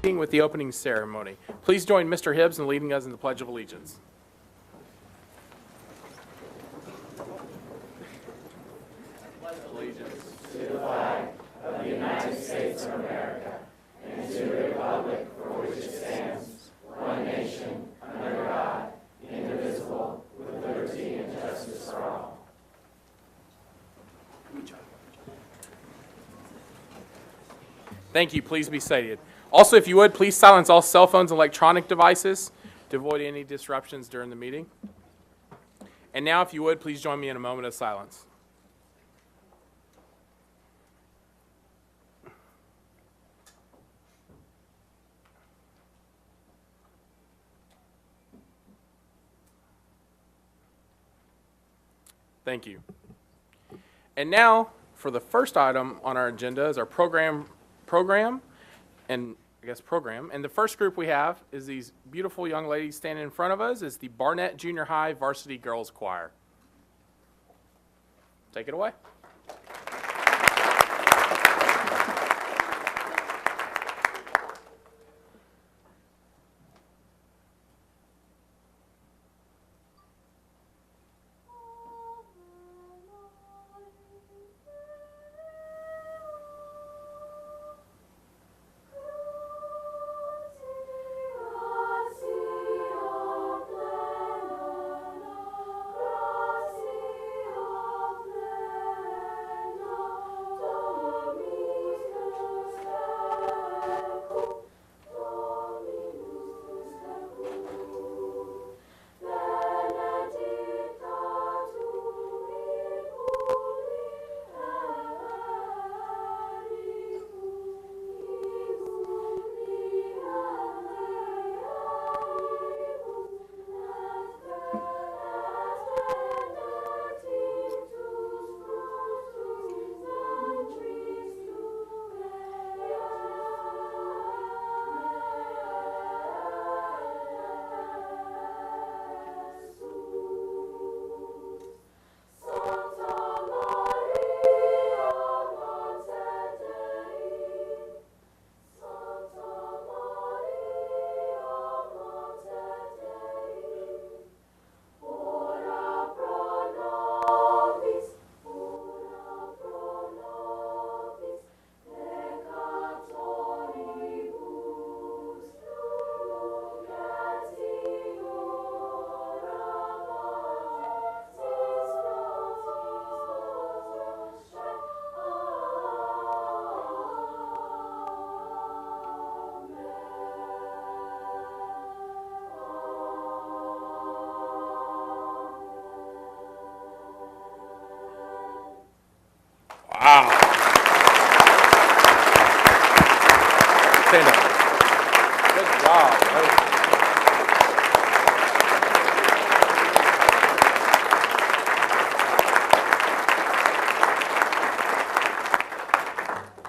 meeting with the opening ceremony. Please join Mr. Hibbs in leading us in the Pledge of Allegiance. Allegiance to the flag of the United States of America and to the republic for which it stands, one nation, under God, indivisible, with liberty and justice for all. Thank you. Please be seated. Also, if you would, please silence all cell phones and electronic devices to avoid any disruptions during the meeting. And now, if you would, please join me in a moment of silence. Thank you. And now, for the first item on our agenda is our program. And the first group we have is these beautiful young ladies standing in front of us is the Barnett Junior High Varsity Girls Choir. Take it away. Wow. Stand up. Good job.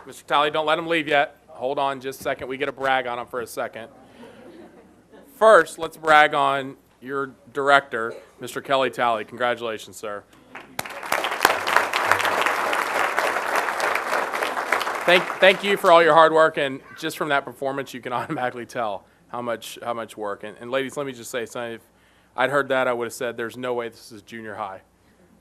Mr. Talley, don't let him leave yet. Hold on just a second. We get to brag on him for a second. First, let's brag on your director, Mr. Kelly Talley. Congratulations, sir. Thank you for all your hard work, and just from that performance, you can automatically tell how much work. And ladies, let me just say something. If I'd heard that, I would have said, "There's no way this is a junior high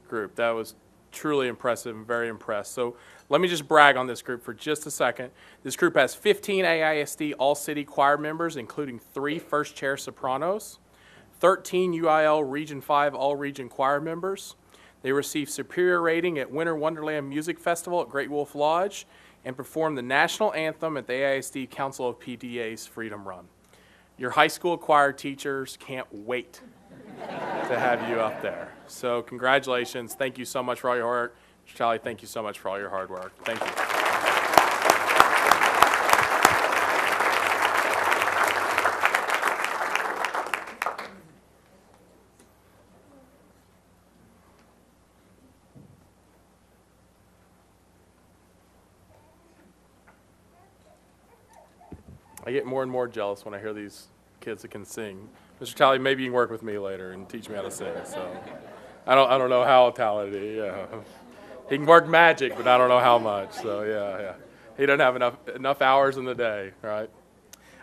group." That was truly impressive. I'm very impressed. So let me just brag on this group for just a second. This group has 15 AISD all-city choir members, including 3 first-chair sopranos, 13 UIL Region 5 all-region choir members. They received superior rating at Winter Wonderland Music Festival at Great Wolf Lodge, and perform the national anthem at the AISD Council of PTA's Freedom Run. Your high school choir teachers can't wait to have you up there. So congratulations. Thank you so much for all your work. Mr. Talley, thank you so much for all your hard work. Thank you. I get more and more jealous when I hear these kids that can sing. Mr. Talley, maybe you can work with me later and teach me how to sing. So I don't know how talented. Yeah, he can work magic, but I don't know how much. So yeah. He doesn't have enough hours in the day, right?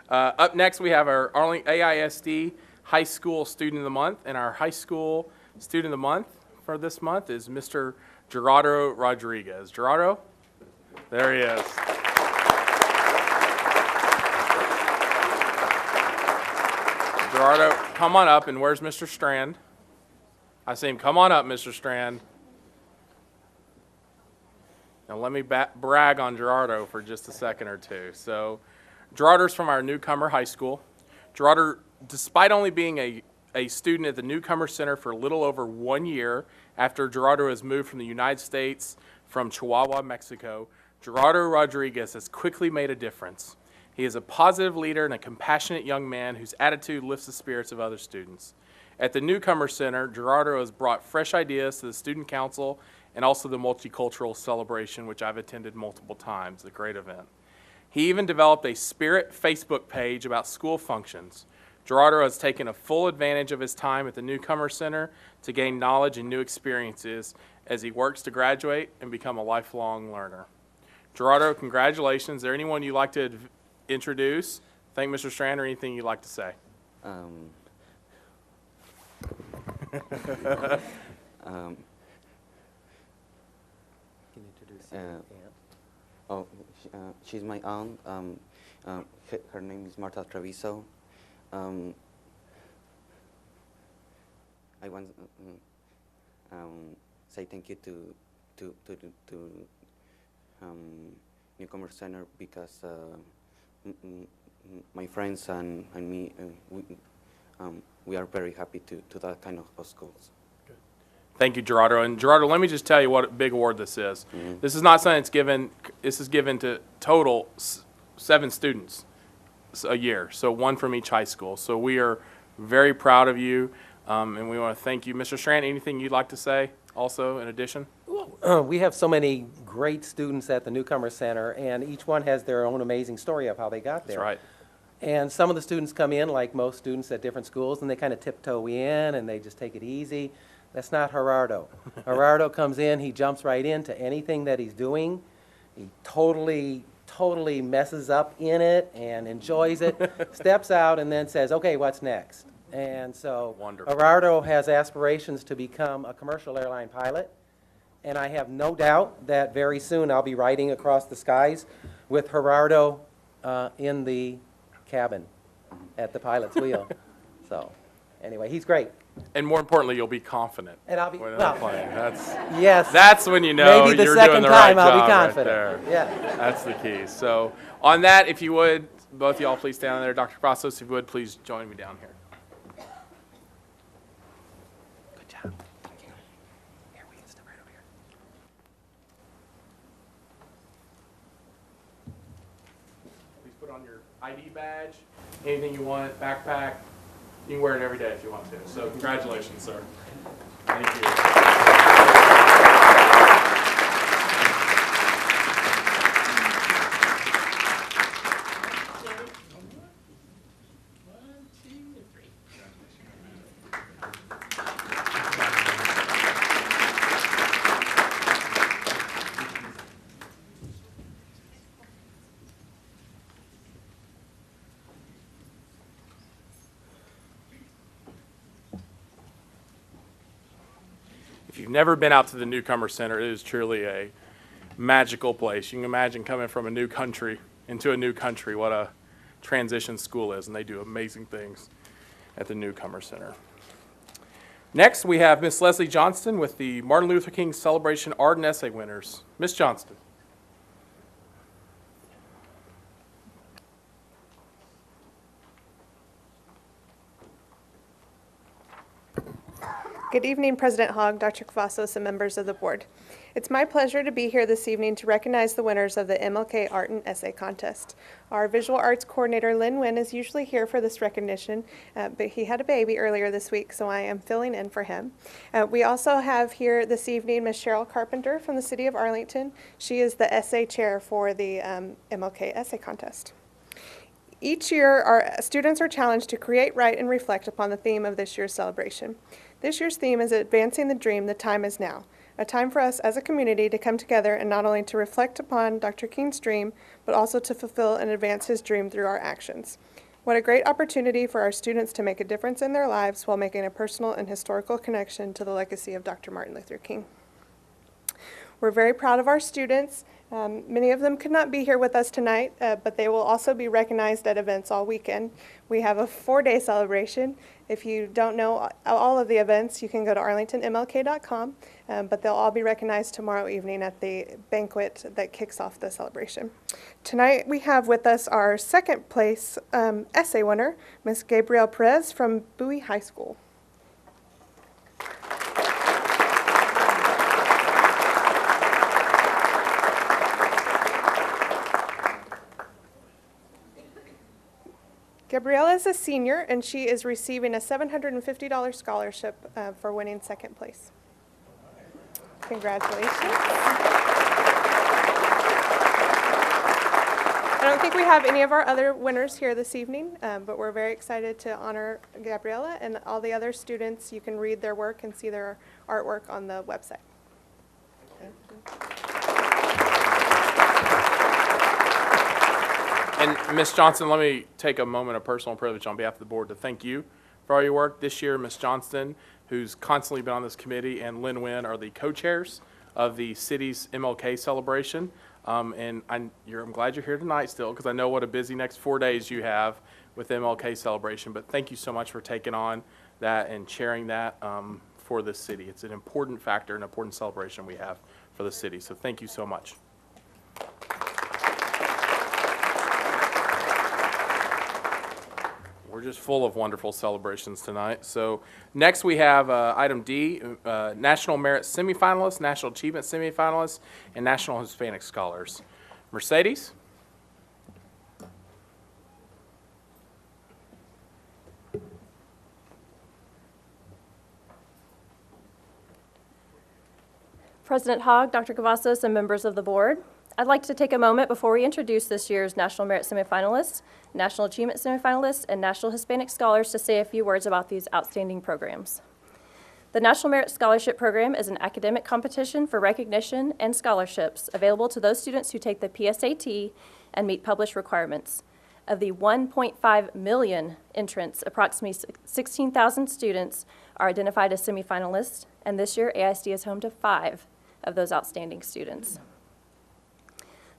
Up next, we have our Arlington AISD High School Student of the Month, and our High School Student of the Month for this month is Mr. Gerardo Rodriguez. Gerardo? There he is. Gerardo, come on up, and where's Mr. Strand? I see him. Come on up, Mr. Strand. Now let me brag on Gerardo for just a second or two. So Gerardo's from our newcomer high school. Gerardo, despite only being a student at the Newcomer Center for a little over 1 year after Gerardo has moved from the United States from Chihuahua, Mexico, Gerardo Rodriguez has quickly made a difference. He is a positive leader and a compassionate young man whose attitude lifts the spirits of other students. At the Newcomer Center, Gerardo has brought fresh ideas to the Student Council and also the Multicultural Celebration, which I've attended multiple times, a great event. He even developed a Spirit Facebook page about school functions. Gerardo has taken a full advantage of his time at the Newcomer Center to gain knowledge and new experiences as he works to graduate and become a lifelong learner. Gerardo, congratulations. Is there anyone you'd like to introduce? Thank Mr. Strand, or anything you'd like to say? She's my aunt. Her name is Marta Treviso. I want to say thank you to Newcomer Center because my friends and me, we are very happy to that kind of schools. Thank you, Gerardo. And Gerardo, let me just tell you what a big award this is. Mm-hmm. This is not something that's given, this is given to total 7 students a year, so 1 from each high school. So we are very proud of you, and we want to thank you. Mr. Strand, anything you'd like to say also in addition? Well, we have so many great students at the Newcomer Center, and each one has their own amazing story of how they got there. That's right. And some of the students come in, like most students at different schools, and they kind of tiptoe in, and they just take it easy. That's not Gerardo. Gerardo comes in, he jumps right into anything that he's doing. He totally messes up in it and enjoys it, steps out, and then says, okay, what's next? And so Wonderful. Gerardo has aspirations to become a commercial airline pilot, and I have no doubt that very soon I'll be riding across the skies with Gerardo in the cabin at the pilot's wheel. So anyway, he's great. And more importantly, you'll be confident. And I'll be, when well, playing. yes. That's when you know Maybe the you're second doing the right time I'll job be confident. right there. Yeah. That's the key. So on that, if you would, both of y'all please stand there. Dr. Crossos, if you would, please join me down here. Good job. Thank you. Here, we can step right over here. Please put on your ID badge, anything you want, backpack. You can wear it every day if you want to. So congratulations, sir. Thank you. If you've never been out to the Newcomer Center, it is truly a magical place. You can imagine coming from a new country into a new country, what a transition school is, and they do amazing things at the Newcomer Center. Next, we have Miss Leslie Johnston with the Martin Luther King Celebration Art and Essay Winners. Miss Johnston. Good evening, President Hogg, Dr. Cavazos, and members of the board. It's my pleasure to be here this evening to recognize the winners of the MLK Art and Essay Contest. Our visual arts coordinator, Lynn Nguyen, is usually here for this recognition, but he had a baby earlier this week, so I am filling in for him. We also have here this evening Ms. Cheryl Carpenter from the City of Arlington. She is the essay chair for the MLK Essay Contest. Each year, our students are challenged to create, write, and reflect upon the theme of this year's celebration. This year's theme is Advancing the Dream, the Time is Now, a time for us as a community to come together and not only to reflect upon Dr. King's dream, but also to fulfill and advance his dream through our actions. What a great opportunity for our students to make a difference in their lives while making a personal and historical connection to the legacy of Dr. Martin Luther King. We're very proud of our students. Many of them could not be here with us tonight, but they will also be recognized at events all weekend. We have a 4-day celebration. If you don't know all of the events, you can go to arlingtonmlk.com, but they'll all be recognized tomorrow evening at the banquet that kicks off the celebration. Tonight we have with us our second place essay winner, Ms. Gabrielle Perez from Bowie High School. Gabriella is a senior, and she is receiving a $750 scholarship for winning second place. Congratulations. I don't think we have any of our other winners here this evening, but we're very excited to honor Gabriella and all the other students. You can read their work and see their artwork on the website. Thank you. And Ms. Johnson, let me take a moment of personal privilege on behalf of the board to thank you for all your work. This year, Ms. Johnston, who's constantly been on this committee, and Lynn Wynn are the co-chairs of the city's MLK celebration. And I'm glad you're here tonight still, because I know what a busy next 4 days you have with MLK celebration. But thank you so much for taking on that and chairing that for the city. It's an important factor, an important celebration we have for the city. So thank you so much. We're just full of wonderful celebrations tonight. So next we have item D, National Merit Semifinalists, National Achievement Semifinalists, and National Hispanic Scholars. Mercedes? President Hogg, Dr. Cavazos, and members of the board, I'd like to take a moment before we introduce this year's National Merit Semifinalists, National Achievement Semifinalists, and National Hispanic Scholars to say a few words about these outstanding programs. The National Merit Scholarship Program is an academic competition for recognition and scholarships available to those students who take the PSAT and meet published requirements. Of the 1.5 million entrants, approximately 16,000 students are identified as semifinalists, and this year AISD is home to 5 of those outstanding students.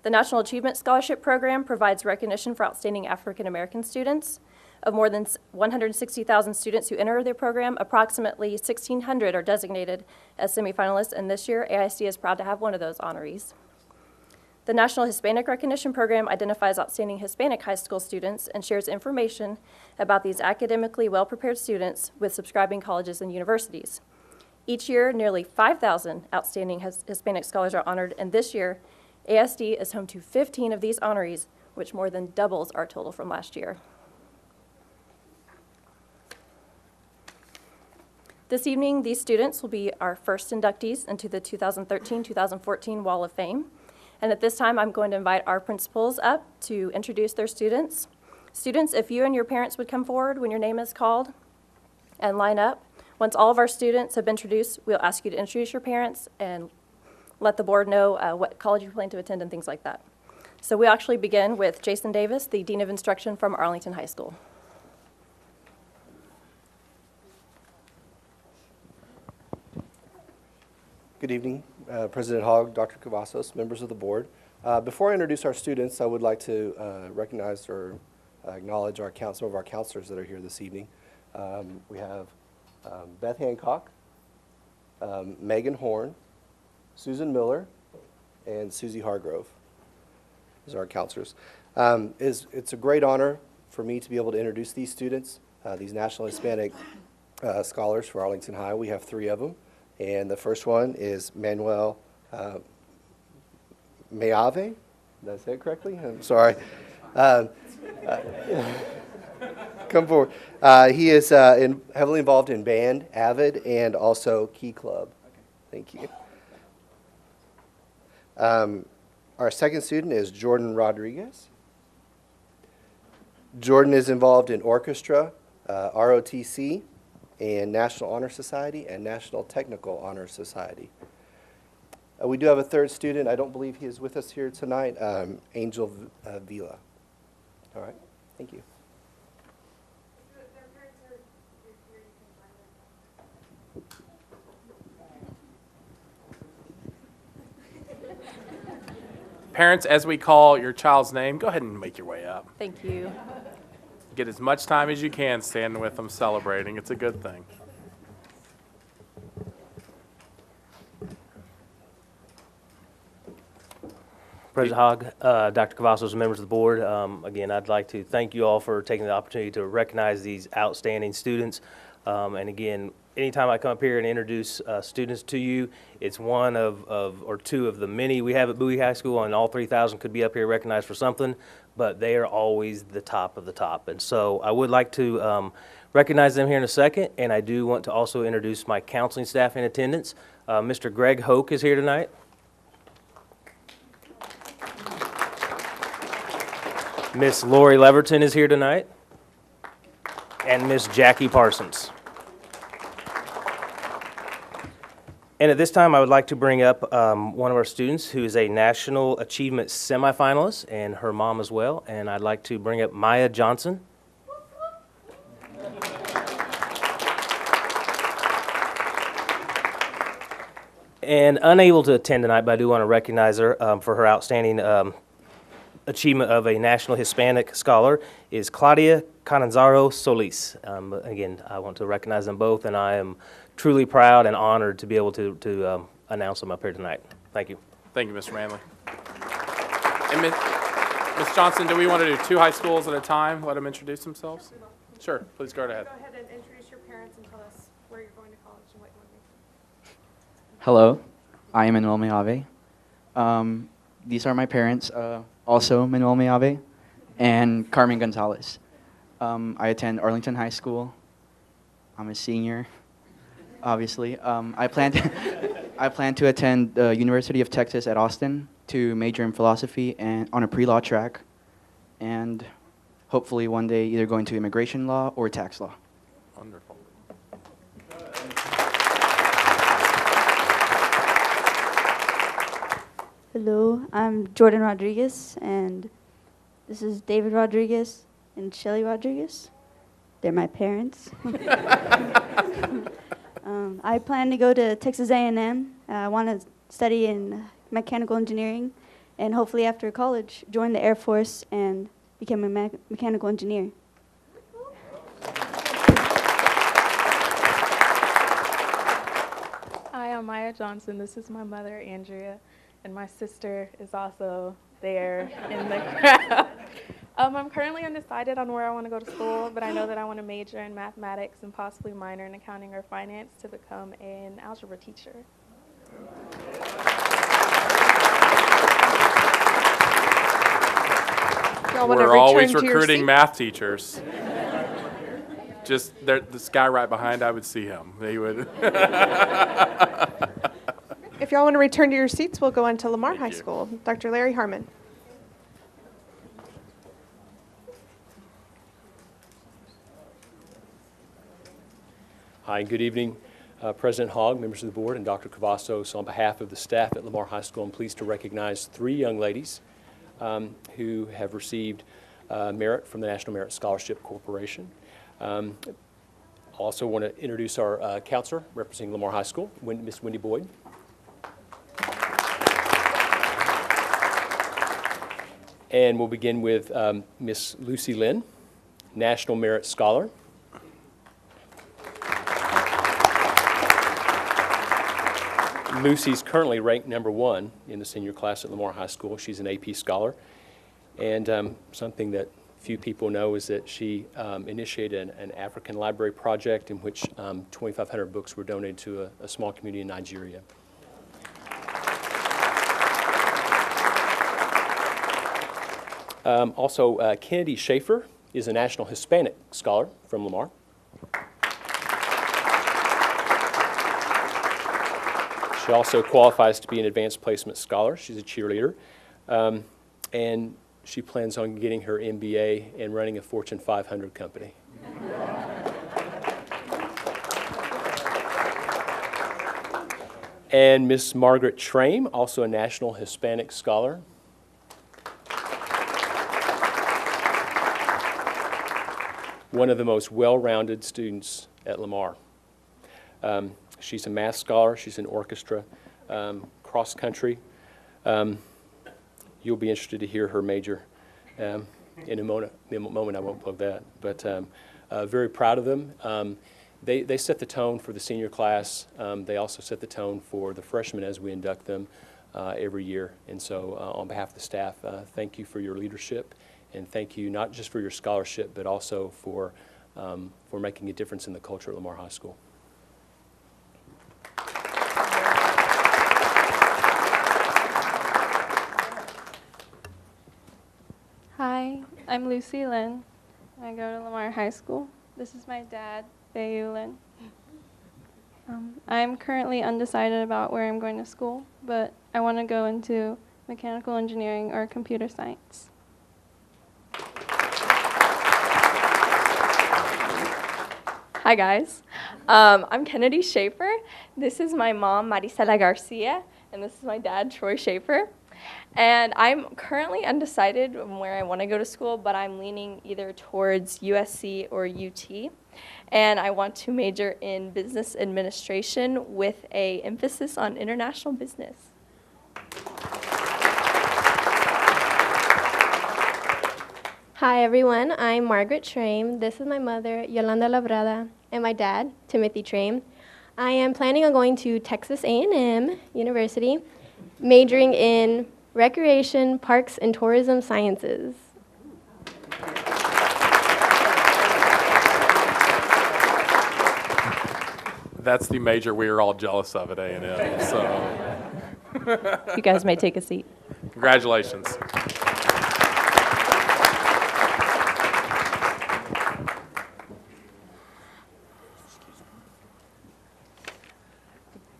The National Achievement Scholarship Program provides recognition for outstanding African American students. Of more than 160,000 students who enter the program, approximately 1,600 are designated as semifinalists, and this year AISD is proud to have one of those honorees. The National Hispanic Recognition Program identifies outstanding Hispanic high school students and shares information about these academically well-prepared students with subscribing colleges and universities. Each year, nearly 5,000 outstanding Hispanic scholars are honored, and this year, AISD is home to 15 of these honorees, which more than doubles our total from last year. This evening, these students will be our first inductees into the 2013-2014 Wall of Fame. And at this time, I'm going to invite our principals up to introduce their students. Students, if you and your parents would come forward when your name is called and line up. Once all of our students have been introduced, we'll ask you to introduce your parents and let the board know what college you plan to attend and things like that. So we actually begin with Jason Davis, the Dean of Instruction from Arlington High School. Good evening, President Hogg, Dr. Cavazos, members of the board. Before I introduce our students, I would like to recognize or acknowledge some of our counselors that are here this evening. We have Beth Hancock, Megan Horn, Susan Miller, and Susie Hargrove. Those are our counselors. It's a great honor for me to be able to introduce these students, these National Hispanic Scholars for Arlington High. We have 3 of them, and the first one is Manuel Mayave. Did I say it correctly? I'm sorry. Come forward. He is heavily involved in band, Avid, and also Key Club. Thank you. Our second student is Jordan Rodriguez. Jordan is involved in orchestra, ROTC, and National Honor Society and National Technical Honor Society. We do have a third student. I don't believe he is with us here tonight, Angel Vila. All right, thank you. Parents, as we call your child's name, go ahead and make your way up. Thank you. Get as much time as you can standing with them celebrating. It's a good thing. President Hogg, Dr. Cavazos, and members of the board, again, I'd like to thank you all for taking the opportunity to recognize these outstanding students. And again, anytime I come up here and introduce students to you, it's one or two of the many we have at Bowie High School, and all 3,000 could be up here recognized for something, but they are always the top of the top. And so I would like to recognize them here in a second, and I do want to also introduce my counseling staff in attendance. Mr. Greg Hoke is here tonight. Miss Lori Leverton is here tonight, and Miss Jackie Parsons. And at this time, I would like to bring up one of our students who is a National Achievement semifinalist, and her mom as well, and I'd like to bring up Maya Johnson. And unable to attend tonight, but I do want to recognize her for her outstanding achievement of a National Hispanic Scholar is Claudia Cananzaro Solis. Again, I want to recognize them both, and I am truly proud and honored to be able to announce them up here tonight. Thank you. Thank you, Mr. Manley. And Ms. Johnson, do we want to do 2 high schools at a time? Let them introduce themselves? Sure, please go ahead. Go ahead and introduce your parents and tell us where you're going to college and what you want to be. Hello, I am Manuel Meave. These are my parents, also Manuel Meave and Carmen Gonzalez. I attend Arlington High School. I'm a senior, obviously. I plan to attend the University of Texas at Austin to major in philosophy and on a pre-law track, and hopefully one day either going to immigration law or tax law. Wonderful. Hello, I'm Jordan Rodriguez, and this is David Rodriguez and Shelly Rodriguez. They're my parents. I plan to go to Texas A&M. I want to study in mechanical engineering, and hopefully after college, join the Air Force and become a mechanical engineer. Hi, I'm Maya Johnson. This is my mother, Andrea, and my sister is also there in the crowd. I'm currently undecided on where I want to go to school, but I know that I want to major in mathematics and possibly minor in accounting or finance to become an algebra teacher. We're always recruiting math teachers. Just this guy right behind, I would see him. He would. If y'all want to return to your seats, we'll go on to Lamar High School. Dr. Larry Harmon. Hi, good evening, President Hogg, members of the board, and Dr. Cavazos. On behalf of the staff at Lamar High School, I'm pleased to recognize 3 young ladies who have received merit from the National Merit Scholarship Corporation. Also want to introduce our counselor representing Lamar High School, Miss Wendy Boyd. And we'll begin with Miss Lucy Lynn, National Merit Scholar. Lucy's currently ranked #1 in the senior class at Lamar High School. She's an AP scholar. And something that few people know is that she initiated an African library project in which 2,500 books were donated to a small community in Nigeria. Also, Kennedy Schaefer is a National Hispanic Scholar from Lamar. She also qualifies to be an Advanced Placement Scholar. She's a cheerleader. And she plans on getting her MBA and running a Fortune 500 company. And Miss Margaret Trame, also a National Hispanic Scholar. One of the most well-rounded students at Lamar. She's a math scholar, she's in orchestra, cross country, you'll be interested to hear her major in a moment. I won't plug that, but very proud of them. They set the tone for the senior class. They also set the tone for the freshmen as we induct them every year. And so on behalf of the staff, thank you for your leadership, and thank you not just for your scholarship, but also for making a difference in the culture at Lamar High School. Hi, I'm Lucy Lynn. I go to Lamar High School. This is my dad, Bayu Lynn. I'm currently undecided about where I'm going to school, but I want to go into mechanical engineering or computer science. Hi guys, I'm Kennedy Schaefer. This is my mom, Marisela Garcia, and this is my dad, Troy Schaefer. And I'm currently undecided on where I want to go to school, but I'm leaning either towards USC or UT. And I want to major in business administration with an emphasis on international business. Hi everyone, I'm Margaret Trame. This is my mother, Yolanda Labrada, and my dad, Timothy Trame. I am planning on going to Texas A&M University, majoring in recreation, parks, and tourism sciences. That's the major we are all jealous of at A&M, so. You guys may take a seat. Congratulations.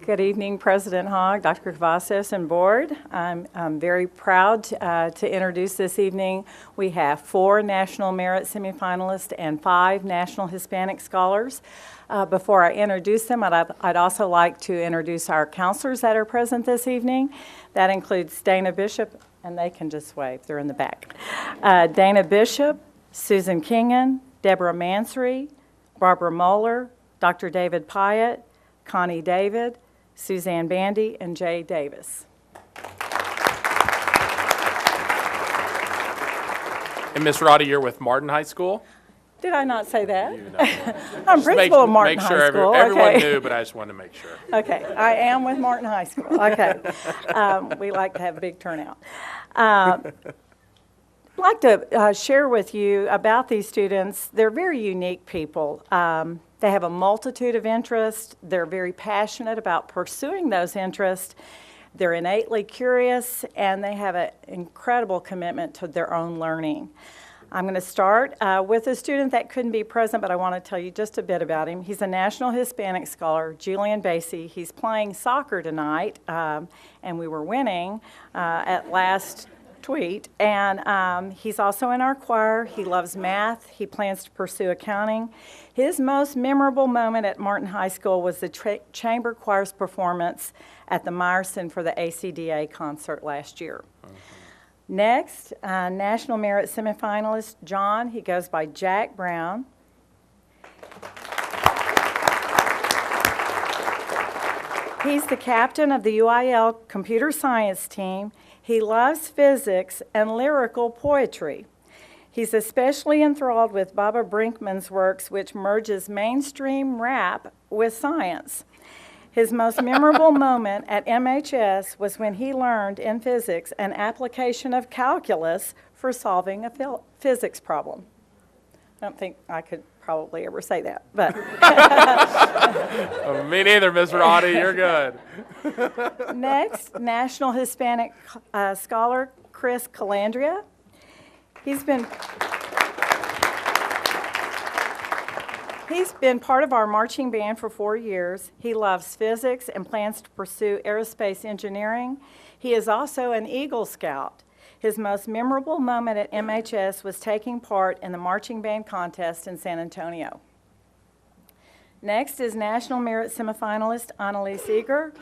Good evening, President Hogg, Dr. Cavazos, and board. I'm very proud to introduce this evening. We have 4 National Merit semifinalists and 5 National Hispanic Scholars. Before I introduce them, I'd also like to introduce our counselors that are present this evening. That includes Dana Bishop, and they can just wave, they're in the back. Dana Bishop, Susan Kingan, Deborah Mansory, Barbara Moeller, Dr. David Pyatt, Connie David, Suzanne Bandy, and Jay Davis. And Ms. Roddy, you're with Martin High School? Did I not say that? You know. I'm principal of Martin Make sure High School. everyone Okay. knew, but I just wanted to make sure. Okay, I am with Martin High School. Okay. We like to have a big turnout. I'd like to share with you about these students. They're very unique people. They have a multitude of interests. They're very passionate about pursuing those interests. They're innately curious, and they have an incredible commitment to their own learning. I'm going to start with a student that couldn't be present, but I want to tell you just a bit about him. He's a National Hispanic Scholar, Julian Basie. He's playing soccer tonight, and we were winning at last tweet. And he's also in our choir. He loves math. He plans to pursue accounting. His most memorable moment at Martin High School was the Chamber Choir's performance at the Meyerson for the ACDA concert last year. Next, National Merit semifinalist, John. He goes by Jack Brown. He's the captain of the UIL computer science team. He loves physics and lyrical poetry. He's especially enthralled with Baba Brinkman's works, which merges mainstream rap with science. His most memorable moment at MHS was when he learned in physics an application of calculus for solving a physics problem. I don't think I could probably ever say that, but. Me neither, Ms. Roddy, you're good. Next, National Hispanic Scholar Chris Calandria. He's been part of our marching band for 4 years. He loves physics and plans to pursue aerospace engineering. He is also an Eagle Scout. His most memorable moment at MHS was taking part in the marching band contest in San Antonio. Next is National Merit semifinalist Annalise Eager.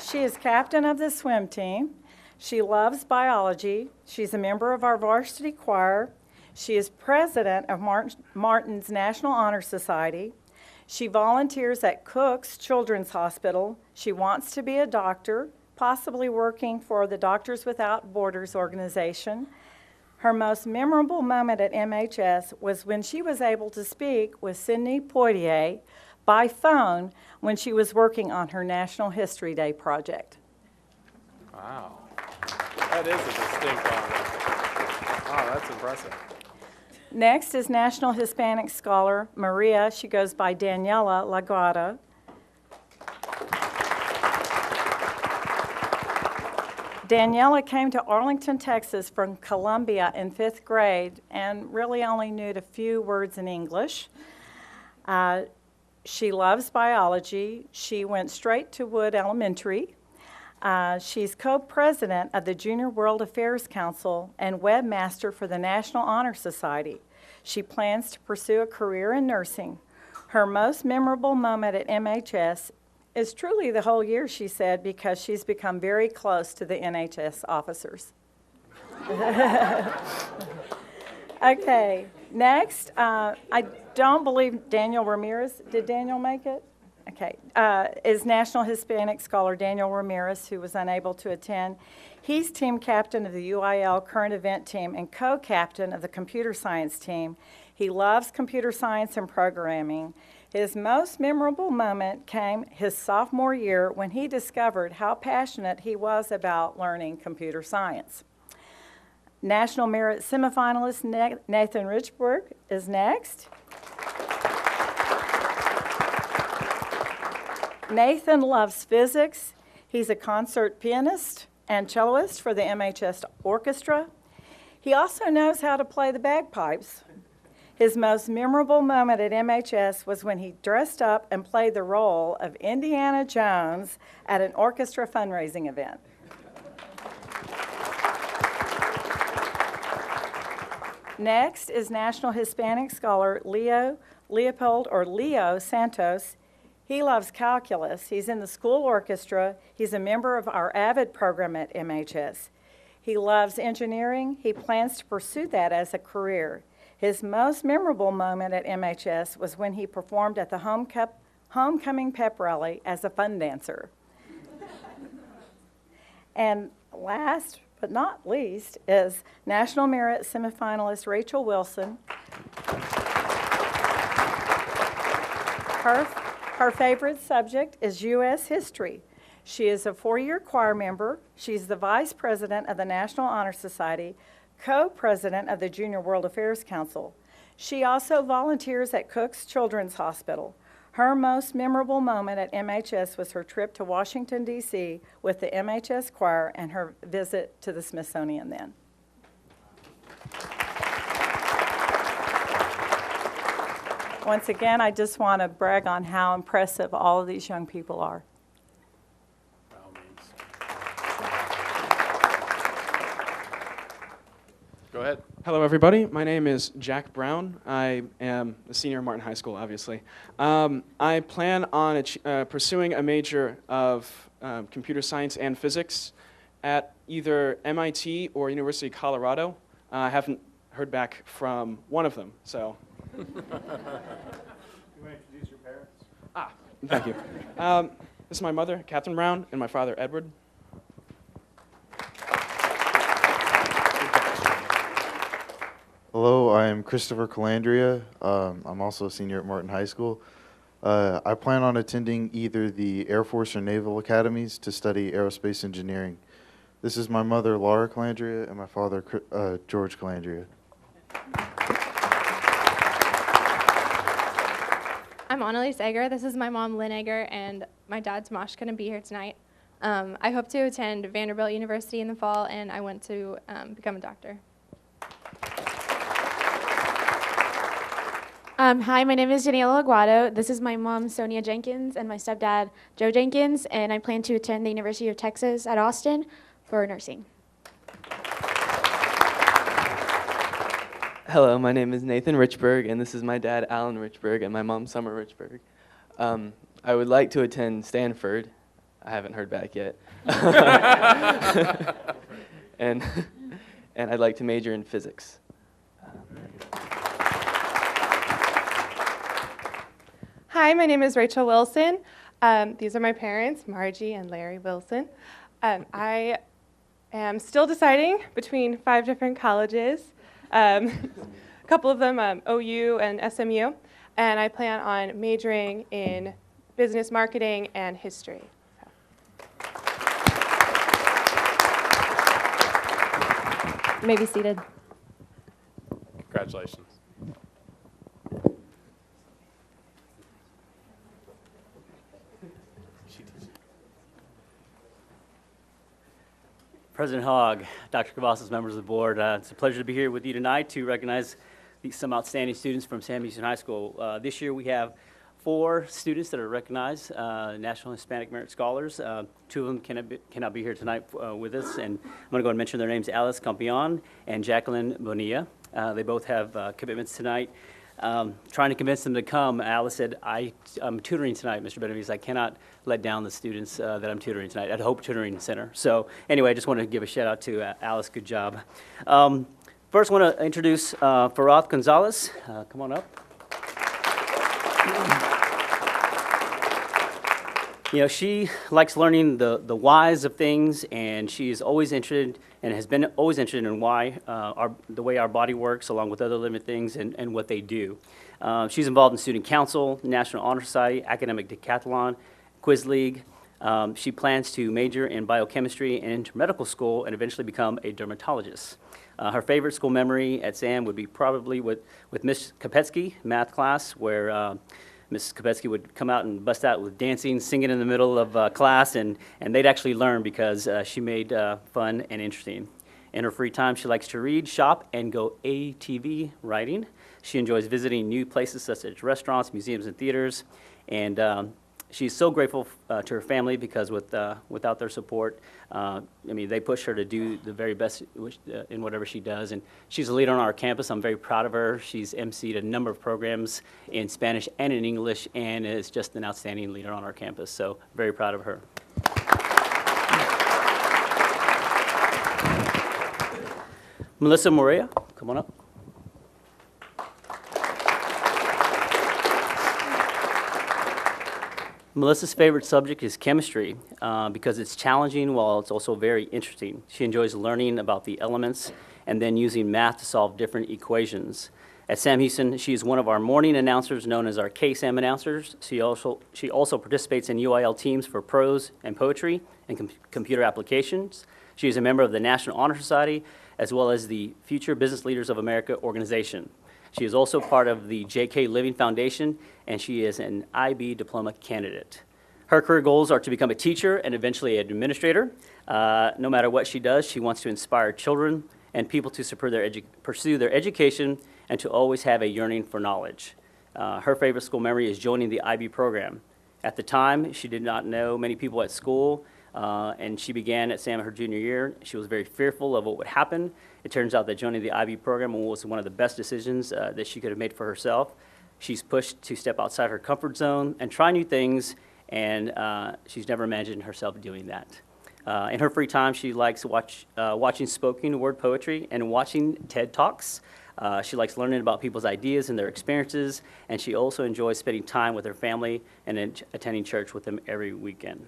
She is captain of the swim team. She loves biology. She's a member of our varsity choir. She is president of Martin's National Honor Society. She volunteers at Cook's Children's Hospital. She wants to be a doctor, possibly working for the Doctors Without Borders organization. Her most memorable moment at MHS was when she was able to speak with Sidney Poitier by phone when she was working on her National History Day project. Wow. That is a distinct honor. Wow, that's impressive. Next is National Hispanic Scholar Maria. She goes by Daniela Laguarda. Daniela came to Arlington, Texas from Columbia in 5th grade and really only knew a few words in English. She loves biology. She went straight to Wood Elementary. She's co-president of the Junior World Affairs Council and webmaster for the National Honor Society. She plans to pursue a career in nursing. Her most memorable moment at MHS is truly the whole year, she said, because she's become very close to the NHS officers. Okay, next, I don't believe Daniel Ramirez, did Daniel make it? Okay, is National Hispanic Scholar Daniel Ramirez, who was unable to attend. He's team captain of the UIL current event team and co-captain of the computer science team. He loves computer science and programming. His most memorable moment came his sophomore year when he discovered how passionate he was about learning computer science. National Merit semifinalist Nathan Richburg is next. Nathan loves physics. He's a concert pianist and celloist for the MHS Orchestra. He also knows how to play the bagpipes. His most memorable moment at MHS was when he dressed up and played the role of Indiana Jones at an orchestra fundraising event. Next is National Hispanic Scholar Leopold Leo Santos. He loves calculus. He's in the school orchestra. He's a member of our AVID program at MHS. He loves engineering. He plans to pursue that as a career. His most memorable moment at MHS was when he performed at the homecoming pep rally as a fun dancer. And last but not least is National Merit semifinalist Rachel Wilson. Her favorite subject is U.S. history. She is a 4-year choir member. She's the vice president of the National Honor Society, co-president of the Junior World Affairs Council. She also volunteers at Cook's Children's Hospital. Her most memorable moment at MHS was her trip to Washington, D.C. with the MHS choir and her visit to the Smithsonian then. Once again, I just want to brag on how impressive all of these young people are. By all means. Go ahead. Hello, everybody. My name is Jack Brown. I am a senior at Martin High School, obviously. I plan on pursuing a major of computer science and physics at either MIT or University of Colorado. I haven't heard back from one of them, so. You want to introduce your parents? Thank you. This is my mother, Catherine Brown, and my father, Edward. Hello, I am Christopher Calandria. I'm also a senior at Martin High School. I plan on attending either the Air Force or Naval Academies to study aerospace engineering. This is my mother, Laura Calandria, and my father, George Calandria. I'm Annalise Egger. This is my mom, Lynn Egger, and my dad's Mosh couldn't be here tonight. I hope to attend Vanderbilt University in the fall, and I want to become a doctor. Hi, my name is Daniela Aguado. This is my mom, Sonia Jenkins, and my stepdad, Joe Jenkins, and I plan to attend the University of Texas at Austin for nursing. Hello, my name is Nathan Richburg, and this is my dad, Alan Richburg, and my mom, Summer Richburg. I would like to attend Stanford. I haven't heard back yet. and I'd like to major in physics. Hi, my name is Rachel Wilson. These are my parents, Margie and Larry Wilson. I am still deciding between 5 different colleges, a couple of them OU and SMU, and I plan on majoring in business marketing and history. You may be seated. Congratulations. President Hogg, Dr. Cavazos, members of the board, it's a pleasure to be here with you tonight to recognize some outstanding students from Sam Houston High School. This year we have 4 students that are recognized, National Hispanic Merit Scholars. 2 of them cannot be here tonight with us, and I'm going to go and mention their names, Alice Campion and Jacqueline Bonilla. They both have commitments tonight. Trying to convince them to come, Alice said, I'm tutoring tonight, Mr. Benavides. I cannot let down the students that I'm tutoring tonight at Hope Tutoring Center. So anyway, I just want to give a shout out to Alice. Good job. First, I want to introduce Farad Gonzalez. Come on up. You know, she likes learning the whys of things, and she is always interested and has been always interested in why, the way our body works, along with other living things, and what they do. She's involved in Student Council, National Honor Society, Academic Decathlon, Quiz League. She plans to major in biochemistry and enter medical school and eventually become a dermatologist. Her favorite school memory at Sam would be probably with Miss Kopetsky, math class, where Mrs. Kopetsky would come out and bust out with dancing, singing in the middle of class, and they'd actually learn because she made fun and interesting. In her free time, she likes to read, shop, and go ATV riding. She enjoys visiting new places such as restaurants, museums, and theaters, and she's so grateful to her family because without their support, I mean, they push her to do the very best in whatever she does. And she's a leader on our campus. I'm very proud of her. She's emceed a number of programs in Spanish and in English, and is just an outstanding leader on our campus. So very proud of her. Melissa Morea, come on up. Melissa's favorite subject is chemistry because it's challenging while it's also very interesting. She enjoys learning about the elements and then using math to solve different equations. At Sam Houston, she is one of our morning announcers known as our K-Sam announcers. She also participates in UIL teams for prose and poetry and computer applications. She is a member of the National Honor Society as well as the Future Business Leaders of America organization. She is also part of the J.K. Living Foundation, and she is an IB diploma candidate. Her career goals are to become a teacher and eventually an administrator. No matter what she does, she wants to inspire children and people to pursue their education and to always have a yearning for knowledge. Her favorite school memory is joining the IB program. At the time, she did not know many people at school, and she began at Sam her junior year. She was very fearful of what would happen. It turns out that joining the IB program was one of the best decisions that she could have made for herself. She's pushed to step outside her comfort zone and try new things, and she's never imagined herself doing that. In her free time, she likes watching spoken word poetry and watching TED Talks. She likes learning about people's ideas and their experiences, and she also enjoys spending time with her family and attending church with them every weekend.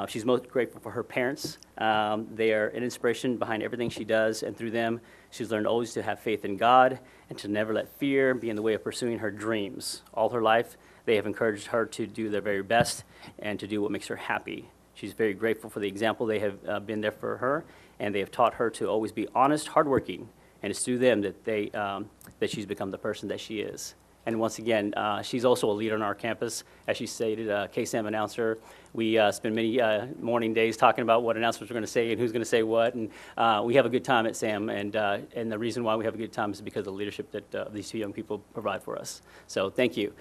She's most grateful for her parents. They are an inspiration behind everything she does, and through them, she's learned always to have faith in God and to never let fear be in the way of pursuing her dreams. All her life, they have encouraged her to do their very best and to do what makes her happy. She's very grateful for the example they have been there for her, and they have taught her to always be honest, hardworking, and it's through them that that she's become the person that she is. And once again, she's also a leader on our campus. As she stated, KSAM announcer. We spend many morning days talking about what announcers are going to say and who's going to say what. And we have a good time at SAM. And the reason why we have a good time is because of the leadership that these 2 young people provide for us. So thank you.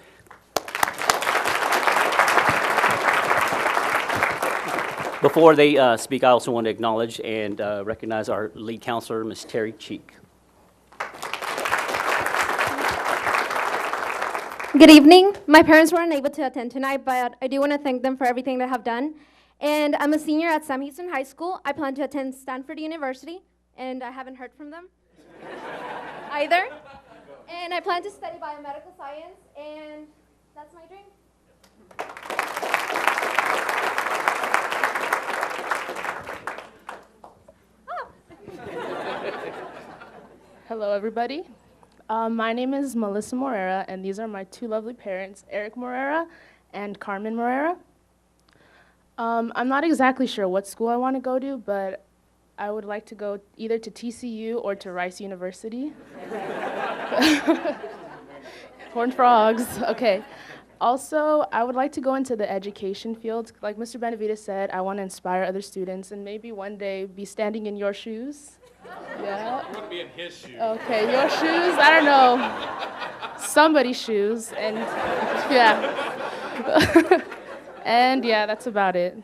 Before they speak, I also want to acknowledge and recognize our lead counselor, Ms. Terry Cheek. Good evening. My parents were unable to attend tonight, but I do want to thank them for everything they have done. And I'm a senior at Sam Houston High School. I plan to attend Stanford University, and I haven't heard from them either. And I plan to study biomedical science, and that's my dream. Hello, everybody. My name is Melissa Morera, and these are my two lovely parents, Eric Morera and Carmen Morera. I'm not exactly sure what school I want to go to, but I would like to go either to TCU or to Rice University. Horned frogs, okay. Also, I would like to go into the education field. Like Mr. Benavides said, I want to inspire other students and maybe one day be standing in your shoes. Yeah. You want to be in his shoes. Okay, your shoes, I don't know. Somebody's shoes, and yeah. And yeah, that's about it.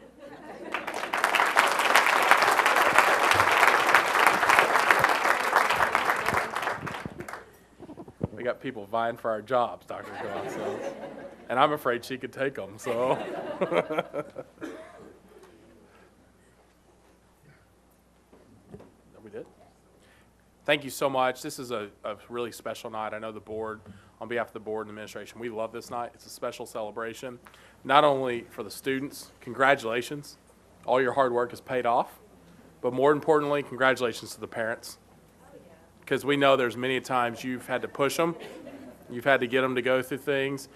We got people vying for our jobs, Dr. Cavazos. And I'm afraid she could take them, so. We did? Thank you so much. This is a really special night. I know the board, on behalf of the board and administration, we love this night. It's a special celebration, not only for the students, congratulations. All your hard work has paid off, but more importantly, congratulations to the parents. Because we know there's many times you've had to push them, you've had to get them to go through things.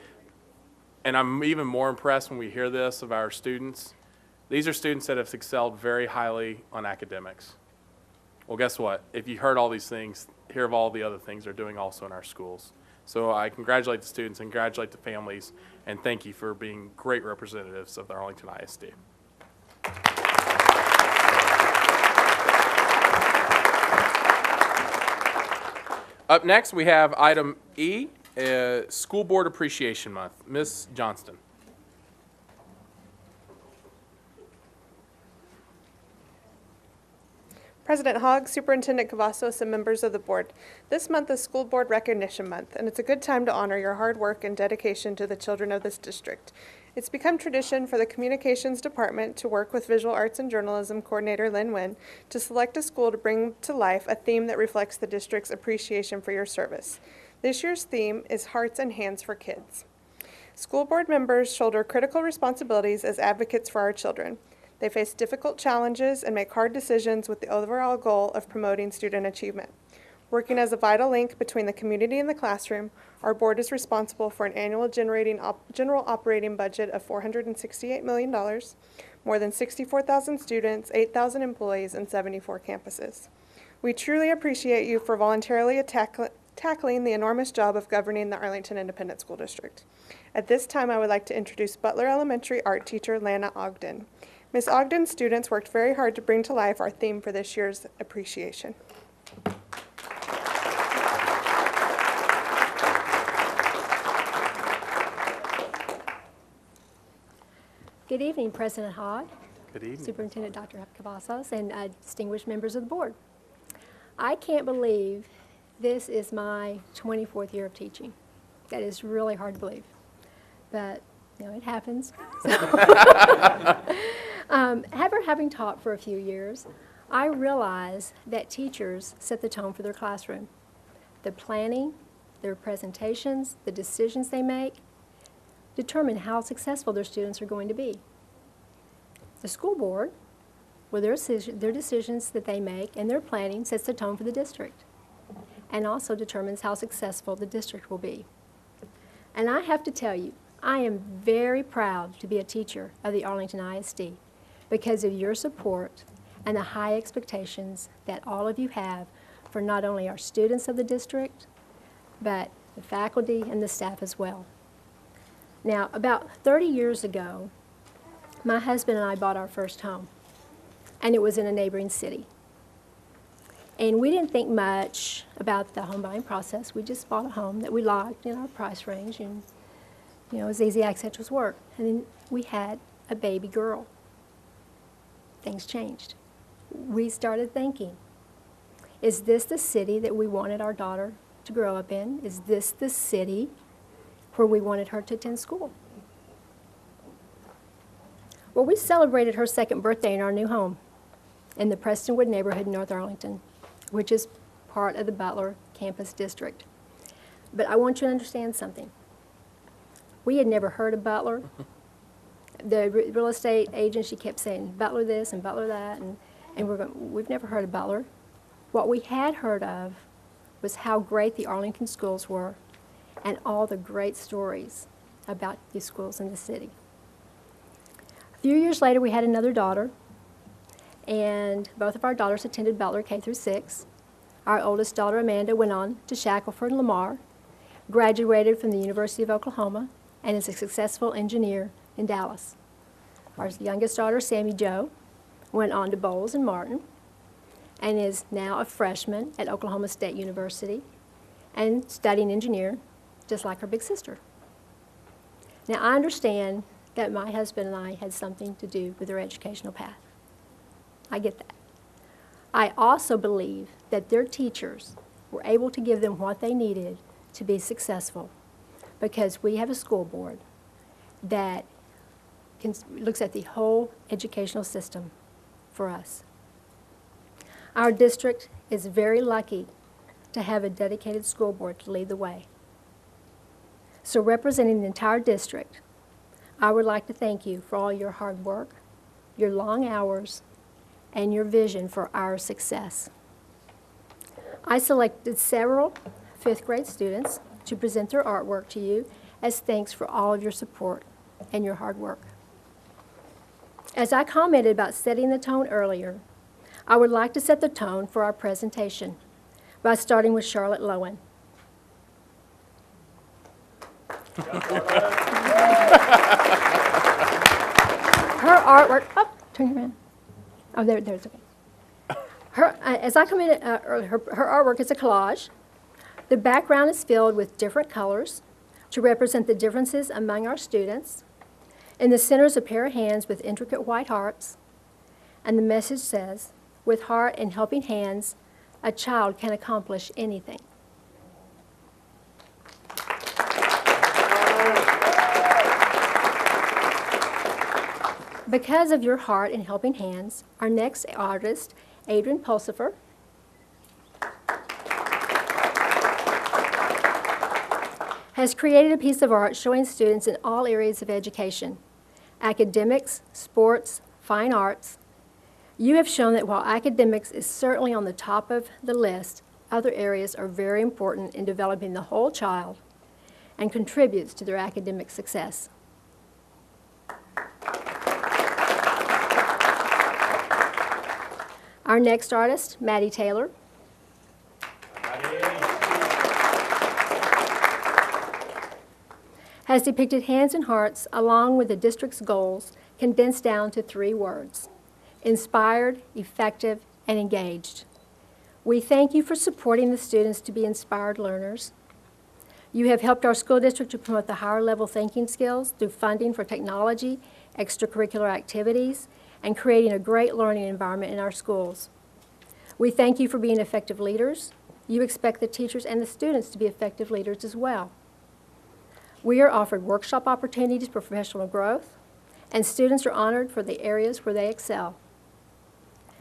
And I'm even more impressed when we hear this of our students. These are students that have excelled very highly on academics. Well, guess what? If you heard all these things, hear of all the other things they're doing also in our schools. So I congratulate the students, and congratulate the families, and thank you for being great representatives of the Arlington ISD. Up next, we have item E, School Board Appreciation Month. Ms. Johnston. President Hogg, Superintendent Cavazos, and members of the board. This month is School Board Recognition Month, and it's a good time to honor your hard work and dedication to the children of this district. It's become tradition for the Communications Department to work with Visual Arts and Journalism Coordinator Lynn Wynn to select a school to bring to life a theme that reflects the district's appreciation for your service. This year's theme is Hearts and Hands for Kids. School board members shoulder critical responsibilities as advocates for our children. They face difficult challenges and make hard decisions with the overall goal of promoting student achievement. Working as a vital link between the community and the classroom, our board is responsible for an annual general operating budget of $468 million, more than 64,000 students, 8,000 employees, and 74 campuses. We truly appreciate you for voluntarily tackling the enormous job of governing the Arlington Independent School District. At this time, I would like to introduce Butler Elementary art teacher Lana Ogden. Ms. Ogden's students worked very hard to bring to life our theme for this year's appreciation. Good evening, President Hogg. Good evening. Superintendent Dr. Cavazos, and distinguished members of the board. I can't believe this is my 24th year of teaching. That is really hard to believe, but you know, it happens. After having taught for a few years, I realize that teachers set the tone for their classroom. The planning, their presentations, the decisions they make determine how successful their students are going to be. The school board, with their decisions that they make and their planning, sets the tone for the district and also determines how successful the district will be. And I have to tell you, I am very proud to be a teacher of the Arlington ISD because of your support and the high expectations that all of you have for not only our students of the district, but the faculty and the staff as well. Now, about 30 years ago, my husband and I bought our first home, and it was in a neighboring city. And we didn't think much about the home buying process. We just bought a home that we liked in our price range, and you know, it was easy access to work. And then we had a baby girl. Things changed. We started thinking, is this the city that we wanted our daughter to grow up in? Is this the city where we wanted her to attend school? Well, we celebrated her second birthday in our new home in the Prestonwood neighborhood in North Arlington, which is part of the Butler campus district. But I want you to understand something. We had never heard of Butler. The real estate agent, she kept saying Butler this and Butler that, and we've never heard of Butler. What we had heard of was how great the Arlington schools were and all the great stories about these schools in the city. A few years later, we had another daughter, and both of our daughters attended Butler K through 6. Our oldest daughter, Amanda, went on to Shackelford and Lamar, graduated from the University of Oklahoma, and is a successful engineer in Dallas. Our youngest daughter, Sammy Jo, went on to Bowles and Martin, and is now a freshman at Oklahoma State University and studying engineer, just like her big sister. Now, I understand that my husband and I had something to do with their educational path. I get that. I also believe that their teachers were able to give them what they needed to be successful, because we have a school board that looks at the whole educational system for us. Our district is very lucky to have a dedicated school board to lead the way. So representing the entire district, I would like to thank you for all your hard work, your long hours, and your vision for our success. I selected several 5th grade students to present their artwork to you as thanks for all of your support and your hard work. As I commented about setting the tone earlier, I would like to set the tone for our presentation by starting with Charlotte Lowen. Her artwork, oh, turn around. Oh, there's okay. As I commented earlier, her artwork is a collage. The background is filled with different colors to represent the differences among our students. In the center is a pair of hands with intricate white hearts, and the message says, "With heart and helping hands, a child can accomplish anything." Because of your heart and helping hands, our next artist, Adrian Pulsifer, has created a piece of art showing students in all areas of education, academics, sports, fine arts. You have shown that while academics is certainly on the top of the list, other areas are very important in developing the whole child and contributes to their academic success. Our next artist, Maddie Taylor, has depicted hands and hearts along with the district's goals condensed down to 3 words: inspired, effective, and engaged. We thank you for supporting the students to be inspired learners. You have helped our school district to promote the higher level thinking skills through funding for technology, extracurricular activities, and creating a great learning environment in our schools. We thank you for being effective leaders. You expect the teachers and the students to be effective leaders as well. We are offered workshop opportunities for professional growth, and students are honored for the areas where they excel.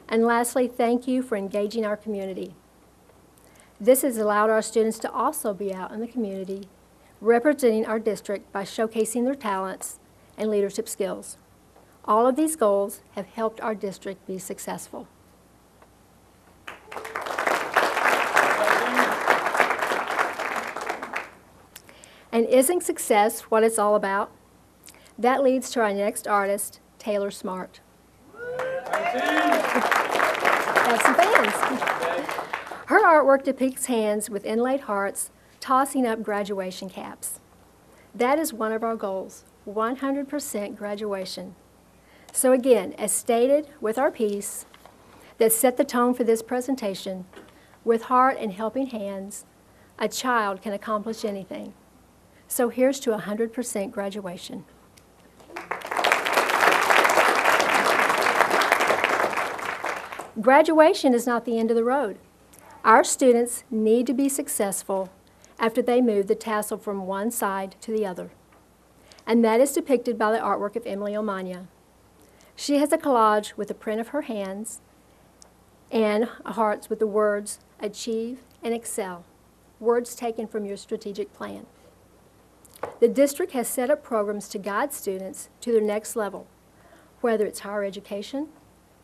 And lastly, thank you for engaging our community. This has allowed our students to also be out in the community, representing our district by showcasing their talents and leadership skills. All of these goals have helped our district be successful. And isn't success what it's all about? That leads to our next artist, Taylor Smart. Have some fans. Her artwork depicts hands with inlaid hearts tossing up graduation caps. That is one of our goals, 100% graduation. So again, as stated with our piece that set the tone for this presentation, with heart and helping hands, a child can accomplish anything. So here's to 100% graduation. Graduation is not the end of the road. Our students need to be successful after they move the tassel from one side to the other. And that is depicted by the artwork of Emily Omania. She has a collage with a print of her hands and hearts with the words achieve and excel, words taken from your strategic plan. The district has set up programs to guide students to their next level, whether it's higher education,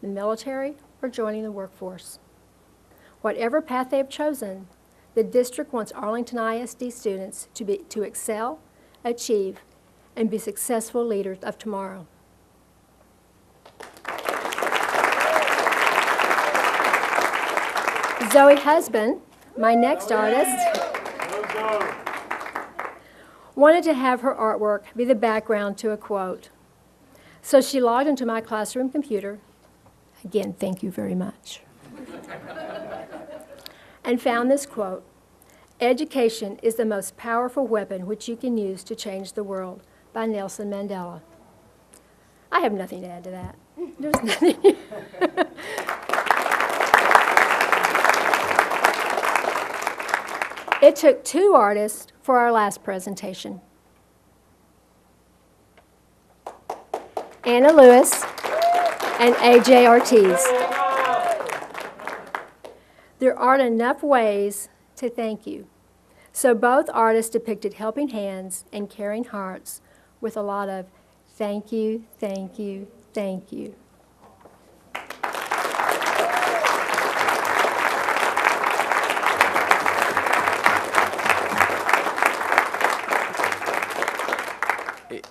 the military, or joining the workforce. Whatever path they have chosen, the district wants Arlington ISD students to excel, achieve, and be successful leaders of tomorrow. Zoe Husband, my next artist, wanted to have her artwork be the background to a quote. So she logged into my classroom computer, again, thank you very much, and found this quote: "Education is the most powerful weapon which you can use to change the world," by Nelson Mandela. I have nothing to add to that. There's nothing. It took 2 artists for our last presentation. Anna Lewis and A.J. Ortiz. There aren't enough ways to thank you. So both artists depicted helping hands and caring hearts with a lot of thank you, thank you, thank you.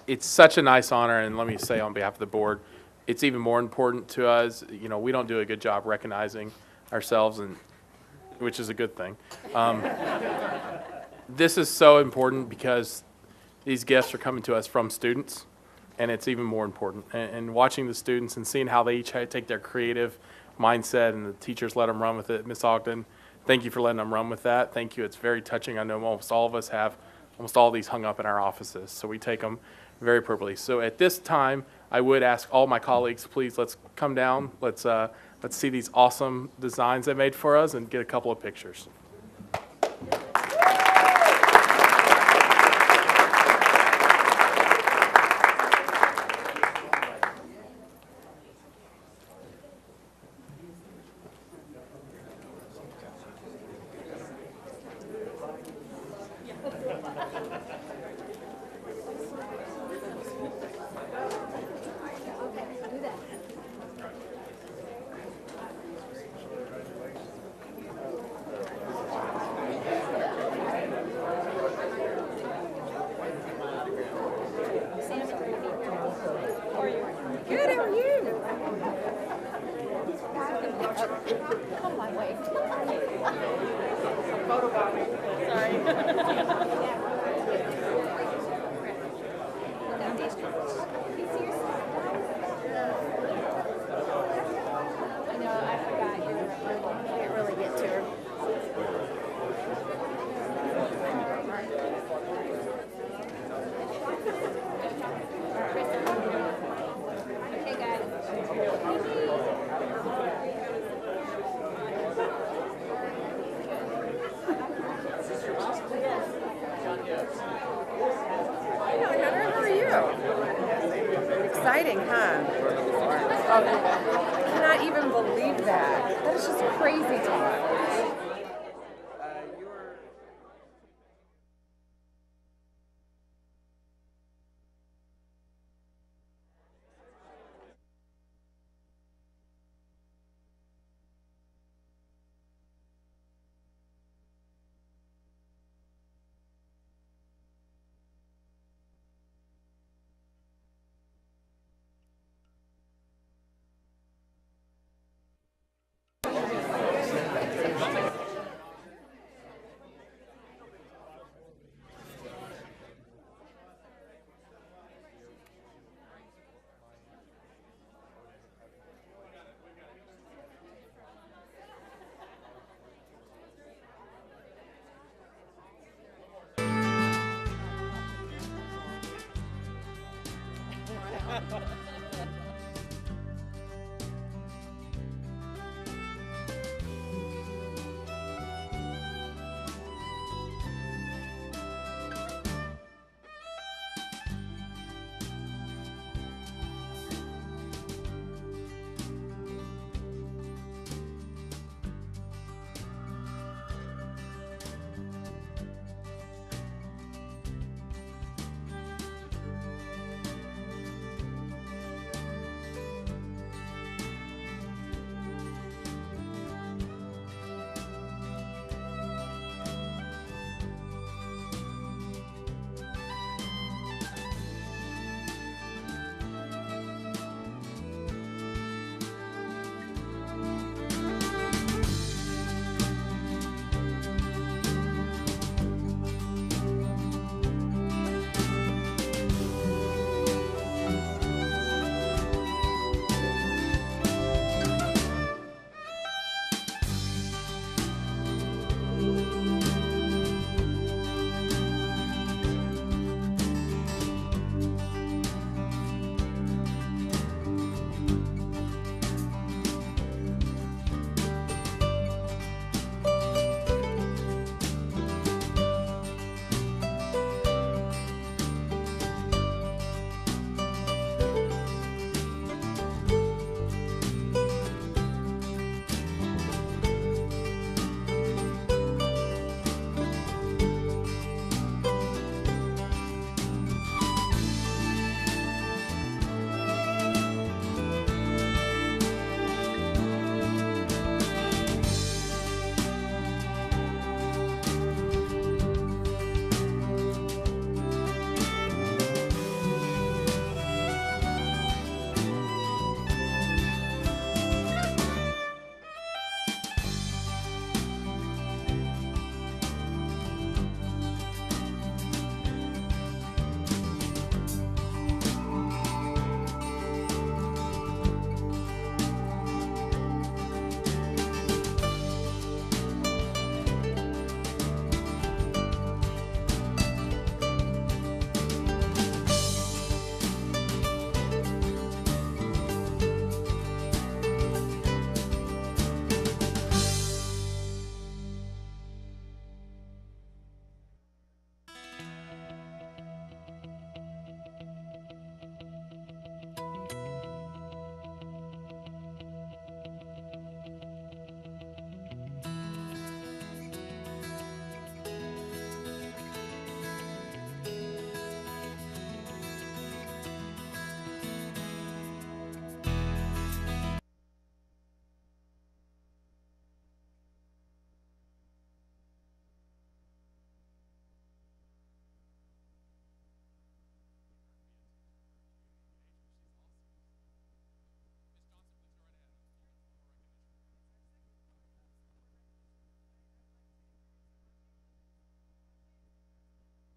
It's such a nice honor, and let me say on behalf of the board, it's even more important to us. You know, we don't do a good job recognizing ourselves, and which is a good thing. This is so important because these gifts are coming to us from students, and it's even more important. And watching the students and seeing how they each take their creative mindset, and the teachers let them run with it. Miss Ogden, thank you for letting them run with that. Thank you. It's very touching. I know almost all of us have almost all these hung up in our offices, so we take them very appropriately. So at this time, I would ask all my colleagues, please, let's come down. Let's see these awesome designs they made for us and get a couple of pictures. Good, how are you? Come my way. I know, I forgot you can't really get to her. Okay, guys. How are you? Exciting, huh? I cannot even believe that. That is just crazy talk.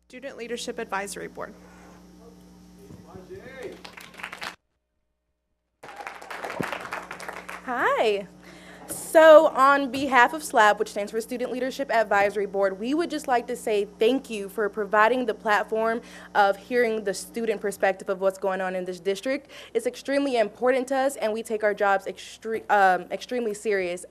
Student Leadership Advisory Board. Hi. So on behalf of SLAB, which stands for Student Leadership Advisory Board, we would just like to say thank you for providing the platform of hearing the student perspective of what's going on in this district. It's extremely important to us, and we take our jobs extremely serious.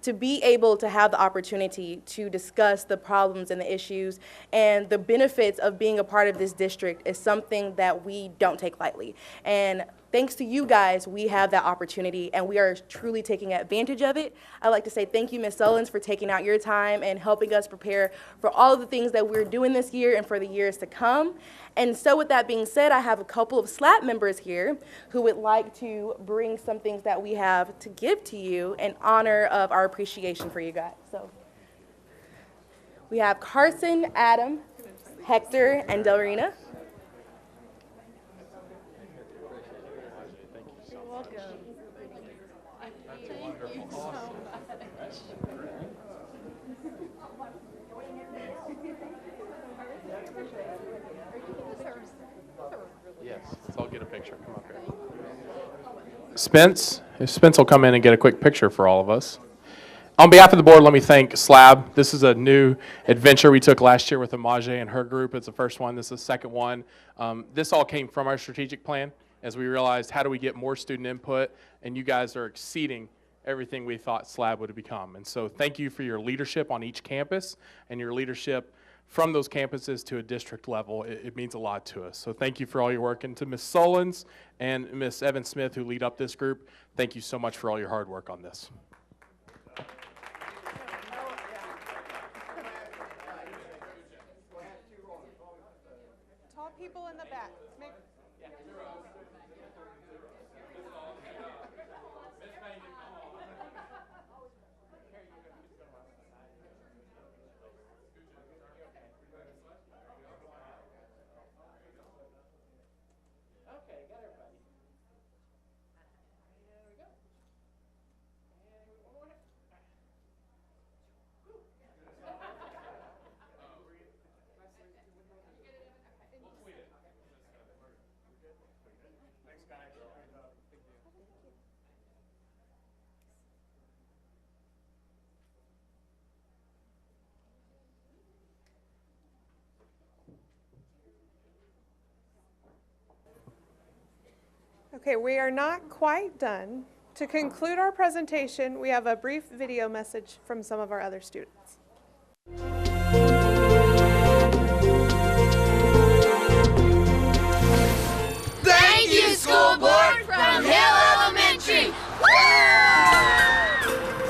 To be able to have the opportunity to discuss the problems and the issues and the benefits of being a part of this district is something that we don't take lightly. And thanks to you guys, we have that opportunity, and we are truly taking advantage of it. I'd like to say thank you, Ms. Sullins, for taking out your time and helping us prepare for all of the things that we're doing this year and for the years to come. And so with that being said, I have a couple of SLAP members here who would like to bring some things that we have to give to you in honor of our appreciation for you guys. So we have Carson, Adam, Hector, and Delrina. You're welcome. Thank you so much. Yes, let's all get a picture. Come up here. Spence, if Spence will come in and get a quick picture for all of us. On behalf of the board, let me thank SLAB. This is a new adventure we took last year with Amaje and her group. It's the first one. This is the second one. This all came from our strategic plan as we realized how do we get more student input, and you guys are exceeding everything we thought SLAB would become. And so thank you for your leadership on each campus and your leadership from those campuses to a district level. It means a lot to us. So thank you for all your work. And to Ms. Sullins and Ms. Evan Smith, who lead up this group, thank you so much for all your hard work on this. Tall people in the back. Okay, we are not quite done. To conclude our presentation, we have a brief video message from some of our other students. Thank you, school board from Hill Elementary.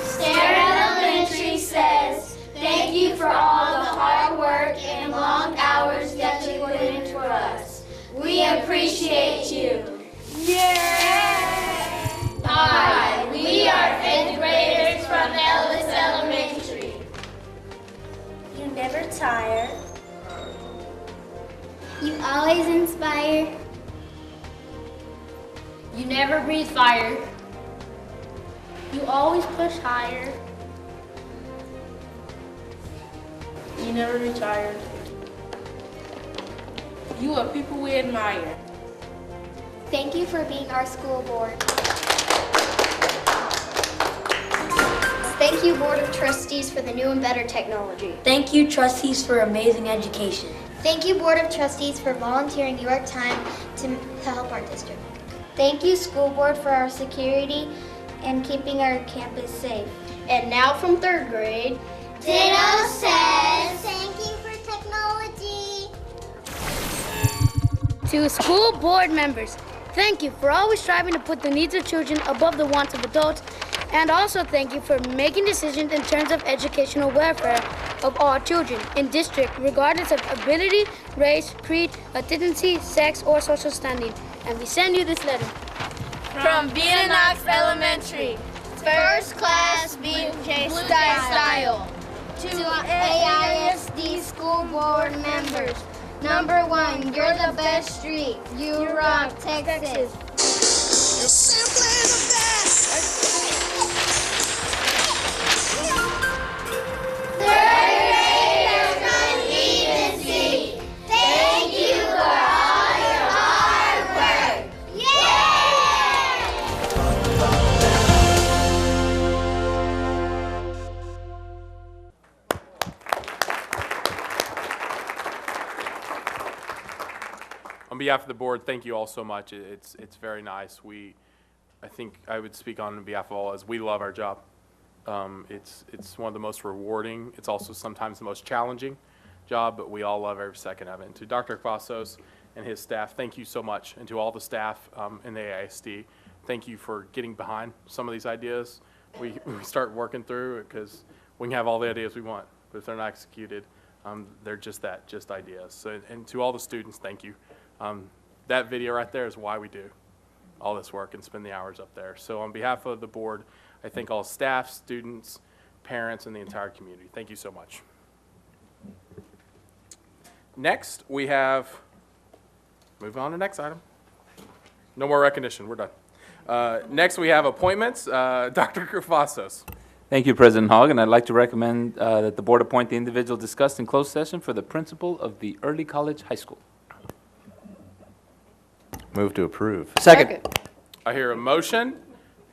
Stair Elementary says, thank you for all the hard work and long hours that you put in for us. We appreciate you. Hi, we are 5th graders from Ellis Elementary. You never tire. You always inspire. You never breathe fire. You always push higher. You never retire. You are people we admire. Thank you for being our school board. Thank you, Board of Trustees, for the new and better technology. Thank you, trustees, for amazing education. Thank you, Board of Trustees, for volunteering your time to help our district. Thank you, School Board, for our security and keeping our campus safe. And now from 3rd grade, Ditto says, thank you for technology. To school board members, thank you for always striving to put the needs of children above the wants of adults, and also thank you for making decisions in terms of educational welfare of all children in district, regardless of ability, race, creed, ethnicity, sex, or social standing. And we send you this letter. From Knox Elementary, First class BJ style. To AISD school board members. Number 1, you're the best street. You rock, Texas. You're simply the best. 3rd graders from even see. On behalf of the board, thank you all so much. It's very nice. I think I would speak on behalf of all as we love our job. It's one of the most rewarding. It's also sometimes the most challenging job, but we all love every second of it. And to Dr. Cavazos and his staff, thank you so much. And to all the staff in the AISD, thank you for getting behind some of these ideas. We start working through because we can have all the ideas we want, but if they're not executed, they're just ideas. So, and to all the students, thank you. That video right there is why we do all this work and spend the hours up there. So on behalf of the board, I thank all staff, students, parents, and the entire community. Thank you so much. Next, we have, moving on to the next item. No more recognition, we're done. Next, we have appointments. Dr. Cavazos. Thank you, President Hogg, and I'd like to recommend that the board appoint the individual discussed in closed session for the principal of the Early College High School. Move to approve. Second. I hear a motion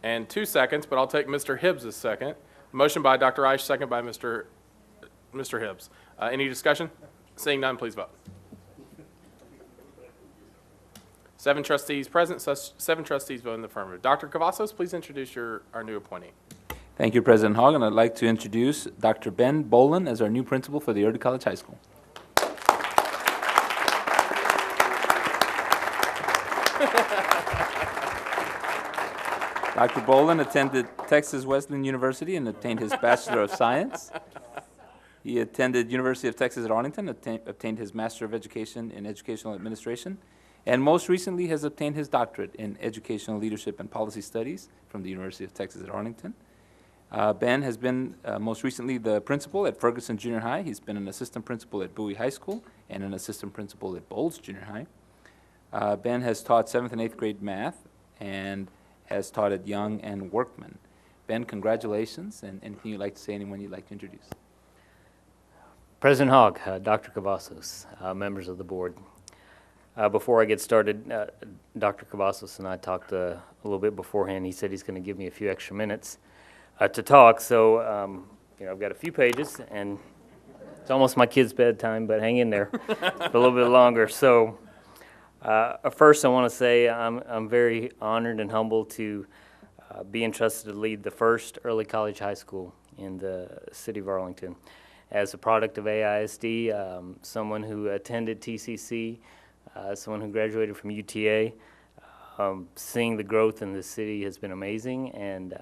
and 2 seconds, but I'll take Mr. Hibbs' second. Motion by Dr. Reich, second by Mr. Hibbs. Any discussion? Seeing none, please vote. 7 trustees present, 7 trustees vote in the affirmative. Dr. Cavazos, please introduce our new appointee. Thank you, President Hogg, and I'd like to introduce Dr. Ben Boland as our new principal for the Early College High School. Dr. Boland attended Texas Wesleyan University and obtained his Bachelor of Science. He attended University of Texas at Arlington, obtained his Master of Education in Educational Administration, and most recently has obtained his doctorate in Educational Leadership and Policy Studies from the University of Texas at Arlington. Ben has been most recently the principal at Ferguson Junior High. He's been an assistant principal at Bowie High School and an assistant principal at Bowles Junior High. Ben has taught 7th and 8th grade math and has taught at Young and Workman. Ben, congratulations, and anything you'd like to say, anyone you'd like to introduce? President Hogg, Dr. Cavazos, members of the board. Before I get started, Dr. Cavazos and I talked a little bit beforehand. He said he's going to give me a few extra minutes to talk, so I've got a few pages, and it's almost my kid's bedtime, but hang in there for a little bit longer. So first I want to say I'm very honored and humbled to be entrusted to lead the first early college high school in the city of Arlington. As a product of AISD, someone who attended TCC, someone who graduated from UTA, seeing the growth in the city has been amazing, and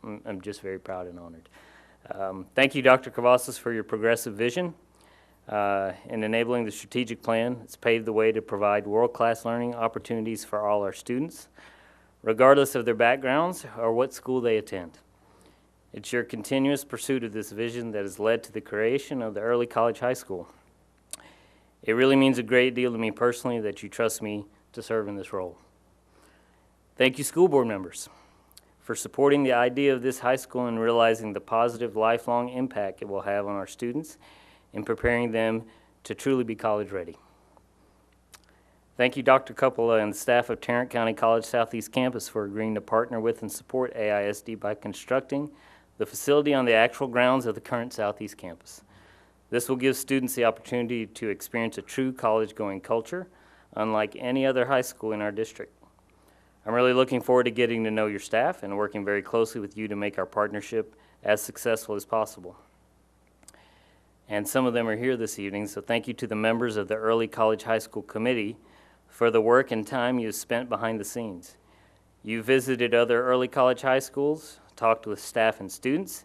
I'm just very proud and honored. Thank you, Dr. Cavazos, for your progressive vision in enabling the strategic plan. It's paved the way to provide world-class learning opportunities for all our students, regardless of their backgrounds or what school they attend. It's your continuous pursuit of this vision that has led to the creation of the Early College High School. It really means a great deal to me personally that you trust me to serve in this role. Thank you, school board members, for supporting the idea of this high school and realizing the positive lifelong impact it will have on our students in preparing them to truly be college ready. Thank you, Dr. Coppola and the staff of Tarrant County College Southeast Campus for agreeing to partner with and support AISD by constructing the facility on the actual grounds of the current Southeast Campus. This will give students the opportunity to experience a true college-going culture, unlike any other high school in our district. I'm really looking forward to getting to know your staff and working very closely with you to make our partnership as successful as possible. And some of them are here this evening, so thank you to the members of the Early College High School Committee for the work and time you've spent behind the scenes. You visited other early college high schools, talked with staff and students,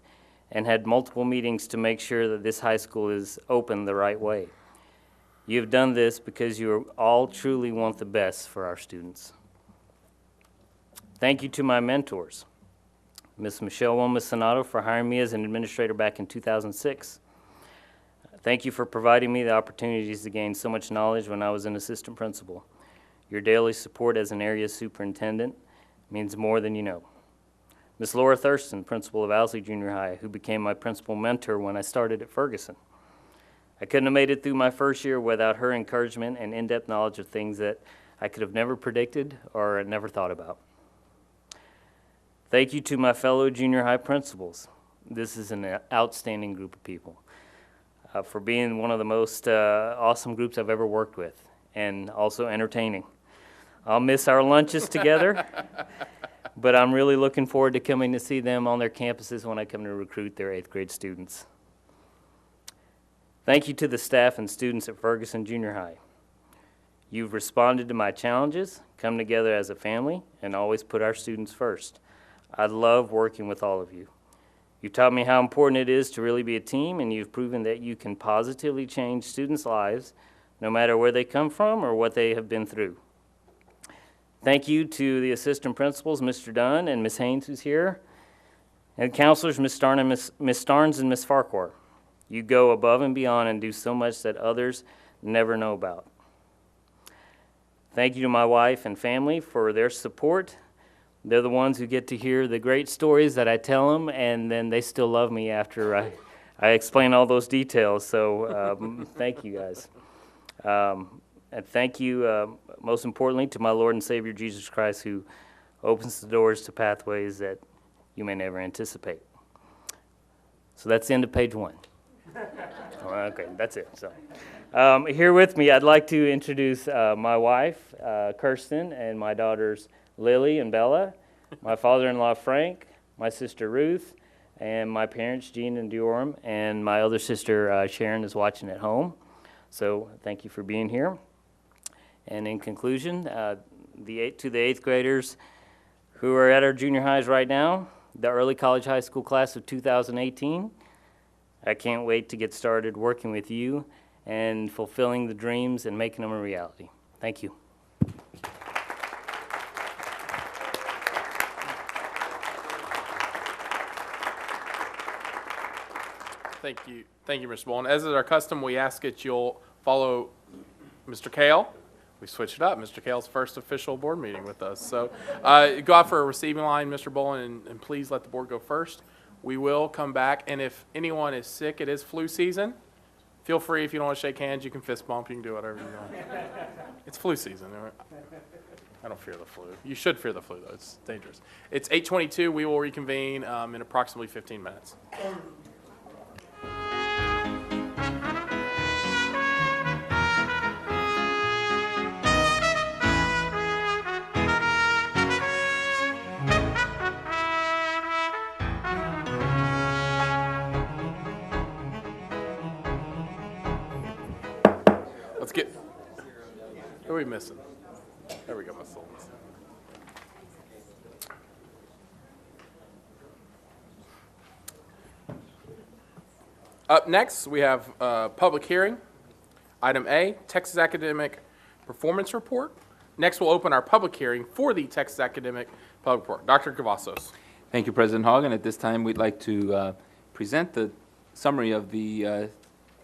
and had multiple meetings to make sure that this high school is open the right way. You've done this because you all truly want the best for our students. Thank you to my mentors, Ms. Michelle Wilma-Sonato for hiring me as an administrator back in 2006. Thank you for providing me the opportunities to gain so much knowledge when I was an assistant principal. Your daily support as an area superintendent means more than you know. Ms. Laura Thurston, principal of Owsley Junior High, who became my principal mentor when I started at Ferguson. I couldn't have made it through my first year without her encouragement and in-depth knowledge of things that I could have never predicted or never thought about. Thank you to my fellow junior high principals. This is an outstanding group of people for being one of the most awesome groups I've ever worked with. and also entertaining. I'll miss our lunches together, but I'm really looking forward to coming to see them on their campuses when I come to recruit their 8th grade students. Thank you to the staff and students at Ferguson Junior High. You've responded to my challenges, come together as a family, and always put our students first. I love working with all of you. You taught me how important it is to really be a team, and you've proven that you can positively change students' lives no matter where they come from or what they have been through. Thank you to the assistant principals, Mr. Dunn and Ms. Haynes, who's here, and counselors, Ms. Starnes and Ms. Farquhar. You go above and beyond and do so much that others never know about. Thank you to my wife and family for their support. They're the ones who get to hear the great stories that I tell them, and then they still love me after I explain all those details. So thank you guys. And thank you, most importantly, to my Lord and Savior Jesus Christ, who opens the doors to pathways that you may never anticipate. So that's the end of page 1. Okay, that's it. So here with me, I'd like to introduce my wife, Kirsten, and my daughters, Lily and Bella, my father-in-law, Frank, my sister, Ruth, and my parents, Jean and Dioram, and my other sister, Sharon, is watching at home. So thank you for being here. And in conclusion, to the 8th graders who are at our junior highs right now, the early college high school class of 2018, I can't wait to get started working with you and fulfilling the dreams and making them a reality. Thank you. Thank you. Thank you, Mr. Bowen. As is our custom, we ask that you'll follow Mr. Kale. We switched it up. Mr. Kale's first official board meeting with us. So go out for a receiving line, Mr. Bowen, and please let the board go first. We will come back, and if anyone is sick, it is flu season. Feel free, if you don't want to shake hands, you can fist bump, you can do whatever you want. It's flu season. I don't fear the flu. You should fear the flu, though. It's dangerous. It's 8:22. We will reconvene in approximately 15 minutes. Let's get, who are we missing? There we go, Miss Solons. Up next, we have public hearing. Item A, Texas Academic Performance Report. Next, we'll open our public hearing for the Texas Academic Public Report. Dr. Cavazos. Thank you, President Hogg, and at this time, we'd like to present the summary of the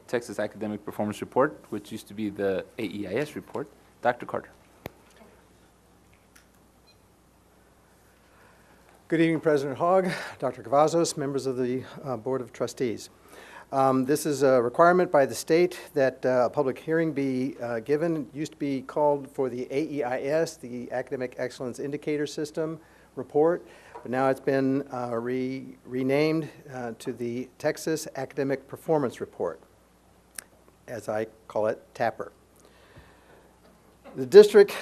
Texas Academic Performance Report, which used to be the AEIS report. Dr. Carter. Good evening, President Hogg, Dr. Cavazos, members of the Board of Trustees. This is a requirement by the state that a public hearing be given. It used to be called for the AEIS, the Academic Excellence Indicator System report, but now it's been renamed to the Texas Academic Performance Report, as I call it, TAPR. The district,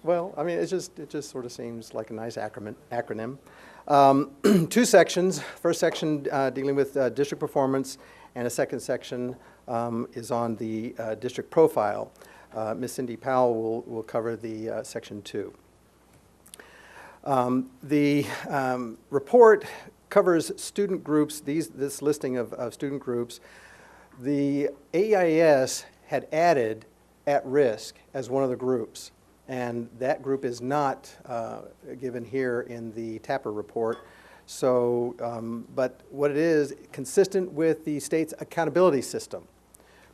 well, I mean, it just sort of seems like a nice acronym. 2 sections. First section dealing with district performance, and a second section is on the district profile. Ms. Cindy Powell will cover the section 2. The report covers student groups, this listing of student groups. The AIS had added at risk as one of the groups, and that group is not given here in the TAPR report. So, but what it is, consistent with the state's accountability system,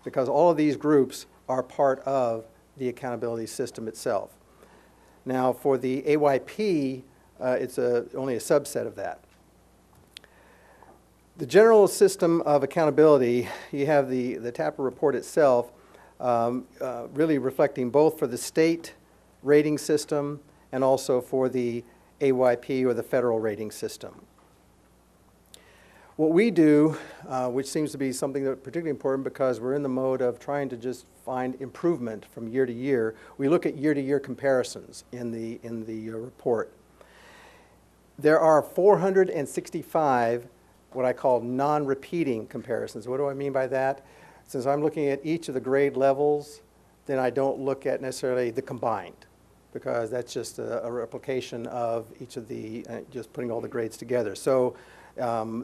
because all of these groups are part of the accountability system itself. Now, for the AYP, it's only a subset of that. The general system of accountability, you have the TAPR report itself, really reflecting both for the state rating system and also for the AYP, or the federal rating system. What we do, which seems to be something that's particularly important because we're in the mode of trying to just find improvement from year to year, we look at year-to-year comparisons in the report. There are 465 what I call non-repeating comparisons. What do I mean by that? Since I'm looking at each of the grade levels, then I don't look at necessarily the combined, because that's just a replication of each of the, just putting all the grades together. So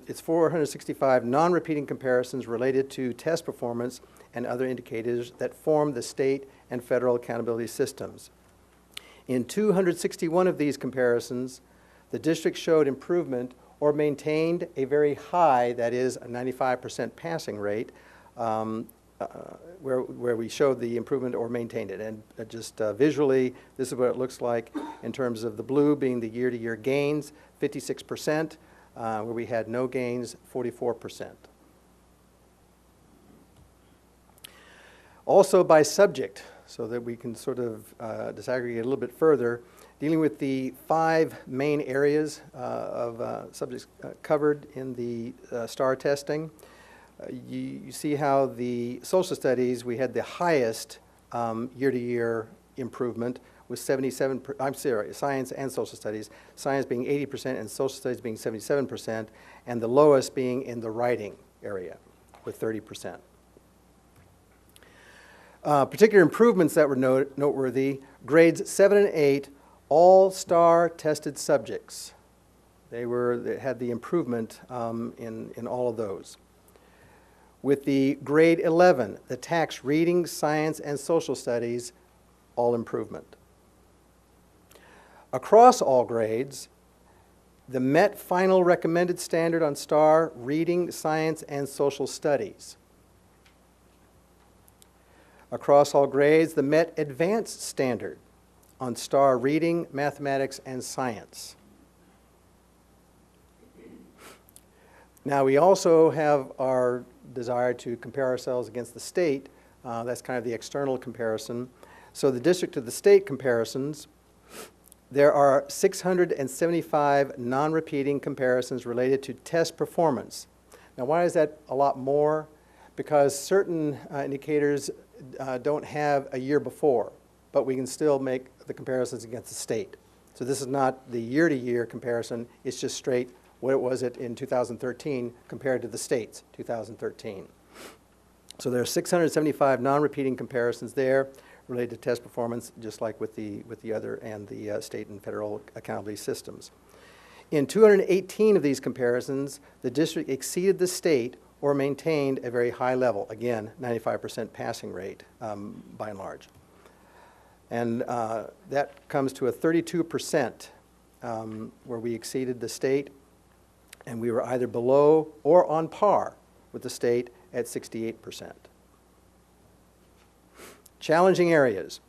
it's 465 non-repeating comparisons related to test performance and other indicators that form the state and federal accountability systems. In 261 of these comparisons, the district showed improvement or maintained a very high, that is a 95% passing rate, where we showed the improvement or maintained it. And just visually, this is what it looks like in terms of the blue being the year-to-year gains, 56%, where we had no gains, 44%. Also by subject, so that we can sort of disaggregate a little bit further, dealing with the 5 main areas of subjects covered in the STAR testing. You see how the social studies, we had the highest year-to-year improvement with 77, I'm sorry, science and social studies, science being 80% and social studies being 77%, and the lowest being in the writing area with 30%. Particular improvements that were noteworthy, grades 7 and 8, all STAR tested subjects. They had the improvement in all of those. With the grade 11, the tax reading, science, and social studies, all improvement. Across all grades, the met final recommended standard on STAR reading, science, and social studies. Across all grades, the met advanced standard on STAR reading, mathematics, and science. Now we also have our desire to compare ourselves against the state. That's kind of the external comparison. So the district to the state comparisons, there are 675 non-repeating comparisons related to test performance. Now why is that a lot more? Because certain indicators don't have a year before, but we can still make the comparisons against the state. So this is not the year-to-year comparison, it's just straight what was it in 2013 compared to the state's 2013. So there are 675 non-repeating comparisons there related to test performance, just like with the other and the state and federal accountability systems. In 218 of these comparisons, the district exceeded the state or maintained a very high level, again, 95% passing rate by and large. And that comes to a 32% where we exceeded the state, and we were either below or on par with the state at 68%. Challenging areas.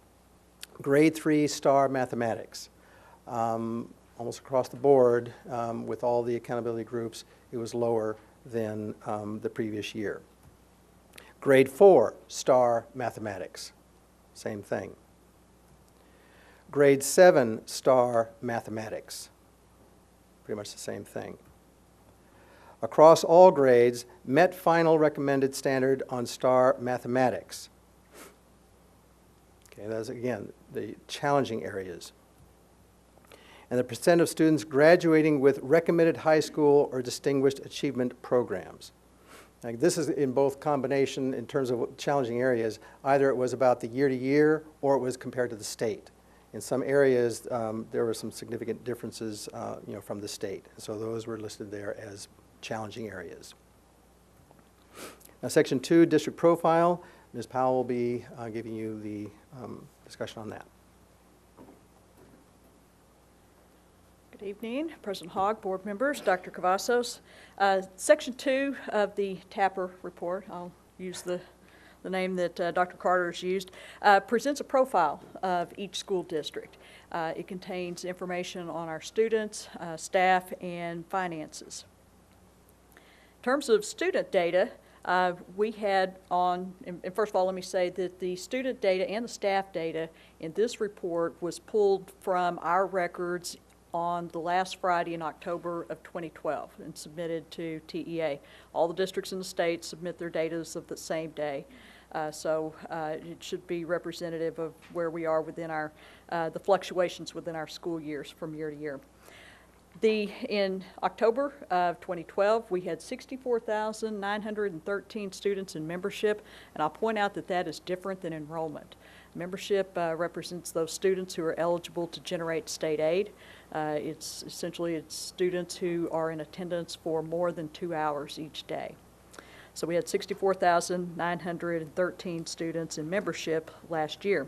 Grade 3 STAR mathematics. Almost across the board, with all the accountability groups, it was lower than the previous year. Grade 4 STAR mathematics. Same thing. Grade 7 STAR mathematics. Pretty much the same thing. Across all grades, met final recommended standard on STAR mathematics. Okay, that's again the challenging areas. And the percent of students graduating with recommended high school or distinguished achievement programs. Now, this is in both combination in terms of challenging areas. Either it was about the year-to-year or it was compared to the state. In some areas, there were some significant differences from the state. So those were listed there as challenging areas. Now, Section 2, District Profile. Ms. Powell will be giving you the discussion on that. Good evening, President Hogg, board members, Dr. Cavazos. Section 2 of the TAPR report, I'll use the name that Dr. Carter has used, presents a profile of each school district. It contains information on our students, staff, and finances. In terms of student data, we had on, and first of all, let me say that the student data and the staff data in this report was pulled from our records on the last Friday in October of 2012 and submitted to TEA. All the districts in the state submit their data of the same day. So it should be representative of where we are within our, the fluctuations within our school years from year to year. In October of 2012, we had 64,913 students in membership, and I'll point out that that is different than enrollment. Membership represents those students who are eligible to generate state aid. It's students who are in attendance for more than 2 hours each day. So we had 64,913 students in membership last year.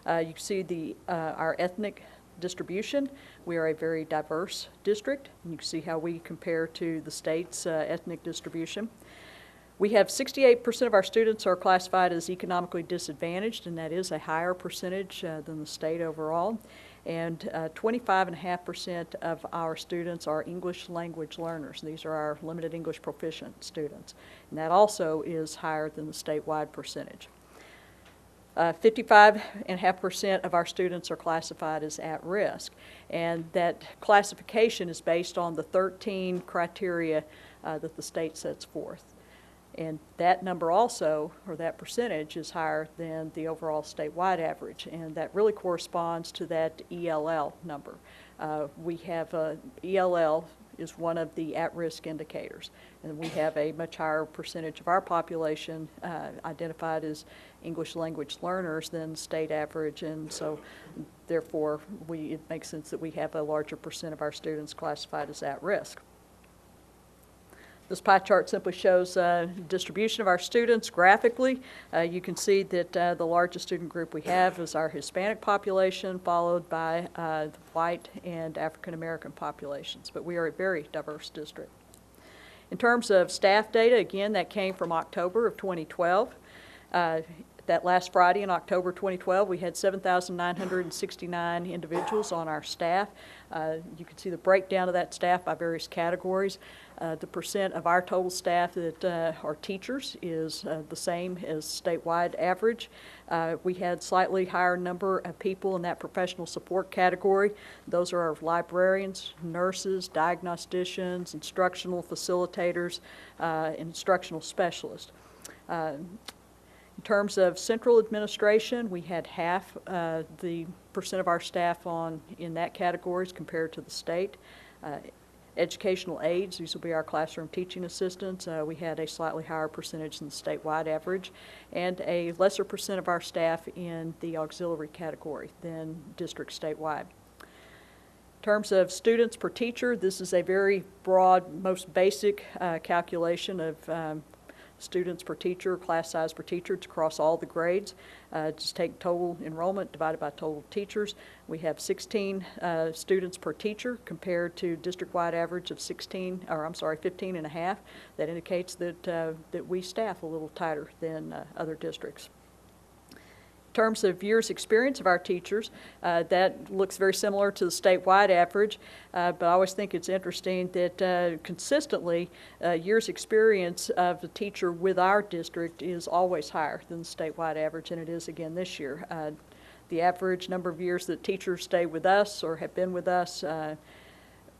You can see our ethnic distribution. We are a very diverse district, and you can see how we compare to the state's ethnic distribution. We have 68% of our students are classified as economically disadvantaged, and that is a higher percentage than the state overall. And 25.5% of our students are English language learners. These are our limited English proficient students, and that is higher than the statewide percentage. 55.5% of our students are classified as at risk, and that classification is based on the 13 criteria that the state sets forth. And that number also, or that percentage, is higher than the overall statewide average, and that really corresponds to that ELL number. We have ELL is one of the at-risk indicators, and we have a much higher percentage of our population identified as English language learners than the state average, and so therefore it makes sense that we have a larger percent of our students classified as at risk. This pie chart simply shows distribution of our students graphically. You can see that the largest student group we have is our Hispanic population, followed by the white and African American populations. But we are a very diverse district. In terms of staff data, again, that came from October of 2012. That last Friday in October 2012, we had 7,969 individuals on our staff. You can see the breakdown of that staff by various categories. The percent of our total staff that are teachers is the same as statewide average. We had slightly higher number of people in that professional support category. Those are our librarians, nurses, diagnosticians, instructional facilitators, and instructional specialists. In terms of central administration, we had half the percent of our staff in that category compared to the state. Educational aides, these will be our classroom teaching assistants. We had a slightly higher percentage than the statewide average, and a lesser percent of our staff in the auxiliary category than district statewide. In terms of students per teacher, this is a very broad, most basic calculation of students per teacher, class size per teacher. It's across all the grades. Just take total enrollment divided by total teachers. We have 16 students per teacher compared to district-wide average of 15 and a half. That indicates that we staff a little tighter than other districts. In terms of years experience of our teachers, that looks very similar to the statewide average, but I always think it's interesting that consistently years experience of the teacher with our district is always higher than the statewide average, and it is again this year. The average number of years that teachers stay with us or have been with us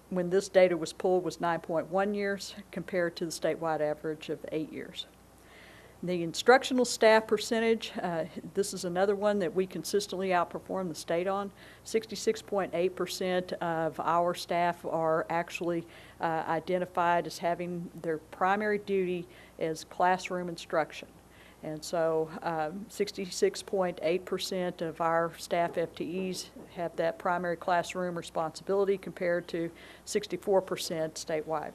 when this data was pulled was 9.1 years compared to the statewide average of 8 years. The instructional staff percentage, this is another one that we consistently outperform the state on. 66.8% of our staff are actually identified as having their primary duty as classroom instruction. And so 66.8% of our staff FTEs have that primary classroom responsibility compared to 64% statewide.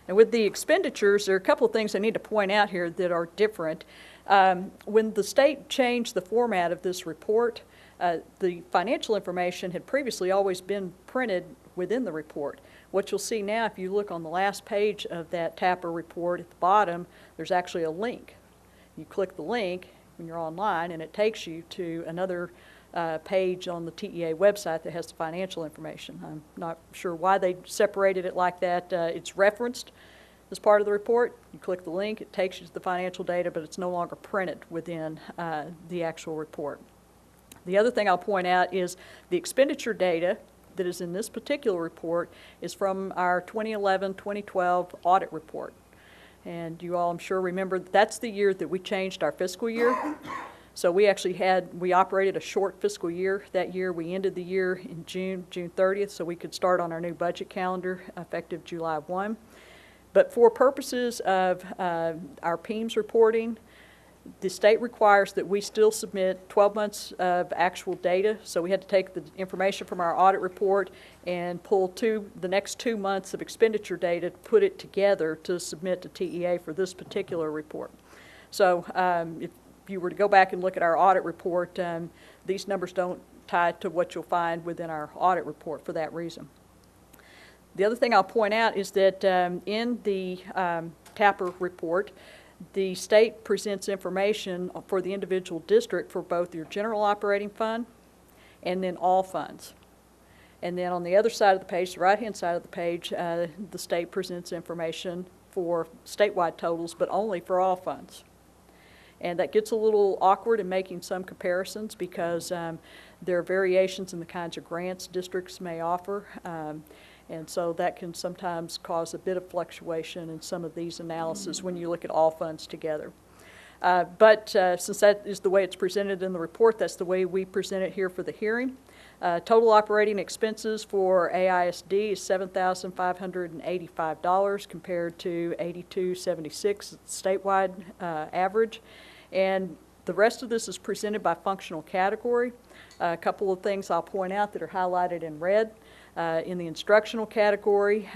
And with the expenditures, there are a couple of things I need to point out here that are different. When the state changed the format of this report, the financial information had previously always been printed within the report. What you'll see now, if you look on the last page of that TAPR report at the bottom, there's actually a link. You click the link when you're online, and it takes you to another page on the TEA website that has the financial information. I'm not sure why they separated it like that. It's referenced as part of the report. You click the link, it takes you to the financial data, but it's no longer printed within the actual report. The other thing I'll point out is the expenditure data that is in this particular report is from our 2011-2012 audit report. And you all, I'm sure, remember that's the year that we changed our fiscal year. So we actually we operated a short fiscal year that year. We ended the year in June 30th, so we could start on our new budget calendar effective July 1. But for purposes of our PEMS reporting, the state requires that we still submit 12 months of actual data. So we had to take the information from our audit report and pull the next 2 months of expenditure data, put it together to submit to TEA for this particular report. So if you were to go back and look at our audit report, these numbers don't tie to what you'll find within our audit report for that reason. The other thing I'll point out is that in the TAPR report, the state presents information for the individual district for both your general operating fund and then all funds. And then on the other side of the page, the right-hand side of the page, the state presents information for statewide totals, but only for all funds. And that gets a little awkward in making some comparisons because there are variations in the kinds of grants districts may offer. And so that can sometimes cause a bit of fluctuation in some of these analyses when you look at all funds together. But since that is the way it's presented in the report, that's the way we present it here for the hearing. Total operating expenses for AISD is $7,585 compared to $8,276 statewide average. And the rest of this is presented by functional category. A couple of things I'll point out that are highlighted in red. In the instructional category,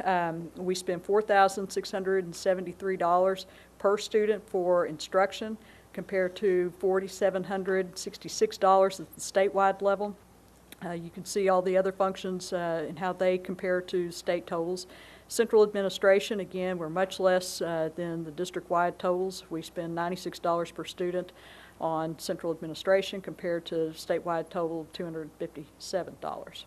we spend $4,673 per student for instruction compared to $4,766 at the statewide level. You can see all the other functions and how they compare to state totals. Central administration, again, we're much less than the district-wide totals. We spend $96 per student on central administration compared to statewide total of $257.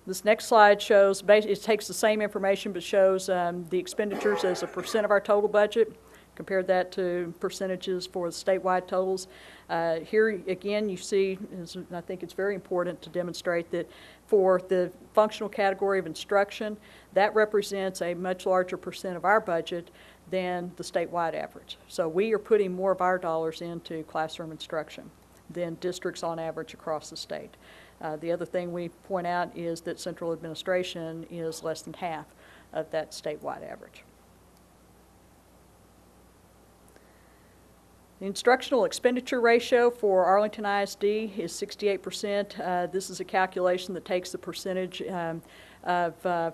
This next slide shows, it takes the same information but shows the expenditures as a percent of our total budget. Compared that to percentages for the statewide totals. Here again you see, I think it's very important to demonstrate that for the functional category of instruction, that represents a much larger percent of our budget than the statewide average. So we are putting more of our dollars into classroom instruction than districts on average across the state. The other thing we point out is that central administration is less than half of that statewide average. The instructional expenditure ratio for Arlington ISD is 68%. This is a calculation that takes the percentage of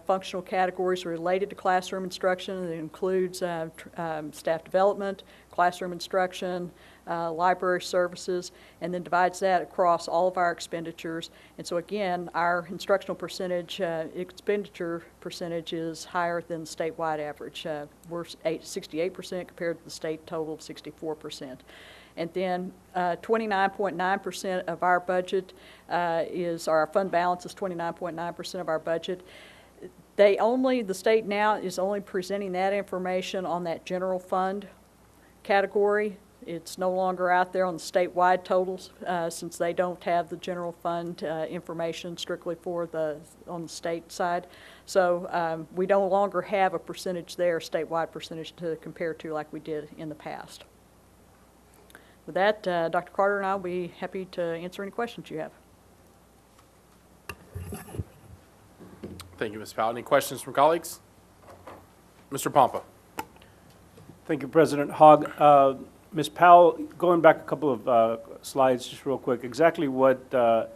functional categories related to classroom instruction. It includes staff development, classroom instruction, library services, and then divides that across all of our expenditures. And so again, our instructional percentage, expenditure percentage is higher than the statewide average. We're 68% compared to the state total of 64%. And then 29.9% of our budget our fund balance is 29.9% of our budget. The state now is only presenting that information on that general fund category. It's no longer out there on the statewide totals since they don't have the general fund information strictly on the state side. So we no longer have a percentage there, statewide percentage to compare to like we did in the past. With that, Dr. Carter and I will be happy to answer any questions you have. Thank you, Ms. Powell. Any questions from colleagues? Mr. Pompa. Thank you, President Hogg. Ms. Powell, going back a couple of slides just real quick, exactly what do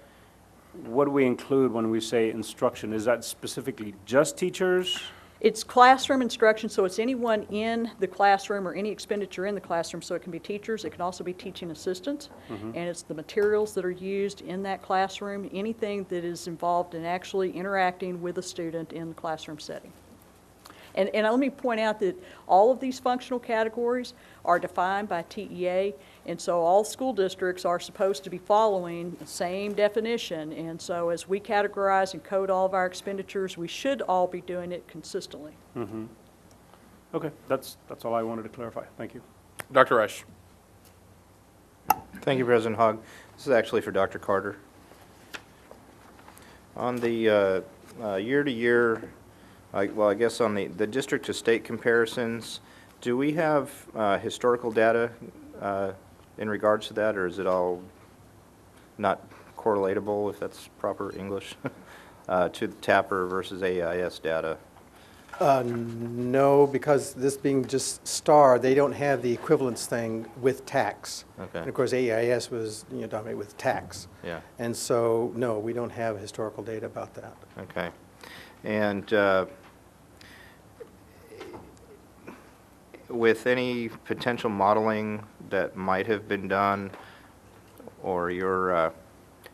we include when we say instruction? Is that specifically just teachers? It's classroom instruction, so it's anyone in the classroom or any expenditure in the classroom, so it can be teachers, it can also be teaching assistants, and it's the materials that are used in that classroom, anything that is involved in actually interacting with a student in the classroom setting. And let me point out that all of these functional categories are defined by TEA, and so all school districts are supposed to be following the same definition. And so as we categorize and code all of our expenditures, we should all be doing it consistently. Okay, that's all I wanted to clarify. Thank you. Dr. Rush. Thank you, President Hogg. This is actually for Dr. Carter. On the year-to-year, well, I guess on the district to state comparisons, do we have historical data in regards to that, or is it all not correlatable, if that's proper English, to the TAPR versus AIS data? No, because this being just STAR, they don't have the equivalence thing with tax. Okay. And of course, AIS was dominated with tax. Yeah. And so, no, we don't have historical data about that. Okay. And with any potential modeling that might have been done, or your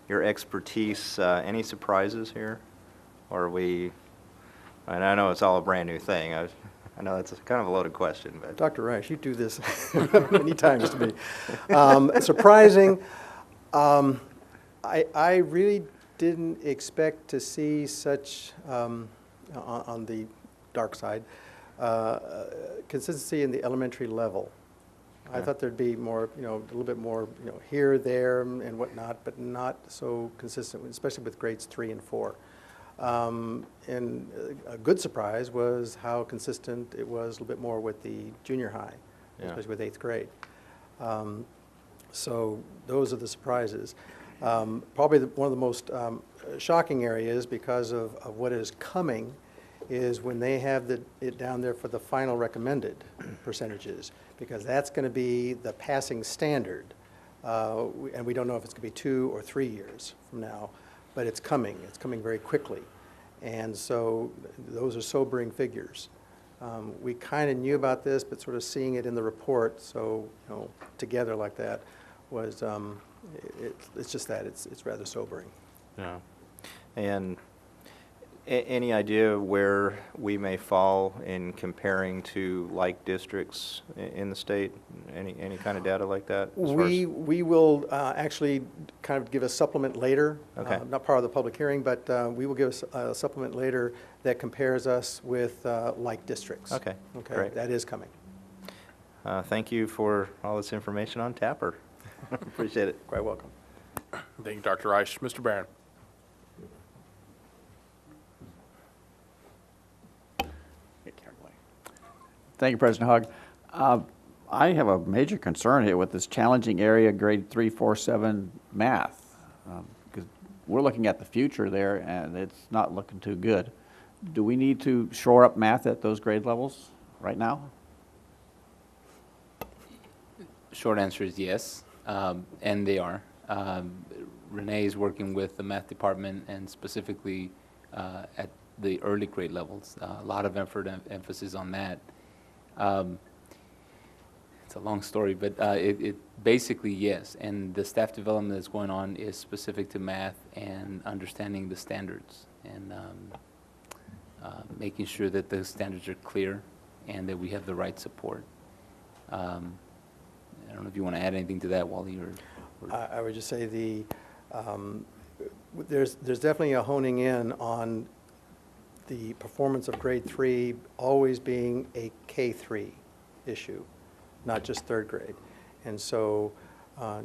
expertise, any surprises here? Or are we? And I know it's all a brand new thing. I know it's kind of a loaded question, but Dr. Reich, you do this many times to me. Surprising. I really didn't expect to see such, on the dark side, consistency in the elementary level. I thought there'd be more, a little bit more, here, there, and whatnot, but not so consistent, especially with grades 3 and 4. And a good surprise was how consistent it was a little bit more with the junior high, especially with 8th grade. So those are the surprises. Probably one of the most shocking areas, because of what is coming, is when they have it down there for the final recommended percentages, because that's going to be the passing standard. And we don't know if it's going to be 2 or 3 years from now, but it's coming. It's coming very quickly. And so those are sobering figures. We kind of knew about this, but sort of seeing it in the report, so together like that, was it's just that it's rather sobering. Yeah. And any idea where we may fall in comparing to like districts in the state? Any kind of data like that? We will actually kind of give a supplement later. Okay. Not part of the public hearing, but we will give a supplement later that compares us with like districts. Okay. Okay. Great. That is coming. Thank you for all this information on TAPR. Appreciate it. Quite welcome. Thank you, Dr. Reich. Mr. Barron. Thank you, President Hogg. I have a major concern here with this challenging area, grade 3, 4, 7 math, because we're looking at the future there, and it's not looking too good. Do we need to shore up math at those grade levels right now? Short answer is yes, and they are. Renee is working with the math department, and specifically at the early grade levels. A lot of effort and emphasis on that. It's a long story, but it basically yes, and the staff development that's going on is specific to math and understanding the standards, and making sure that those standards are clear and that we have the right support. I don't know if you want to add anything to that, Wally, or I would just say there's definitely a honing in on the performance of grade 3 always being a K3 issue, not just 3rd grade. And so,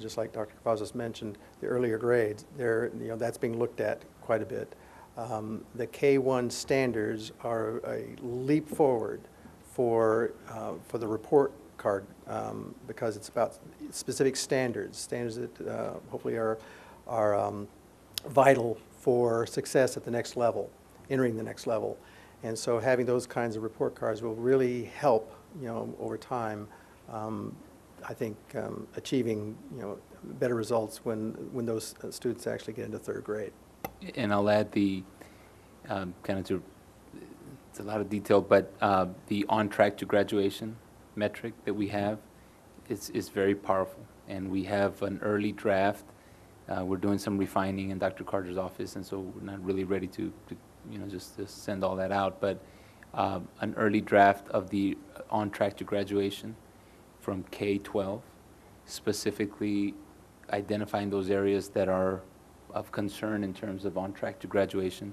just like Dr. Cavazos mentioned, the earlier grades, that's being looked at quite a bit. The K1 standards are a leap forward for the report card, because it's about specific standards that hopefully are vital for success at the next level, entering the next level. And so having those kinds of report cards will really help, over time, I think, achieving, better results when those students actually get into 3rd grade. And I'll add the kind of to, it's a lot of detail, but the on track to graduation metric that we have is very powerful. And we have an early draft. We're doing some refining in Dr. Carter's office, and so we're not really ready to just send all that out. But an early draft of the on track to graduation from K-12, specifically identifying those areas that are of concern in terms of on track to graduation.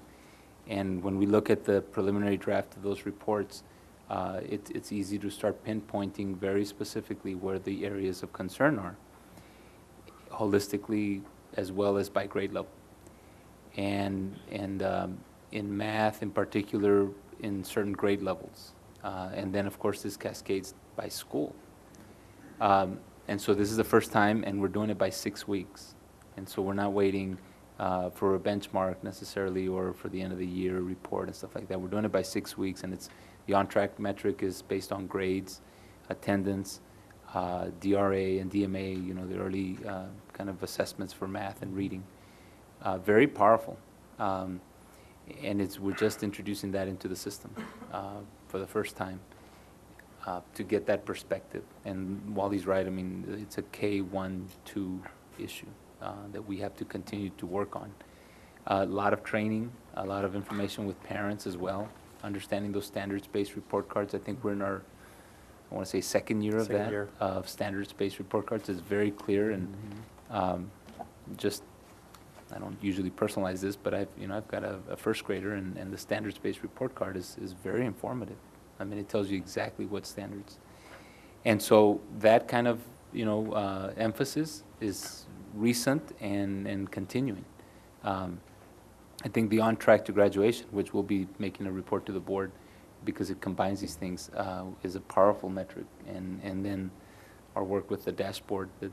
And when we look at the preliminary draft of those reports, it's easy to start pinpointing very specifically where the areas of concern are, holistically as well as by grade level. and in math in particular in certain grade levels. And then, of course, this cascades by school. And so this is the first time, and we're doing it by 6 weeks. And so we're not waiting for a benchmark necessarily or for the end of the year report and stuff like that. We're doing it by 6 weeks, and it's the on-track metric is based on grades, attendance, DRA and DMA, you know, the early kind of assessments for math and reading. Very powerful. And we're just introducing that into the system for the first time to get that perspective. And Wally's right, I mean, it's a K-1-2 issue that we have to continue to work on. A lot of training, a lot of information with parents as well, understanding those standards-based report cards. I think we're in our, I want to say, second year of that, of standards-based report cards. It's very clear, and just, I don't usually personalize this, but I've got a first grader, and the standards-based report card is very informative. I mean, it tells you exactly what standards. And so that kind of, emphasis is recent and continuing. I think the on track to graduation, which we'll be making a report to the board because it combines these things, is a powerful metric. And then our work with the dashboard that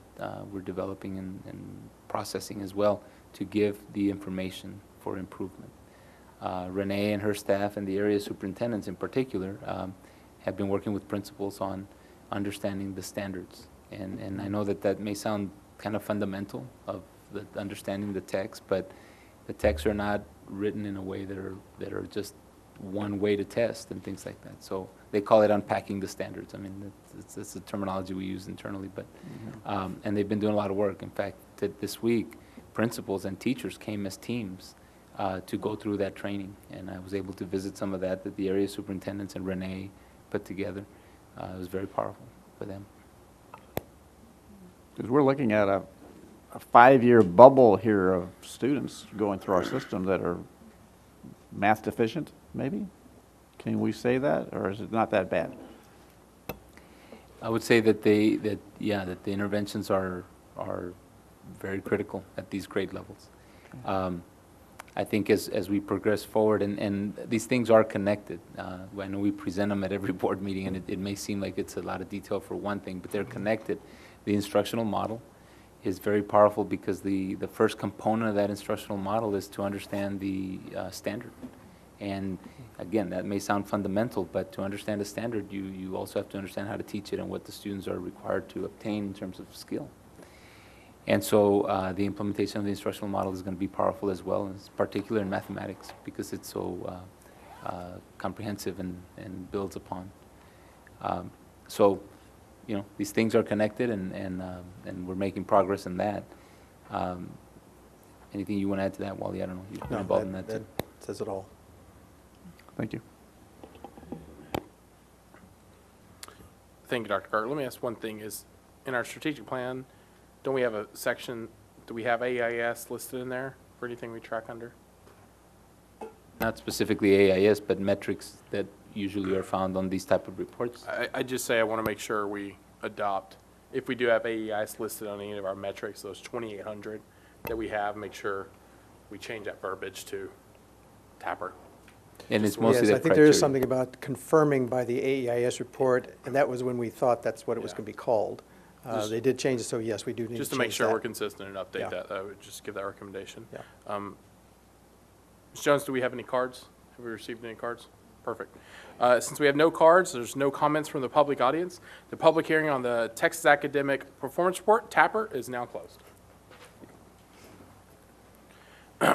we're developing and processing as well to give the information for improvement. Renee and her staff and the area superintendents in particular have been working with principals on understanding the standards. And I know that may sound kind of fundamental of the understanding the text, but the texts are not written in a way that are just one way to test and things like that. So they call it unpacking the standards. I mean, it's the terminology we use internally, but and they've been doing a lot of work. In fact, this week, principals and teachers came as teams to go through that training, and I was able to visit some of that the area superintendents and Renee put together. It was very powerful for them. Because we're looking at a 5-year bubble here of students going through our system that are math deficient, maybe? Can we say that, or is it not that bad? I would say that the interventions are very critical at these grade levels. I think as we progress forward, and these things are connected. I know we present them at every board meeting, and it may seem like it's a lot of detail for one thing, but they're connected. The instructional model is very powerful because the first component of that instructional model is to understand the standard. And again, that may sound fundamental, but to understand a standard, you also have to understand how to teach it and what the students are required to obtain in terms of skill. And so the implementation of the instructional model is going to be powerful as well, and it's particular in mathematics because it's so comprehensive and builds upon. So, these things are connected, and we're making progress in that. Anything you want to add to that, Wally? I don't know. You've been involved in that too. That says it all. Thank you. Thank you, Dr. Carter. Let me ask one thing. Is in our strategic plan, don't we have a section, do we have AIS listed in there for anything we track under? Not specifically AIS, but metrics that usually are found on these type of reports. I just say I want to make sure we adopt, if we do have AIS listed on any of our metrics, those 2,800 that we have, make sure we change that verbiage to TAPR. And it's mostly yes, I think there is something about confirming by the AEIS report, and that was when we thought that's what it was going to be called. They did change it, so yes, we do need to change that. Just to make sure we're consistent and update that, I would just give that recommendation. Yeah. Ms. Jones, do we have any cards? Have we received any cards? Perfect. Since we have no cards, there's no comments from the public audience. The public hearing on the Texas Academic Performance Report, TAPR, is now closed.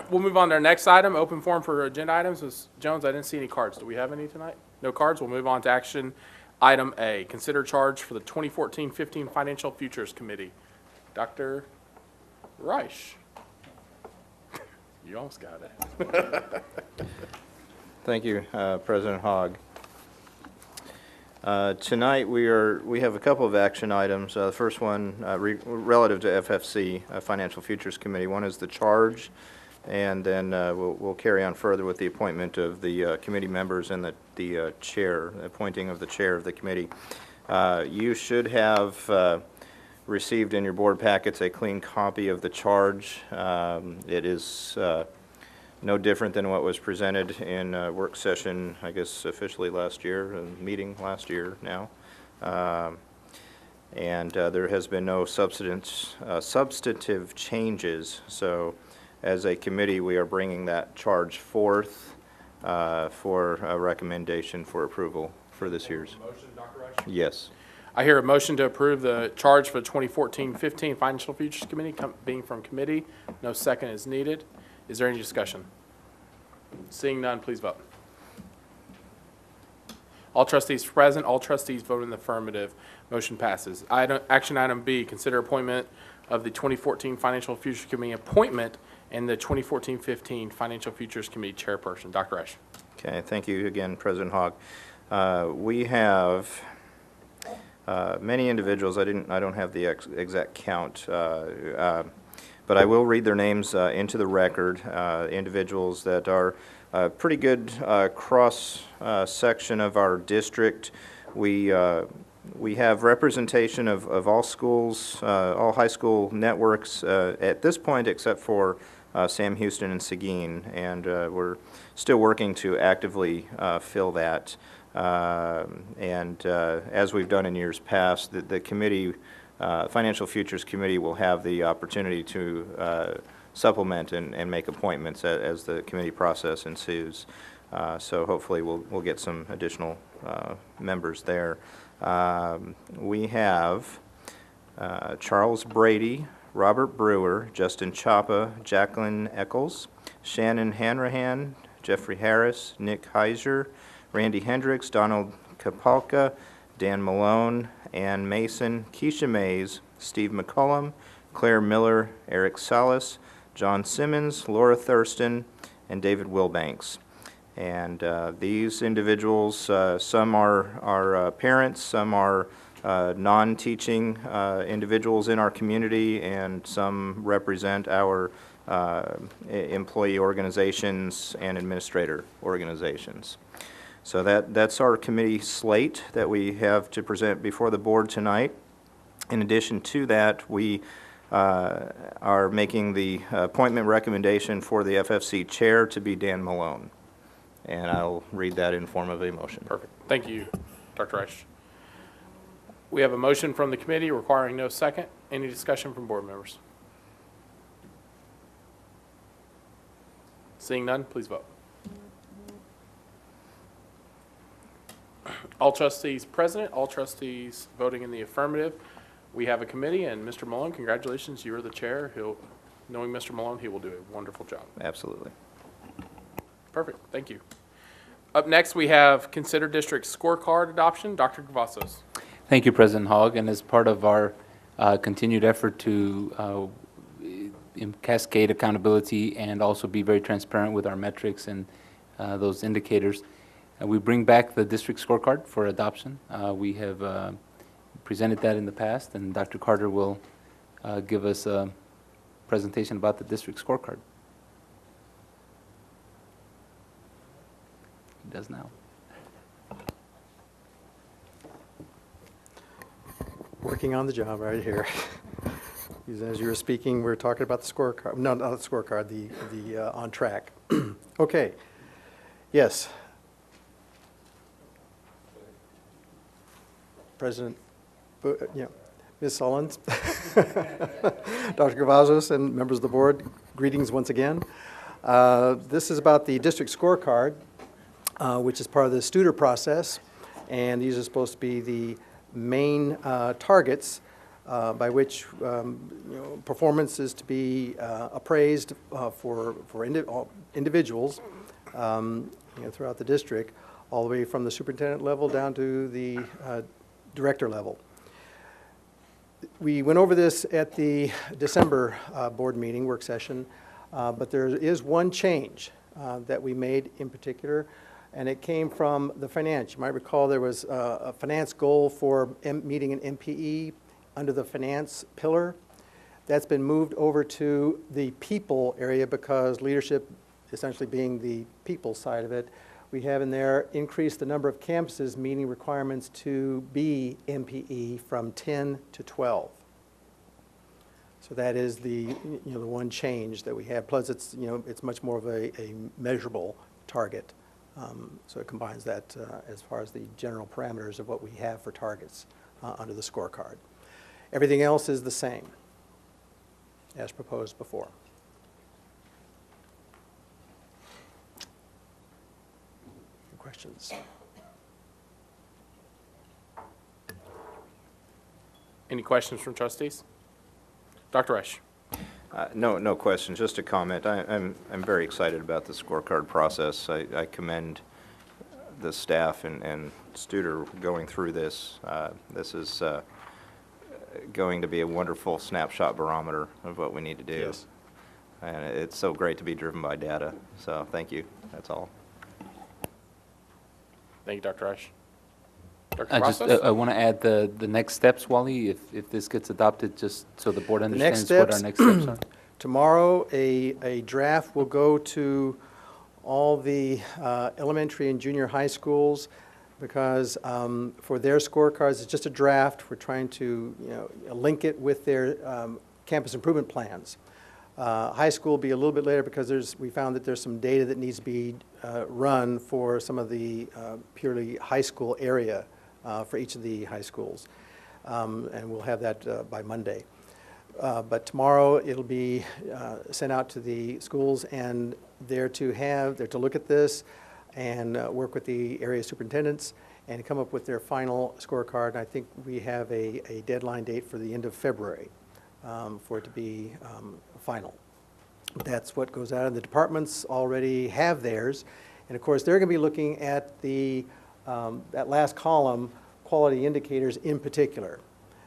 We'll move on to our next item, open forum for agenda items. Ms. Jones, I didn't see any cards. Do we have any tonight? No cards. We'll move on to action item A, consider charge for the 2014-15 Financial Futures Committee. Dr. Reich. You almost got it. Thank you, President Hogg. Tonight we have a couple of action items. The first one relative to FFC, Financial Futures Committee. One is the charge, and then we'll carry on further with the appointment of the committee members and the chair, appointing of the chair of the committee. You should have received in your board packets a clean copy of the charge. It is no different than what was presented in work session, I guess officially last year, meeting last year now. And there has been no substantive changes. So as a committee, we are bringing that charge forth for a recommendation for approval for this year's. Motion, Dr. Rush? Yes. I hear a motion to approve the charge for the 2014-15 Financial Futures Committee being from committee. No second is needed. Is there any discussion? Seeing none, please vote. All trustees present, all trustees vote in the affirmative. Motion passes. Action item B, consider appointment of the 2014 Financial Futures Committee appointment and the 2014-15 Financial Futures Committee chairperson. Dr. Rush. Okay, thank you again, President Hogg. We have many individuals. I don't have the exact count, but I will read their names into the record. Individuals that are pretty good cross section of our district. We have representation of all schools, all high school networks at this point, except for Sam Houston and Seguin, and we're still working to actively fill that. As we've done in years past, the committee, Financial Futures Committee, will have the opportunity to supplement and make appointments as the committee process ensues. So hopefully we'll get some additional members there. We have Charles Brady, Robert Brewer, Justin Chapa, Jacqueline Eccles, Shannon Hanrahan, Jeffrey Harris, Nick Heiser, Randy Hendricks, Donald Kapalka, Dan Malone, Ann Mason, Keisha Mays, Steve McCullum, Claire Miller, Eric Salas, John Simmons, Laura Thurston, and David Wilbanks. And these individuals, some are parents, some are non-teaching individuals in our community, and some represent our employee organizations and administrator organizations. So that's our committee slate that we have to present before the board tonight. In addition to that, we are making the appointment recommendation for the FFC chair to be Dan Malone. And I'll read that in form of a motion. Perfect. Thank you, Dr. Reich. We have a motion from the committee requiring no second. Any discussion from board members? Seeing none, please vote. All trustees present, all trustees voting in the affirmative. We have a committee, and Mr. Malone, congratulations, you are the chair. Knowing Mr. Malone, he will do a wonderful job. Absolutely. Perfect, thank you. Up next, we have Consider District Scorecard Adoption. Dr. Cavazos. Thank you, President Hogg. And as part of our continued effort to cascade accountability and also be very transparent with our metrics and those indicators, we bring back the district scorecard for adoption. We have presented that in the past, and Dr. Carter will give us a presentation about the district scorecard. He does now. Working on the job right here. As you were speaking, we were talking about the scorecard. No, not the scorecard, the on track. Okay. Yes. President, Ms. Sullins, Dr. Cavazos, and members of the board, greetings once again. This is about the district scorecard, which is part of the Studer process, and these are supposed to be the main targets by which performance is to be appraised for individuals throughout the district, all the way from the superintendent level down to the director level. We went over this at the December board meeting work session, but there is one change that we made in particular, and it came from the finance. You might recall there was a finance goal for meeting an MPE under the finance pillar. That's been moved over to the people area because leadership essentially being the people side of it. We have in there increased the number of campuses meeting requirements to be MPE from 10 to 12. So that is the one change that we have. Plus, it's it's much more of a measurable target. So it combines that as far as the general parameters of what we have for targets under the scorecard. Everything else is the same as proposed before. Questions? Any questions from trustees? Dr. Resch. No questions, just a comment. I'm very excited about the scorecard process. I commend the staff and Studer going through this. This is going to be a wonderful snapshot barometer of what we need to do. Yes. And it's so great to be driven by data. So thank you. That's all. Thank you, Dr. Resch. I want to add the next steps, Wally, if this gets adopted, just so the board understands what our next steps are. Tomorrow, a draft will go to all the elementary and junior high schools because for their scorecards, it's just a draft. We're trying to link it with their campus improvement plans. High school will be a little bit later because we found that there's some data that needs to be run for some of the purely high school area for each of the high schools. And we'll have that by Monday. But tomorrow it'll be sent out to the schools, and they're to look at this and work with the area superintendents and come up with their final scorecard. And I think we have a deadline date for the end of February for it to be final. That's what goes out, and the departments already have theirs. And of course, they're going to be looking at that last column, quality indicators in particular.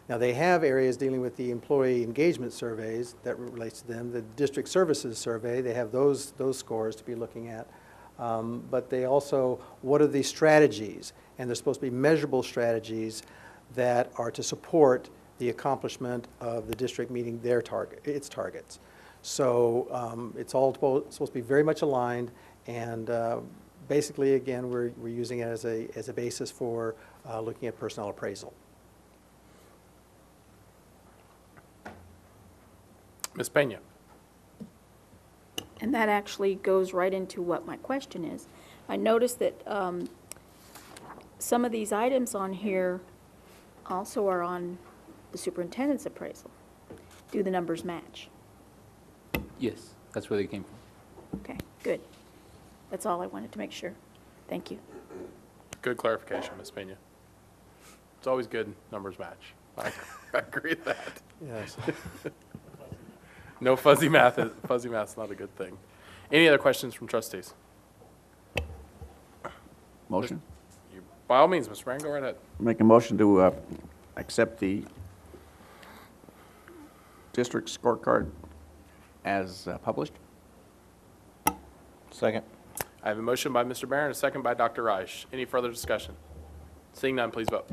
Now, they have areas dealing with the employee engagement surveys that relates to them. The district services survey, they have those scores to be looking at. But they also, what are the strategies? And they're supposed to be measurable strategies that are to support the accomplishment of the district meeting its targets. So it's all supposed to be very much aligned, and basically, again, we're using it as a basis for looking at personnel appraisal. Ms. Pena. And that actually goes right into what my question is. I noticed that some of these items on here also are on the superintendent's appraisal. Do the numbers match? Yes, that's where they came from. Okay, good. That's all I wanted to make sure. Thank you. Good clarification, Ms. Pena. It's always good numbers match. I agree with that. Yes. No fuzzy math. Fuzzy math's not a good thing. Any other questions from trustees? Motion? By all means, Mr. Moran, go right ahead. Make a motion to accept the district scorecard as published. Second. I have a motion by Mr. Barron, a second by Dr. Reich. Any further discussion? Seeing none, please vote.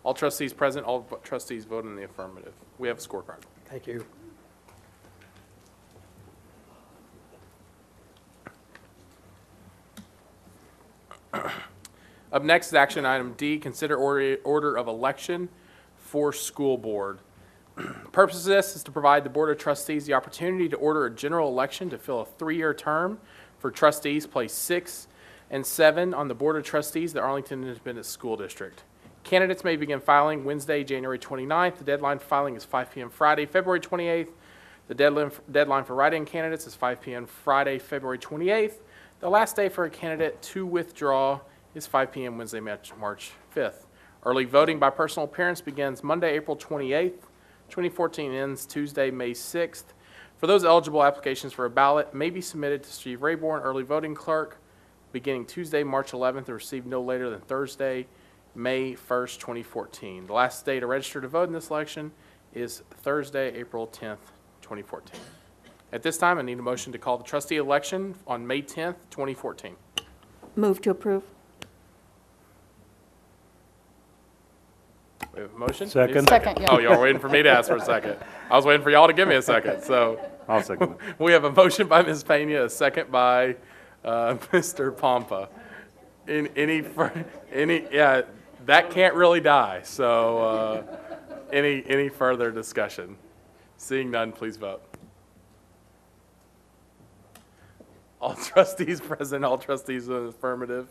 All trustees present, all trustees vote in the affirmative. We have a scorecard. Thank you. Up next is action item D, consider order of election for school board. The purpose of this is to provide the Board of Trustees the opportunity to order a general election to fill a 3-year term for trustees placed 6 and 7 on the Board of Trustees of the Arlington Independent School District. Candidates may begin filing Wednesday, January 29th. The deadline for filing is 5 p.m. Friday, February 28th. The deadline for write-in candidates is 5 p.m. Friday, February 28th. The last day for a candidate to withdraw is 5 p.m. Wednesday, March 5th. Early voting by personal appearance begins Monday, April 28th. 2014 ends Tuesday, May 6th. For those eligible, applications for a ballot may be submitted to Steve Rayborn, early voting clerk, beginning Tuesday, March 11th, and received no later than Thursday, May 1st, 2014. The last day to register to vote in this election is Thursday, April 10th, 2014. At this time, I need a motion to call the trustee election on May 10th, 2014. Move to approve. We have a motion? Second. Second, yeah. Oh, y'all were waiting for me to ask for a second. I was waiting for y'all to give me a second, so. I'll second it. We have a motion by Ms. Pena, a second by Mr. Pompa. that can't really die. So any further discussion? Seeing none, please vote. All trustees present, all trustees in the affirmative.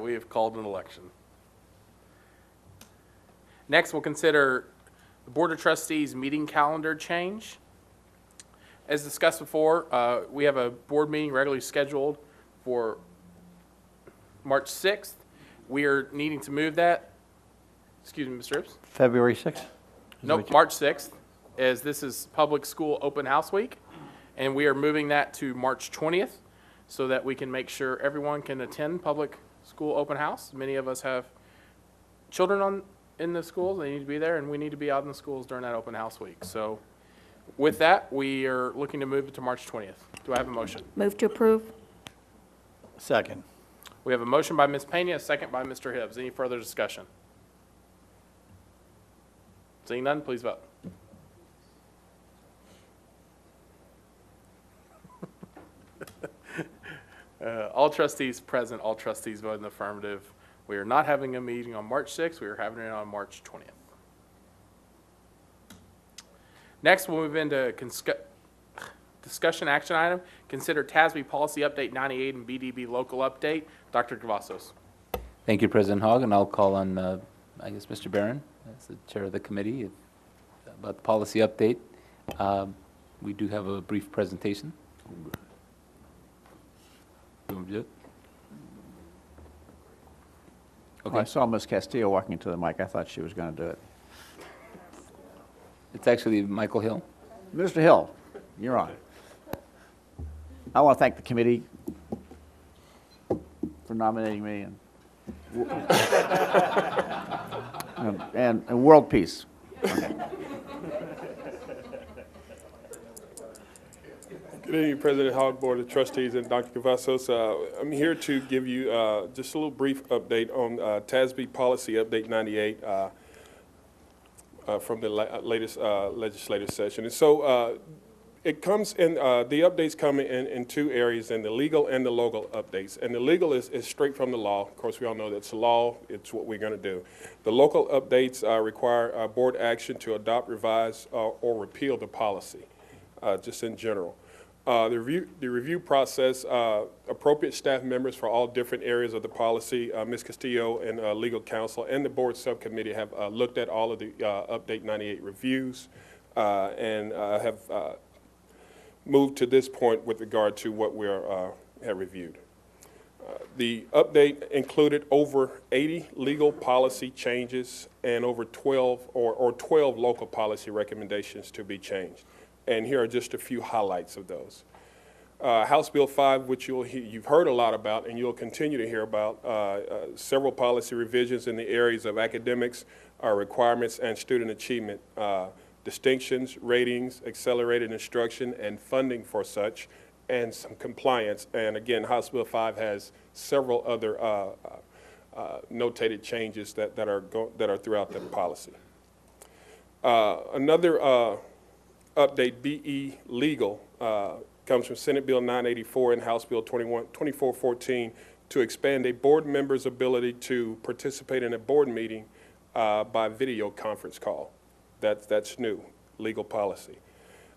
We have called an election. Next, we'll consider the Board of Trustees meeting calendar change. As discussed before, we have a board meeting regularly scheduled for March 6th. We are needing to move that. Excuse me, Mr. Rips? February 6th? Nope, March 6th, as this is Public School Open House Week. And we are moving that to March 20th so that we can make sure everyone can attend public school open house. Many of us have children in the schools. They need to be there, and we need to be out in the schools during that open house week. So with that, we are looking to move it to March 20th. Do I have a motion? Move to approve. Second. We have a motion by Ms. Pena, a second by Mr. Hibbs. Any further discussion? Seeing none, please vote. All trustees present, all trustees vote in the affirmative. We are not having a meeting on March 6th. We are having it on March 20th. Next, we'll move into discussion action item. Consider TASB Policy Update 98 and BDB Local Update. Dr. Cavazos. Thank you, President Hogg, and I'll call on, I guess, Mr. Barron as the chair of the committee about the policy update. We do have a brief presentation. You want me to do it? Okay. Well, I saw Ms. Castillo walking into the mic. I thought she was going to do it. It's actually Michael Hill. Mr. Hill, you're on. I want to thank the committee for nominating me and world peace. Okay. Good evening, President Hogg, Board of Trustees, and Dr. Cavazos. I'm here to give you just a little brief update on TASB Policy Update 98 from the latest legislative session. And so it comes in, the updates come in two areas, in the legal and the local updates. And the legal is straight from the law. Of course, we all know that's the law. It's what we're going to do. The local updates require board action to adopt, revise, or repeal the policy, just in general. The review process, appropriate staff members for all different areas of the policy, Ms. Castillo and legal counsel and the board subcommittee have looked at all of the Update 98 reviews and have moved to this point with regard to what we have reviewed. The update included over 80 legal policy changes and over 12 local policy recommendations to be changed. And here are just a few highlights of those. House Bill 5, which you've heard a lot about and you'll continue to hear about, several policy revisions in the areas of academics, requirements, and student achievement, distinctions, ratings, accelerated instruction, and funding for such, and some compliance. And again, House Bill 5 has several other notated changes that are throughout the policy. Another update, BE Legal, comes from Senate Bill 984 and House Bill 2414 to expand a board member's ability to participate in a board meeting by video conference call. That's new, legal policy.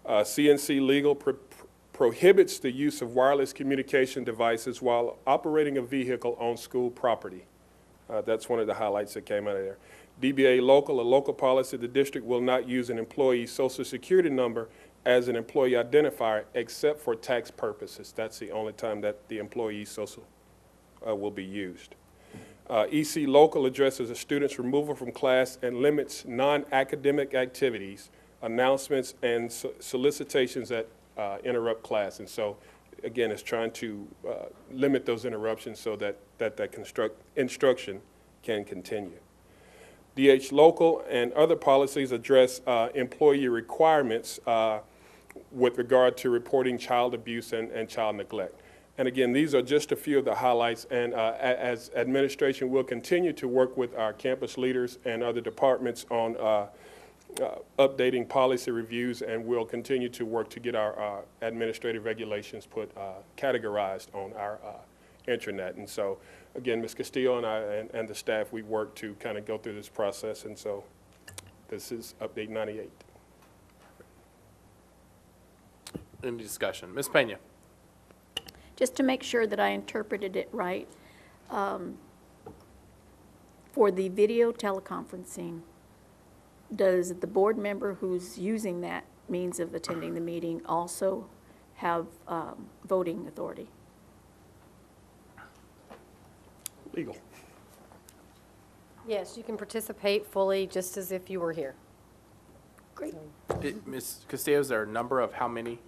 CNC Legal prohibits the use of wireless communication devices while operating a vehicle on school property. That's one of the highlights that came out of there. DBA Local, a local policy, the district will not use an employee's social security number as an employee identifier except for tax purposes. That's the only time that the employee's social will be used. EC Local addresses a student's removal from class and limits non-academic activities, announcements, and solicitations that interrupt class. And so, again, it's trying to limit those interruptions so that instruction can continue. DH Local and other policies address employee requirements with regard to reporting child abuse and child neglect. And again, these are just a few of the highlights, and as administration, we'll continue to work with our campus leaders and other departments on updating policy reviews, and we'll continue to work to get our administrative regulations categorized on our intranet. And so, again, Ms. Castillo and I and the staff, we worked to kind of go through this process, and so this is update 98. Any discussion? Ms. Pena? Just to make sure that I interpreted it right, for the video teleconferencing, does the board member who's using that means of attending the meeting also have voting authority? Legal. Yes, you can participate fully just as if you were here. Great. Ms. Castillo, is there a number of how many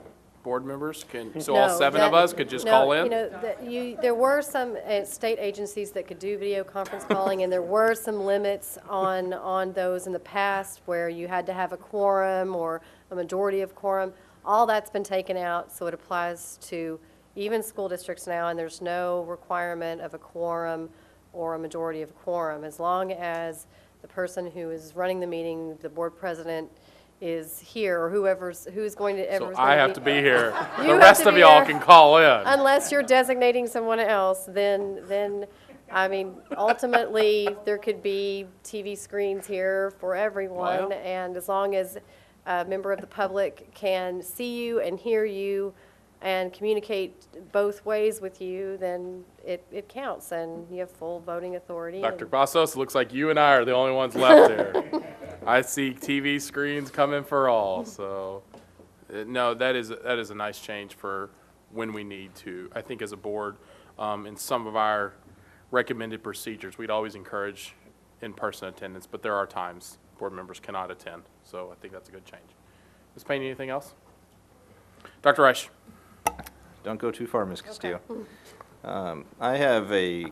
board members can, so No, all 7 of us could just call in? You know, there were some state agencies that could do video conference calling, and there were some limits on those in the past where you had to have a quorum or a majority of quorum. All that's been taken out, so it applies to even school districts now, and there's no requirement of a quorum or a majority of quorum. As long as the person who is running the meeting, the board president, is here, or who's going to So I have to be here. You The have rest to of be y'all here. can call in. Unless you're designating someone else, then I mean, ultimately, there could be TV screens here for everyone, Well. and as long as a member of the public can see you and hear you and communicate both ways with you, then it counts, and you have full voting authority. Dr. and- Bassos, it looks like you and I are the only ones left here. I see TV screens coming for all, so, no, that is a nice change for when we need to. I think as a board, in some of our recommended procedures, we'd always encourage in-person attendance, but there are times board members cannot attend, so I think that's a good change. Ms. Payne, anything else? Dr. Reich? Don't go too far, Ms. Castillo. I have a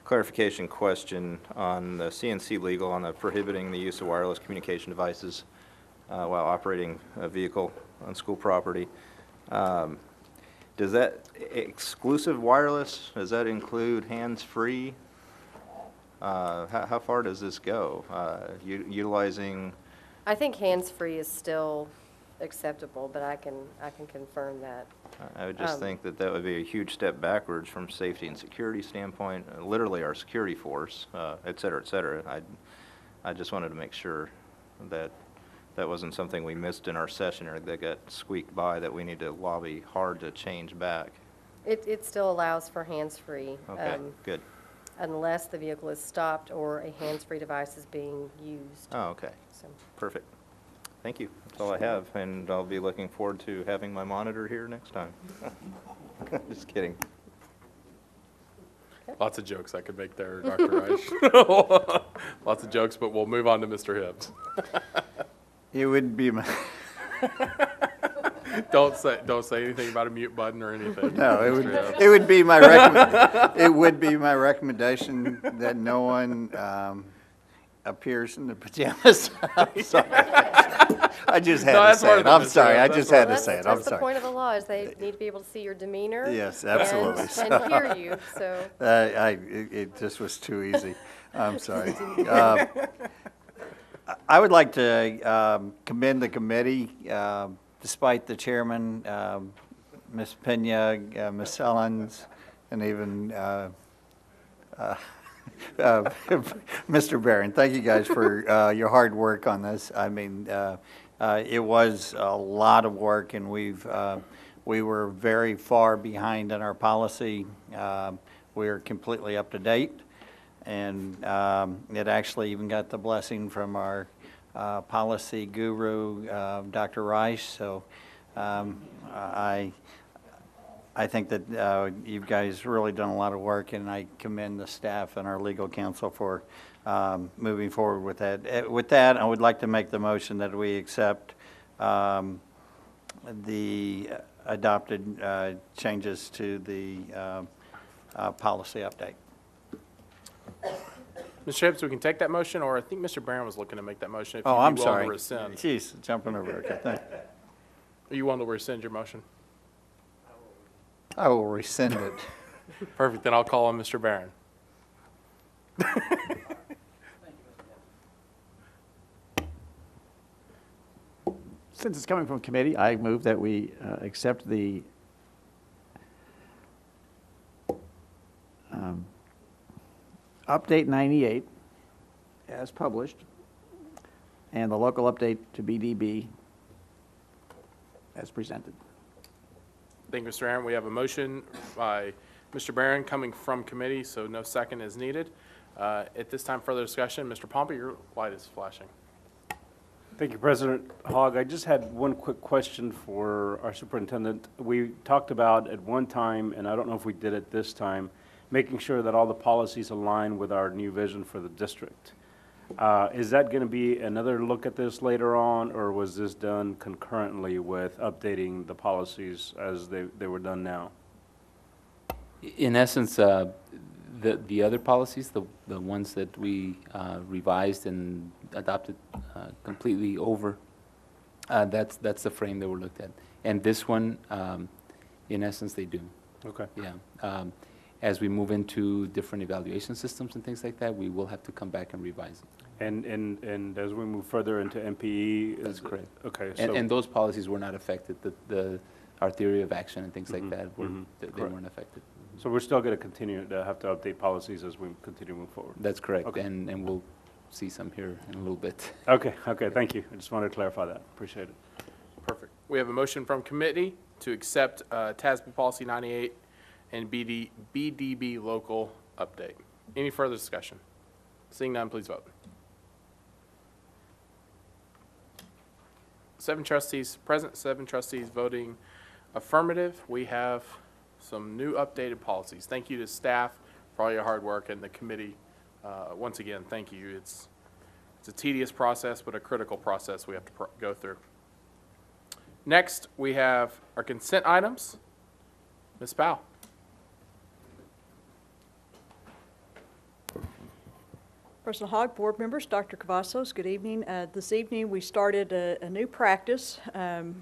clarification question on the CNC legal on the prohibiting the use of wireless communication devices while operating a vehicle on school property. Does that exclusive wireless, does that include hands-free? How far does this go? Utilizing? I think hands-free is still acceptable, but I can confirm that. I would just think that that would be a huge step backwards from safety and security standpoint, literally our security force, et cetera, et cetera. I just wanted to make sure that that wasn't something we missed in our session or that got squeaked by, that we need to lobby hard to change back. It still allows for hands-free. Okay, good. Unless the vehicle is stopped or a hands-free device is being used. Oh, okay. So. Perfect. Thank you. That's all I have, and I'll be looking forward to having my monitor here next time. Just kidding. Lots of jokes I could make there, Dr. Reich. Lots of jokes, but we'll move on to Mr. Hibbs. It would be my, Don't say anything about a mute button or anything. no, Mr. Hibbs. it would be my recommendation that no one appears in the pajamas. I'm sorry. I just had to say it. I'm sorry. I just had to say it. I'm That's the sorry. point of the law, is they need to be able to see your demeanor. Yes, absolutely. And hear you, so. It just was too easy. I'm sorry. I would like to commend the committee, despite the chairman, Ms. Pena, Ms. Sellens, and even Mr. Barron. Thank you guys for your hard work on this. I mean, it was a lot of work, and we were very far behind in our policy. We are completely up to date, and it actually even got the blessing from our policy guru, Dr. Rice. So I think that you guys really done a lot of work, and I commend the staff and our legal counsel for moving forward with that. With that, I would like to make the motion that we accept the adopted changes to the policy update. Mr. Hibbs, we can take that motion, or I think Mr. Barron was looking to make that motion. If Oh, you'd be I'm willing sorry. to rescind. Jeez, jumping over. Okay, thank you. Are you willing to rescind your motion? I will rescind it. Perfect, then I'll call on Mr. Barron. Since it's coming from committee, I move that we accept the Update 98 as published, and the local update to BDB as presented. Thank you, Mr. Aaron. We have a motion by Mr. Barron coming from committee, so no second is needed. At this time, further discussion. Mr. Pompey, your light is flashing. Thank you, President Hogg. I just had one quick question for our superintendent. We talked about at one time, and I don't know if we did it this time, making sure that all the policies align with our new vision for the district. Is that going to be another look at this later on, or was this done concurrently with updating the policies as they were done now? In essence, the other policies, the ones that we revised and adopted completely over, that's the frame that we're looked at. And this one, in essence, they do. Okay. Yeah. As we move into different evaluation systems and things like that, we will have to come back and revise it. And as we move further into MPE? That's correct. Okay. And those policies were not affected. Our theory of action and things like that, they weren't affected. So we're still going to continue to have to update policies as we continue to move forward? That's correct. Okay. And we'll see some here in a little bit. Okay, thank you. I just wanted to clarify that. Appreciate it. Perfect. We have a motion from committee to accept TASB Policy 98 and BDB local update. Any further discussion? Seeing none, please vote. 7 trustees present, 7 trustees voting affirmative. We have some new updated policies. Thank you to staff for all your hard work, and the committee, once again, thank you. It's a tedious process, but a critical process we have to go through. Next, we have our consent items. Ms. Powell. President Hogg, board members, Dr. Cavazos, good evening. This evening we started a new practice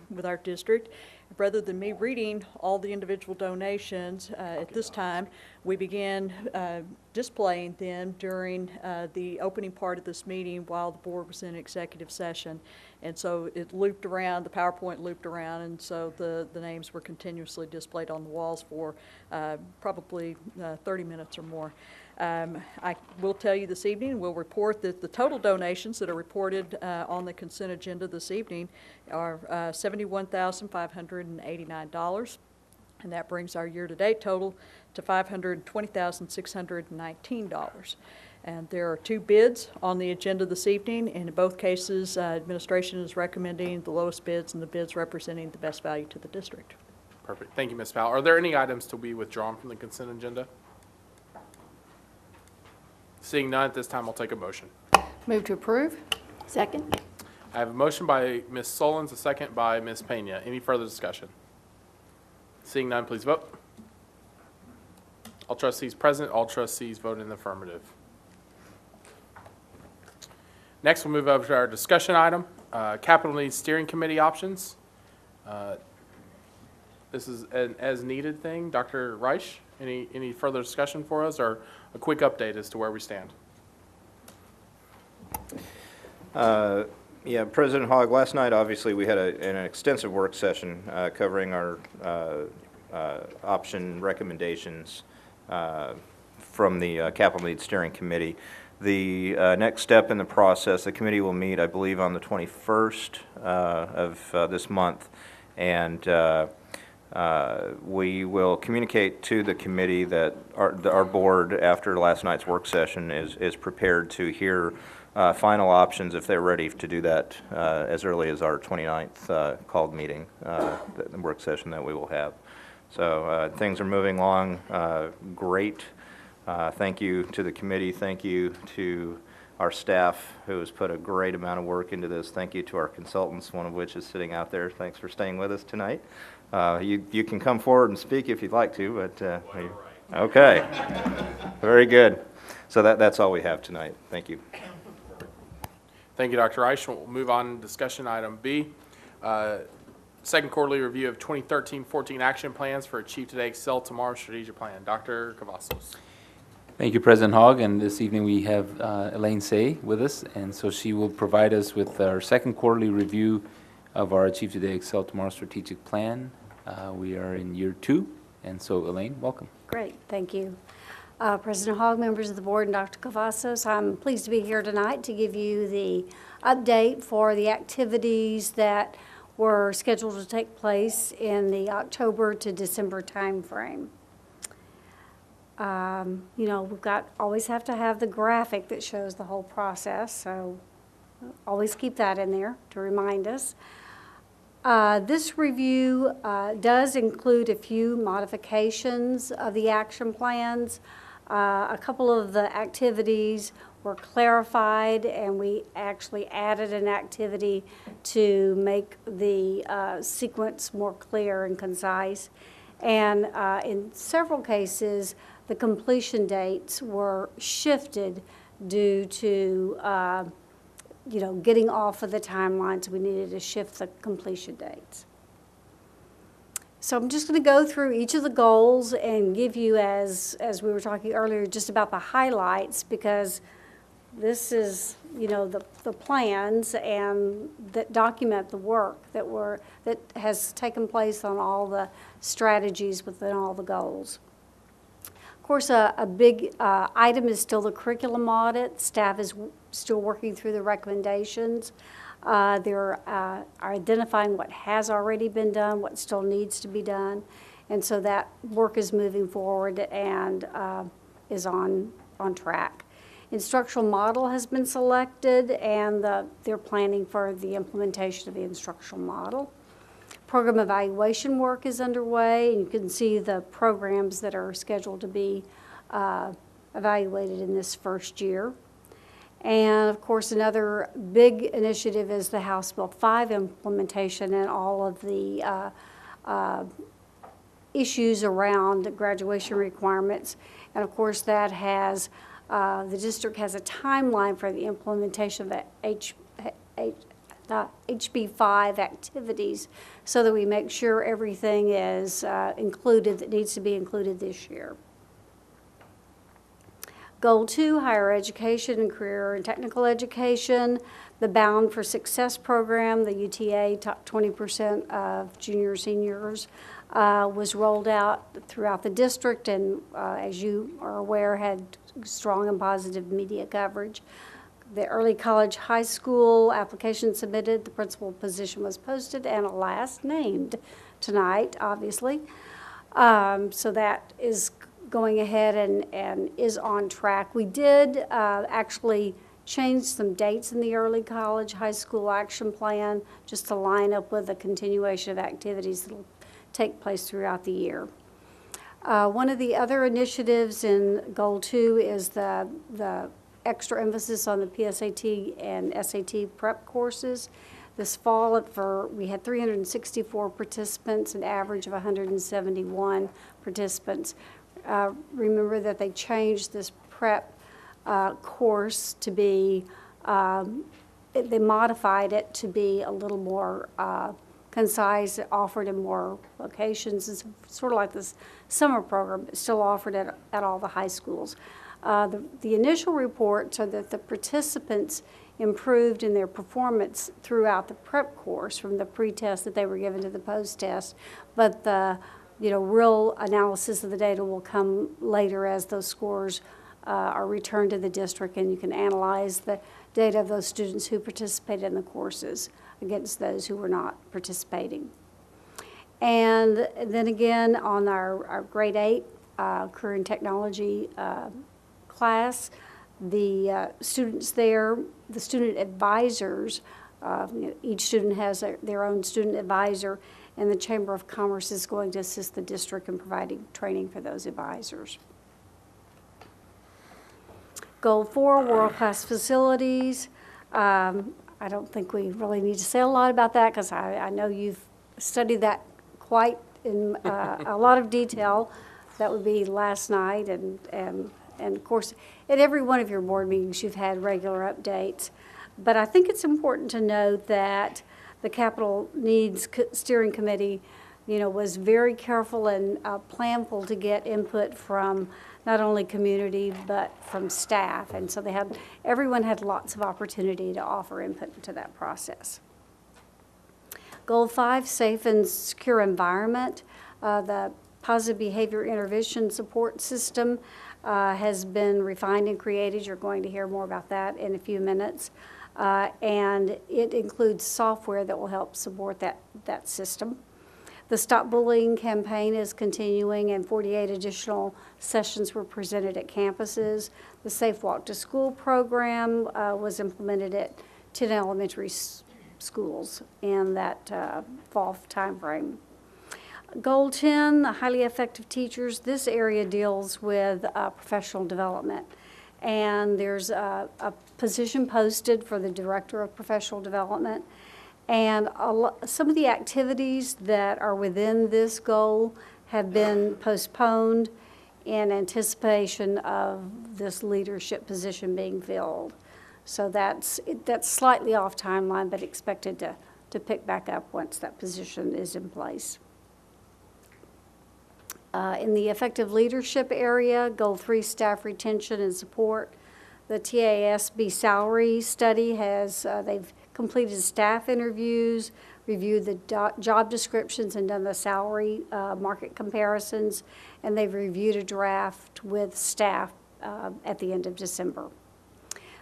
with our district. Rather than me reading all the individual donations at this time, we began displaying them during the opening part of this meeting while the board was in executive session. And so it looped around, the PowerPoint looped around, and so the names were continuously displayed on the walls for probably 30 minutes or more. I will tell you this evening, we'll report that the total donations that are reported on the consent agenda this evening are $71,589, and that brings our year-to-date total to $520,619. And there are 2 bids on the agenda this evening, and in both cases, administration is recommending the lowest bids and the bids representing the best value to the district. Perfect. Thank you, Ms. Powell. Are there any items to be withdrawn from the consent agenda? Seeing none, at this time, I'll take a motion. Move to approve. Second. I have a motion by Ms. Solons, a second by Ms. Pena. Any further discussion? Seeing none, please vote. All trustees present, all trustees vote in the affirmative. Next, we'll move over to our discussion item, Capital Needs Steering Committee options. This is an as-needed thing. Dr. Reich, any further discussion for us, or a quick update as to where we stand? Yeah, President Hogg, last night, obviously, we had an extensive work session covering our option recommendations from the Capital Needs Steering Committee. The next step in the process, the committee will meet, I believe, on the 21st of this month, and we will communicate to the committee that our board, after last night's work session, is prepared to hear final options if they're ready to do that as early as our 29th called meeting, the work session that we will have. So things are moving along great. Thank you to the committee. Thank you to our staff who has put a great amount of work into this. Thank you to our consultants, one of which is sitting out there. Thanks for staying with us tonight. You can come forward and speak if you'd like to, but okay. Very good. So that's all we have tonight. Thank you. Thank you, Dr. Reich. We'll move on to discussion item B. Second quarterly review of 2013-14 action plans for Achieve Today, Excel Tomorrow strategic plan. Dr. Cavazos. Thank you, President Hogg, and this evening we have Elaine Say with us, and so she will provide us with our second quarterly review of our Achieve Today, Excel Tomorrow strategic plan. We are in year 2, and so Elaine, welcome. Great, thank you. President Hogg, members of the board, and Dr. Cavazos, I'm pleased to be here tonight to give you the update for the activities that were scheduled to take place in the October to December timeframe. You know, always have to have the graphic that shows the whole process, so always keep that in there to remind us. This review does include a few modifications of the action plans. A couple of the activities were clarified, and we actually added an activity to make the sequence more clear and concise. And in several cases, the completion dates were shifted due to you know, getting off of the timelines. We needed to shift the completion dates. So I'm just going to go through each of the goals and give you, as we were talking earlier, just about the highlights, because this is, you know, the plans and that document the work that has taken place on all the strategies within all the goals. Of course, a big item is still the curriculum audit. Staff is still working through the recommendations. They're identifying what has already been done, what still needs to be done. And so that work is moving forward and is on track. Instructional model has been selected, and they're planning for the implementation of the instructional model. Program evaluation work is underway, and you can see the programs that are scheduled to be evaluated in this first year. And of course, another big initiative is the House Bill 5 implementation and all of the issues around graduation requirements. And of course, that has, the district has a timeline for the implementation of the HB 5 activities so that we make sure everything is included that needs to be included this year. Goal 2, higher education and career and technical education. The Bound for Success program, the UTA, top 20% of junior seniors, was rolled out throughout the district, and as you are aware, had strong and positive media coverage. The early college high school application submitted, the principal position was posted, and a last named tonight, obviously. So that is going ahead and is on track. We did actually change some dates in the early college high school action plan just to line up with the continuation of activities that will take place throughout the year. One of the other initiatives in Goal 2 is the extra emphasis on the PSAT and SAT prep courses. This fall, we had 364 participants, an average of 171 participants. Remember that they changed this prep course to be, they modified it to be a little more concise, offered in more locations. It's sort of like this summer program, but still offered at all the high schools. The initial reports are that the participants improved in their performance throughout the prep course from the pre-test that they were given to the post-test, but the real analysis of the data will come later as those scores are returned to the district, and you can analyze the data of those students who participated in the courses against those who were not participating. And then again, on our grade 8 career and technology class, the students there, the student advisors, each student has their own student advisor, and the Chamber of Commerce is going to assist the district in providing training for those advisors. Goal 4, world-class facilities. I don't think we really need to say a lot about that because I know you've studied that quite in a lot of detail. That would be last night, and of course, at every one of your board meetings, you've had regular updates. But I think it's important to note that the Capital Needs Steering Committee, was very careful and planful to get input from not only community but from staff, and so everyone had lots of opportunity to offer input into that process. Goal 5, safe and secure environment. The positive behavior intervention support system has been refined and created. You're going to hear more about that in a few minutes. And it includes software that will help support that system. The Stop Bullying campaign is continuing, and 48 additional sessions were presented at campuses. The Safe Walk to School program was implemented at 10 elementary schools in that fall timeframe. Goal 10, highly effective teachers. This area deals with professional development. And there's a position posted for the Director of Professional Development. And some of the activities that are within this goal have been postponed in anticipation of this leadership position being filled. So that's slightly off timeline, but expected to pick back up once that position is in place. In the effective leadership area, Goal 3, staff retention and support. The TASB salary study they've completed staff interviews, reviewed the job descriptions, and done the salary market comparisons, and they've reviewed a draft with staff at the end of December.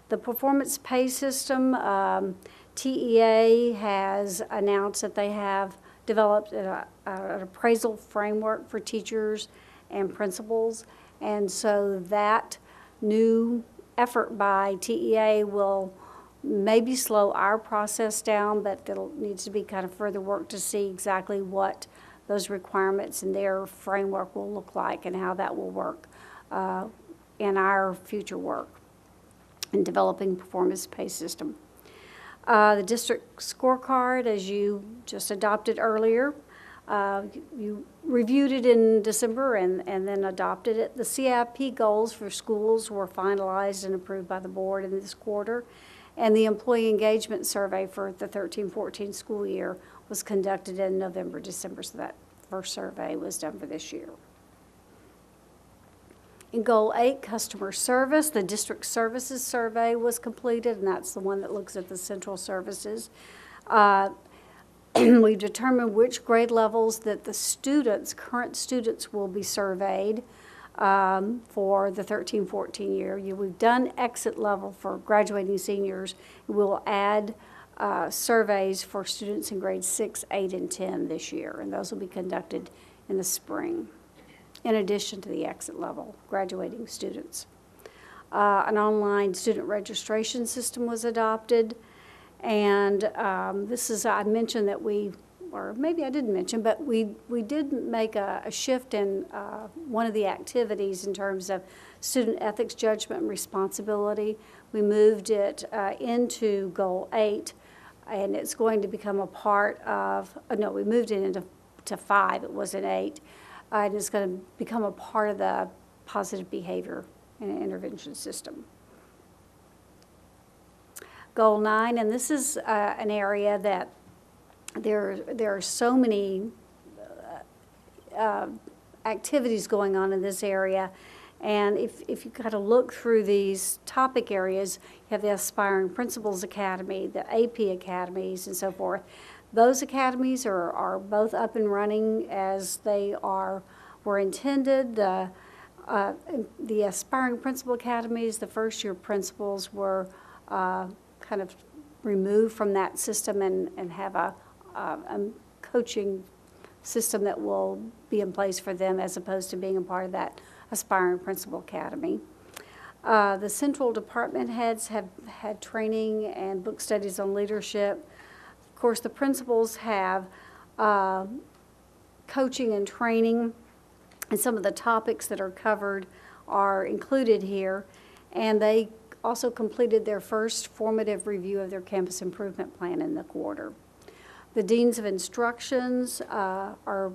The performance pay system, TEA has announced that they have developed an appraisal framework for teachers and principals, and so that new effort by TEA will maybe slow our process down, but there needs to be kind of further work to see exactly what those requirements and their framework will look like and how that will work in our future work in developing performance pay system. The district scorecard, as you just adopted earlier, you reviewed it in December and then adopted it. The CIP goals for schools were finalized and approved by the board in this quarter. And the employee engagement survey for the 13-14 school year was conducted in November, December, so that first survey was done for this year. In Goal 8, customer service, the district services survey was completed, and that's the one that looks at the central services. We've determined which grade levels that the students, current students, will be surveyed for the 13-14 year. We've done exit level for graduating seniors. We'll add surveys for students in grades 6, 8, and 10 this year, and those will be conducted in the spring, in addition to the exit level graduating students. An online student registration system was adopted, and this is, I mentioned that or maybe I didn't mention, but we did make a shift in one of the activities in terms of student ethics, judgment, and responsibility. We moved it into Goal 8, and it's going to become a part of, no, we moved it into 5, it was in 8, and it's going to become a part of the positive behavior and intervention system. Goal 9, and this is an area that there are so many activities going on in this area, and if you kind of look through these topic areas, you have the Aspiring Principals Academy, the AP Academies, and so forth. Those academies are both up and running as they were intended. The Aspiring Principal Academies, the first-year principals were kind of removed from that system and have a coaching system that will be in place for them as opposed to being a part of that Aspiring Principal Academy. The central department heads have had training and book studies on leadership. Of course, the principals have coaching and training, and some of the topics that are covered are included here, and they also completed their first formative review of their campus improvement plan in the quarter. The deans of instructions are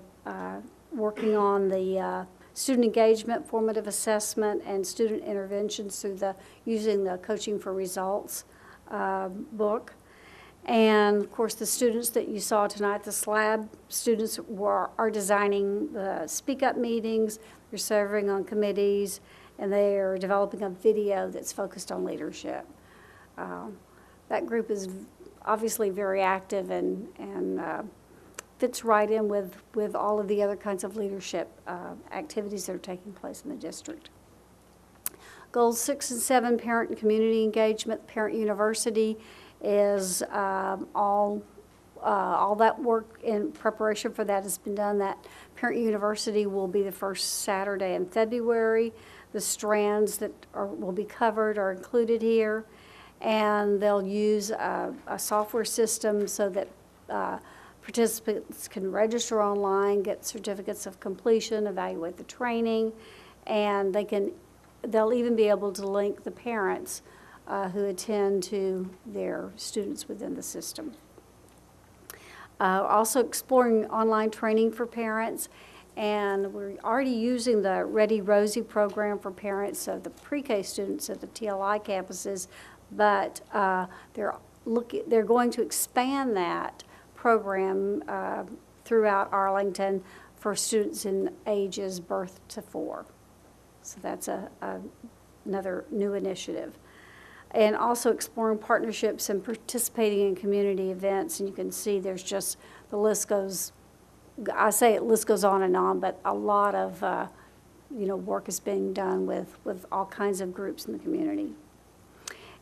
working on the student engagement, formative assessment, and student interventions through using the Coaching for Results book. And of course, the students that you saw tonight, the SLAB students are designing the Speak Up meetings, they're serving on committees, and they are developing a video that's focused on leadership. That group is obviously very active and fits right in with all of the other kinds of leadership activities that are taking place in the district. Goals 6 and 7, parent and community engagement. Parent University is all that work in preparation for that has been done. That Parent University will be the first Saturday in February. The strands that will be covered are included here, and they'll use a software system so that participants can register online, get certificates of completion, evaluate the training, and they'll even be able to link the parents who attend to their students within the system. Also exploring online training for parents, and we're already using the Ready Rosie program for parents of the pre-K students at the TLI campuses, but they're going to expand that program throughout Arlington for students in ages birth to 4. So that's another new initiative. And also exploring partnerships and participating in community events. And you can see there's just, the list goes, list goes on and on, but a lot of work is being done with all kinds of groups in the community.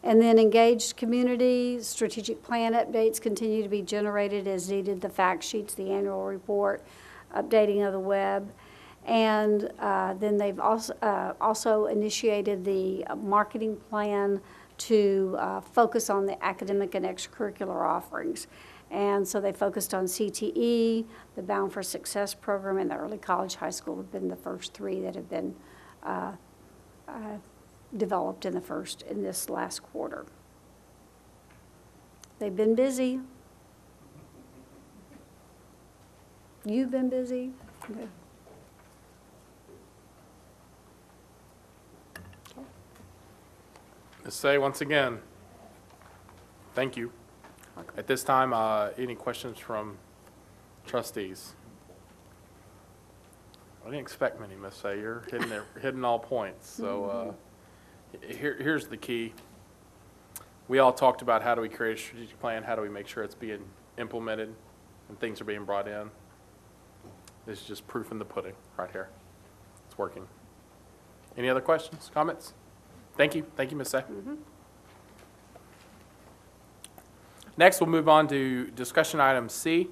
And then engaged community, strategic plan updates continue to be generated as needed, the fact sheets, the annual report, updating of the web. And then they've also initiated the marketing plan to focus on the academic and extracurricular offerings. And so they focused on CTE, the Bound for Success program, and the early college high school have been the first 3 that have been developed in this last quarter. They've been busy. You've been busy. Okay. Say once again, thank you. At this time, any questions from trustees? I didn't expect many, Ms. Say. You're hitting all points. So here's the key. We all talked about how do we create a strategic plan, how do we make sure it's being implemented and things are being brought in. This is just proof in the pudding right here. It's working. Any other questions, comments? Thank you. Thank you, Ms. Say. Next, we'll move on to discussion item C,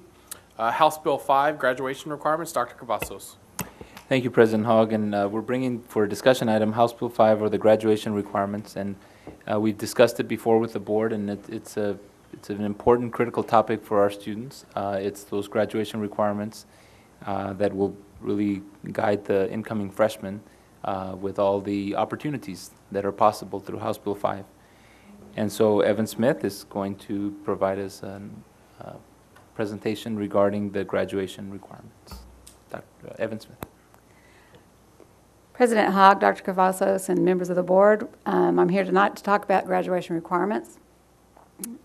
House Bill 5, graduation requirements. Dr. Cavazos. Thank you, President Hogg. And we're bringing for a discussion item House Bill 5, or the graduation requirements. And we've discussed it before with the board, and it's an important, critical topic for our students. It's those graduation requirements that will really guide the incoming freshmen with all the opportunities that are possible through House Bill 5. And so Evan Smith is going to provide us a presentation regarding the graduation requirements. Dr. Evan Smith. President Hogg, Dr. Cavazos, and members of the board, I'm here tonight to talk about graduation requirements.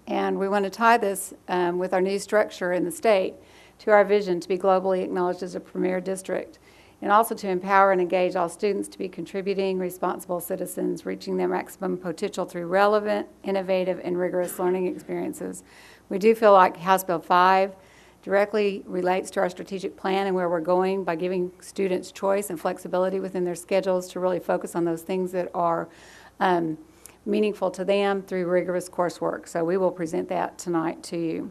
And we want to tie this with our new structure in the state to our vision to be globally acknowledged as a premier district, and also to empower and engage all students to be contributing, responsible citizens, reaching their maximum potential through relevant, innovative, and rigorous learning experiences. We do feel like House Bill 5 directly relates to our strategic plan and where we're going by giving students choice and flexibility within their schedules to really focus on those things that are meaningful to them through rigorous coursework. So we will present that tonight to you.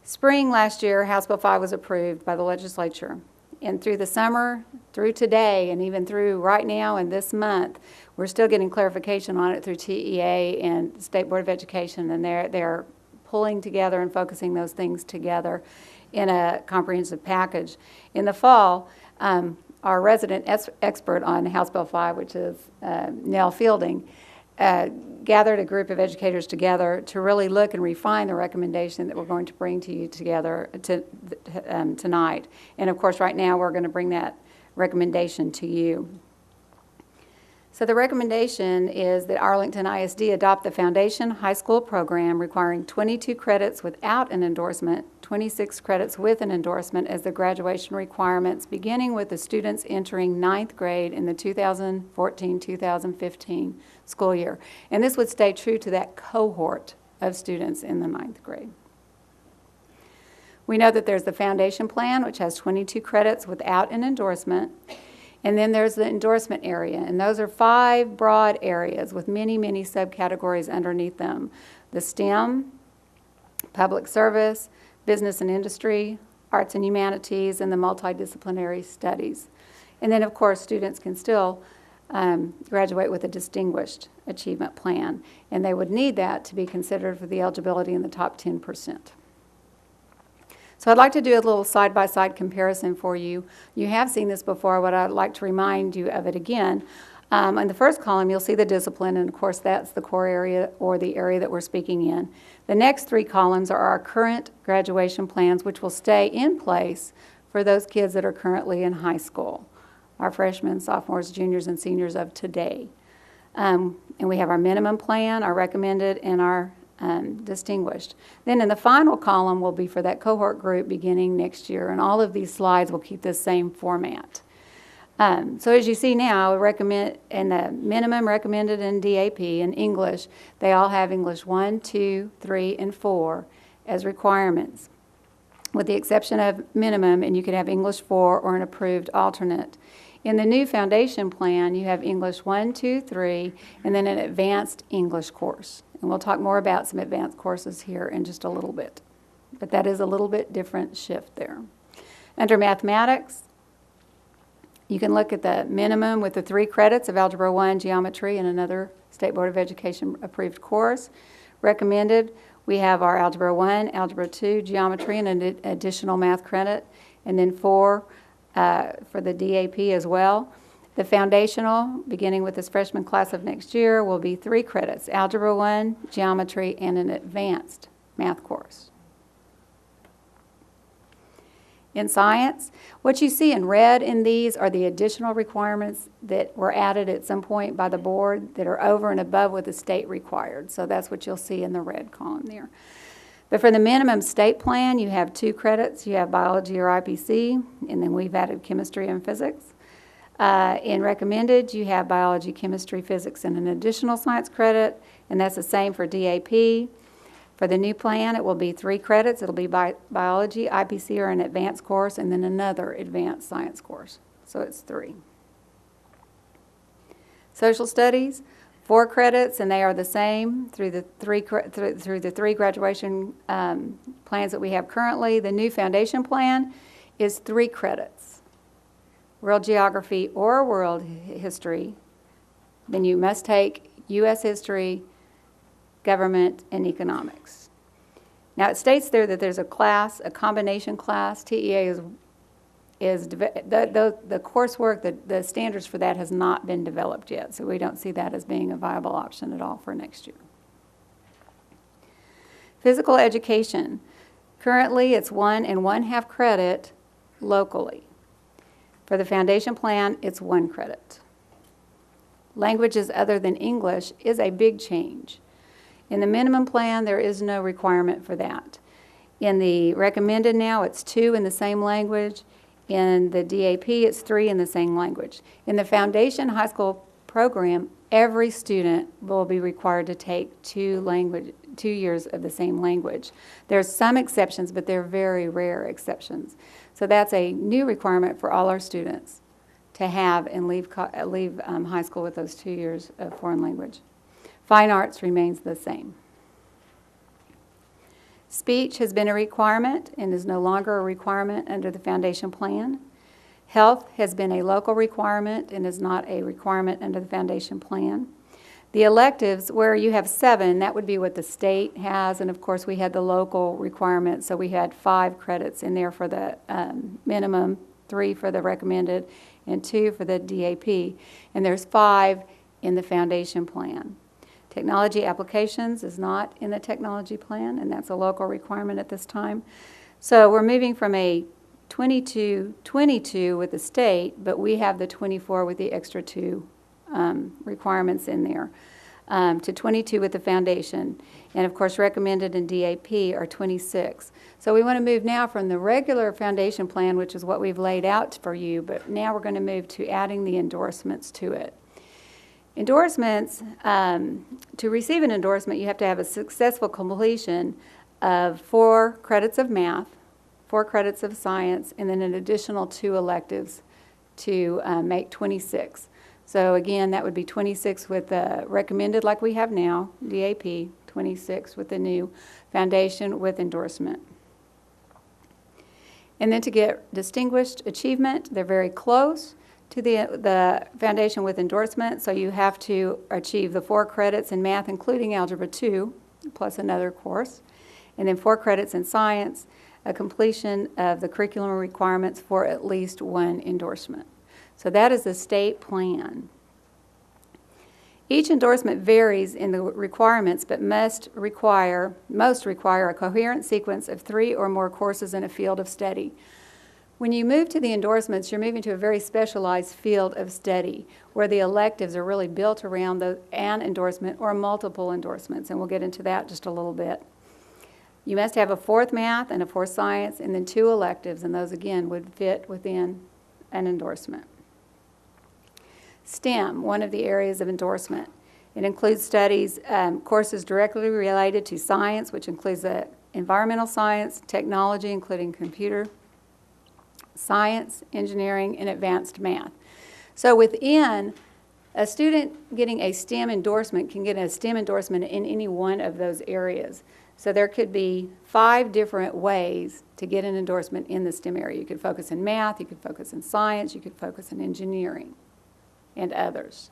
Spring last year, House Bill 5 was approved by the legislature. And through the summer, through today, and even through right now and this month, we're still getting clarification on it through TEA and the State Board of Education, and they're pulling together and focusing those things together in a comprehensive package. In the fall, our resident expert on House Bill 5, which is Nell Fielding, gathered a group of educators together to really look and refine the recommendation that we're going to bring to you together tonight. And of course, right now, we're going to bring that recommendation to you. So the recommendation is that Arlington ISD adopt the foundation high school program requiring 22 credits without an endorsement, 26 credits with an endorsement as the graduation requirements, beginning with the students entering 9th grade in the 2014-2015 school year. And this would stay true to that cohort of students in the 9th grade. We know that there's the foundation plan, which has 22 credits without an endorsement. And then there's the endorsement area, and those are 5 broad areas with many, many subcategories underneath them. The STEM, public service, business and industry, arts and humanities, and the multidisciplinary studies. And then, of course, students can still graduate with a distinguished achievement plan, and they would need that to be considered for the eligibility in the top 10%. So I'd like to do a little side-by-side comparison for you. You have seen this before, but I'd like to remind you of it again. In the first column, you'll see the discipline, and of course that's the core area or the area that we're speaking in. The next 3 columns are our current graduation plans, which will stay in place for those kids that are currently in high school, our freshmen, sophomores, juniors, and seniors of today. And we have our minimum plan, our recommended, and our distinguished. Then in the final column will be for that cohort group beginning next year, and all of these slides will keep this same format. So as you see now, recommend in the minimum, recommended, and DAP in English, they all have English 1, 2, 3, and 4 as requirements, with the exception of minimum, and you could have English 4 or an approved alternate. In the new foundation plan, you have English 1, 2, 3, and then an advanced English course. And we'll talk more about some advanced courses here in just a little bit. But that is a little bit different shift there. Under mathematics, you can look at the minimum with the 3 credits of Algebra 1, Geometry, and another State Board of Education approved course. Recommended, we have our Algebra 1, Algebra 2, Geometry, and an additional math credit, and then 4 for the DAP as well. The foundational, beginning with this freshman class of next year, will be 3 credits, Algebra 1, Geometry, and an advanced math course. In science, what you see in red in these are the additional requirements that were added at some point by the board that are over and above what the state required. So that's what you'll see in the red column there. But for the minimum state plan, you have 2 credits. You have biology or IPC, and then we've added chemistry and physics. In recommended, you have biology, chemistry, physics, and an additional science credit, and that's the same for DAP. For the new plan, it will be 3 credits. It'll be biology, IPC, or an advanced course, and then another advanced science course. So it's 3. Social studies, 4 credits, and they are the same through the 3 graduation plans that we have currently. The new foundation plan is 3 credits. World geography or world history, then you must take U.S. history, government, and economics. Now it states there that there's a class, a combination class. TEA is the coursework, the standards for that has not been developed yet, so we don't see that as being a viable option at all for next year. Physical education. Currently it's 1 1/2 credit locally. For the foundation plan, it's 1 credit. Languages other than English is a big change. In the minimum plan, there is no requirement for that. In the recommended now, it's 2 in the same language. In the DAP, it's 3 in the same language. In the foundation high school program, every student will be required to take 2 years of the same language. There's some exceptions, but they're very rare exceptions. So that's a new requirement for all our students to have and leave high school with those 2 years of foreign language. Fine arts remains the same. Speech has been a requirement and is no longer a requirement under the foundation plan. Health has been a local requirement and is not a requirement under the foundation plan. The electives, where you have 7, that would be what the state has, and of course we had the local requirement, so we had 5 credits in there for the minimum, 3 for the recommended, and 2 for the DAP, and there's 5 in the foundation plan. Technology applications is not in the technology plan, and that's a local requirement at this time. So we're moving from a 22 with the state, but we have the 24 with the extra 2 requirements in there, to 22 with the foundation. And of course, recommended and DAP are 26. So we want to move now from the regular foundation plan, which is what we've laid out for you, but now we're going to move to adding the endorsements to it. Endorsements, to receive an endorsement, you have to have a successful completion of 4 credits of math, 4 credits of science, and then an additional 2 electives to make 26. So again, that would be 26 with the recommended like we have now, DAP, 26 with the new foundation with endorsement. And then to get distinguished achievement, they're very close to the foundation with endorsement, so you have to achieve the 4 credits in math, including Algebra 2, plus another course, and then 4 credits in science, a completion of the curriculum requirements for at least 1 endorsement. So that is the state plan. Each endorsement varies in the requirements, but most require a coherent sequence of 3 or more courses in a field of study. When you move to the endorsements, you're moving to a very specialized field of study where the electives are really built around an endorsement or multiple endorsements, and we'll get into that just a little bit. You must have a 4th math and a 4th science and then 2 electives, and those again would fit within an endorsement. STEM, one of the areas of endorsement. It includes studies, courses directly related to science, which includes environmental science, technology, including computer science, engineering, and advanced math. So within a student getting a STEM endorsement can get a STEM endorsement in any one of those areas. So there could be 5 different ways to get an endorsement in the STEM area. You could focus in math, you could focus in science, you could focus in engineering, and others.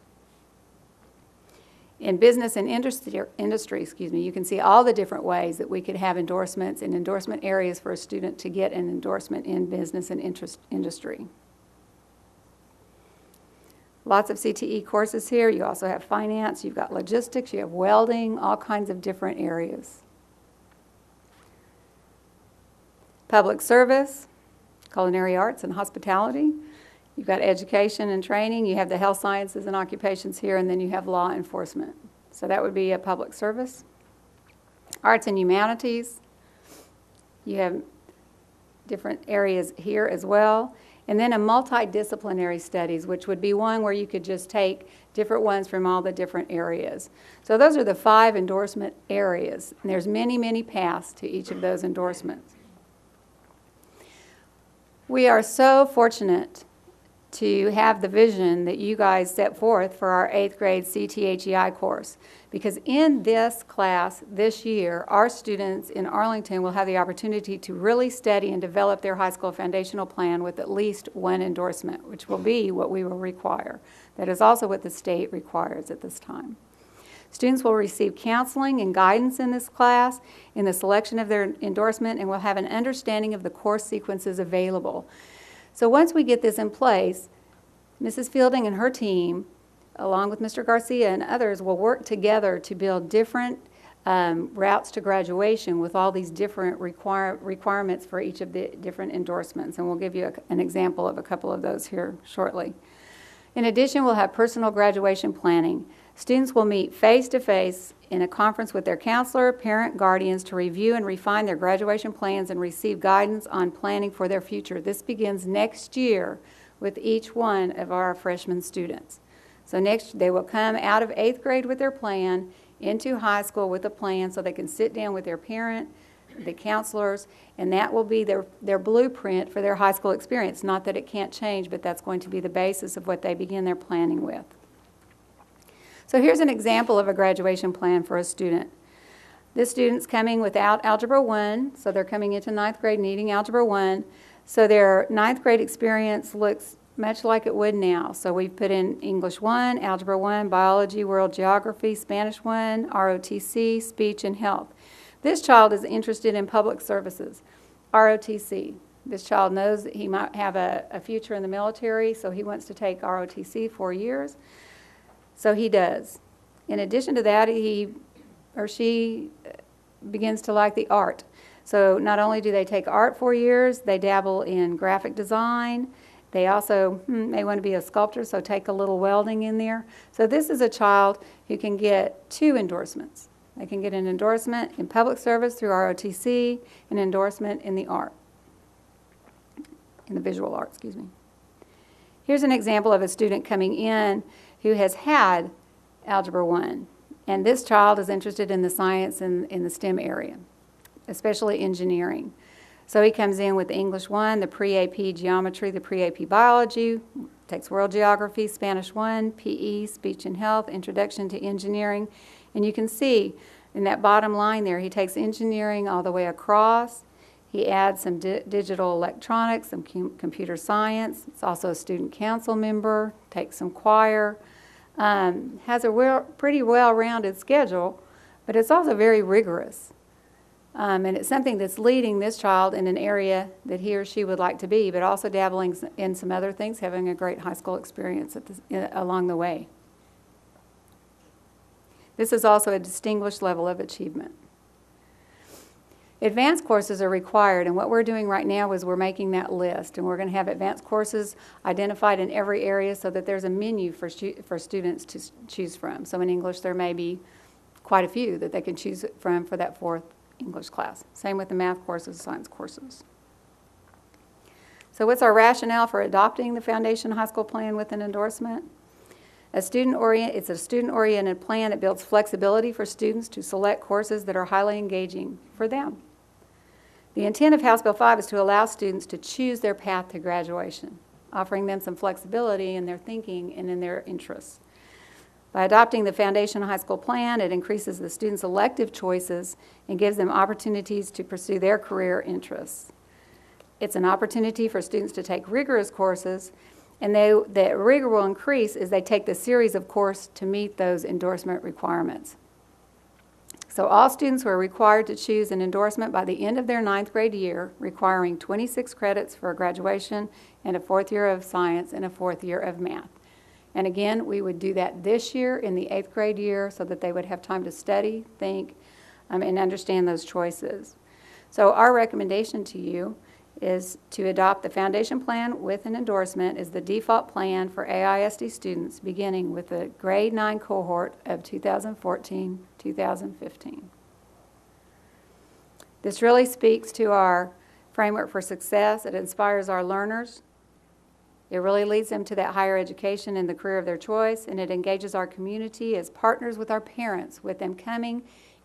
In business and industry, you can see all the different ways that we could have endorsements and endorsement areas for a student to get an endorsement in business and industry. Lots of CTE courses here. You also have finance, you've got logistics, you have welding, all kinds of different areas. Public service, culinary arts and hospitality. You've got education and training, you have the health sciences and occupations here, and then you have law enforcement. So that would be a public service. Arts and humanities, you have different areas here as well. And then a multidisciplinary studies, which would be one where you could just take different ones from all the different areas. So those are the 5 endorsement areas, and there's many, many paths to each of those endorsements. We are so fortunate to have the vision that you guys set forth for our 8th grade CTHEI course. Because in this class this year, our students in Arlington will have the opportunity to really study and develop their high school foundational plan with at least 1 endorsement, which will be what we will require. That is also what the state requires at this time. Students will receive counseling and guidance in this class in the selection of their endorsement and will have an understanding of the course sequences available. So once we get this in place, Mrs. Fielding and her team, along with Mr. Garcia and others, will work together to build different routes to graduation with all these different requirements for each of the different endorsements. And we'll give you an example of a couple of those here shortly. In addition, we'll have personal graduation planning. Students will meet face-to-face in a conference with their counselor, parent, guardians to review and refine their graduation plans and receive guidance on planning for their future. This begins next year with each one of our freshman students. So next, they will come out of 8th grade with their plan into high school with a plan so they can sit down with their parent, the counselors, and that will be their blueprint for their high school experience. Not that it can't change, but that's going to be the basis of what they begin their planning with. So here's an example of a graduation plan for a student. This student's coming without Algebra 1, so they're coming into 9th grade needing Algebra 1. So their 9th grade experience looks much like it would now. So we've put in English 1, Algebra 1, Biology, World Geography, Spanish 1, ROTC, Speech, and Health. This child is interested in public services, ROTC. This child knows that he might have a future in the military, so he wants to take ROTC 4 years. So he does. In addition to that, he or she begins to like the art. So not only do they take art 4 years, they dabble in graphic design. They also may want to be a sculptor, so take a little welding in there. So this is a child who can get 2 endorsements. They can get an endorsement in public service through ROTC, an endorsement in the art, in the visual art, excuse me. Here's an example of a student coming in who has had Algebra 1. And this child is interested in the science and in the STEM area, especially engineering. So he comes in with English 1, the pre-AP Geometry, the pre-AP Biology, takes World Geography, Spanish 1, PE, Speech and Health, Introduction to Engineering. And you can see in that bottom line there, he takes engineering all the way across. He adds some digital electronics, some computer science. He's also a student council member, takes some choir, has a pretty well-rounded schedule, but it's also very rigorous. And it's something that's leading this child in an area that he or she would like to be, but also dabbling in some other things, having a great high school experience along the way. This is also a distinguished level of achievement. Advanced courses are required, and what we're doing right now is we're making that list, and we're going to have advanced courses identified in every area so that there's a menu for students to choose from. So in English, there may be quite a few that they can choose from for that 4th English class. Same with the math courses, science courses. So what's our rationale for adopting the Foundation High School Plan with an endorsement? It's a student-oriented plan that builds flexibility for students to select courses that are highly engaging for them. The intent of House Bill 5 is to allow students to choose their path to graduation, offering them some flexibility in their thinking and in their interests. By adopting the Foundation High School Plan, it increases the students' elective choices and gives them opportunities to pursue their career interests. It's an opportunity for students to take rigorous courses, and the rigor will increase as they take the series of courses to meet those endorsement requirements. So all students were required to choose an endorsement by the end of their 9th grade year, requiring 26 credits for graduation and a 4th year of science and a 4th year of math. And again, we would do that this year in the 8th grade year so that they would have time to study, think, and understand those choices. So our recommendation to you is to adopt the Foundation Plan with an endorsement as the default plan for AISD students beginning with the grade 9 cohort of 2014-2015. This really speaks to our framework for success. It inspires our learners. It really leads them to that higher education and the career of their choice, and it engages our community as partners with our parents, with them coming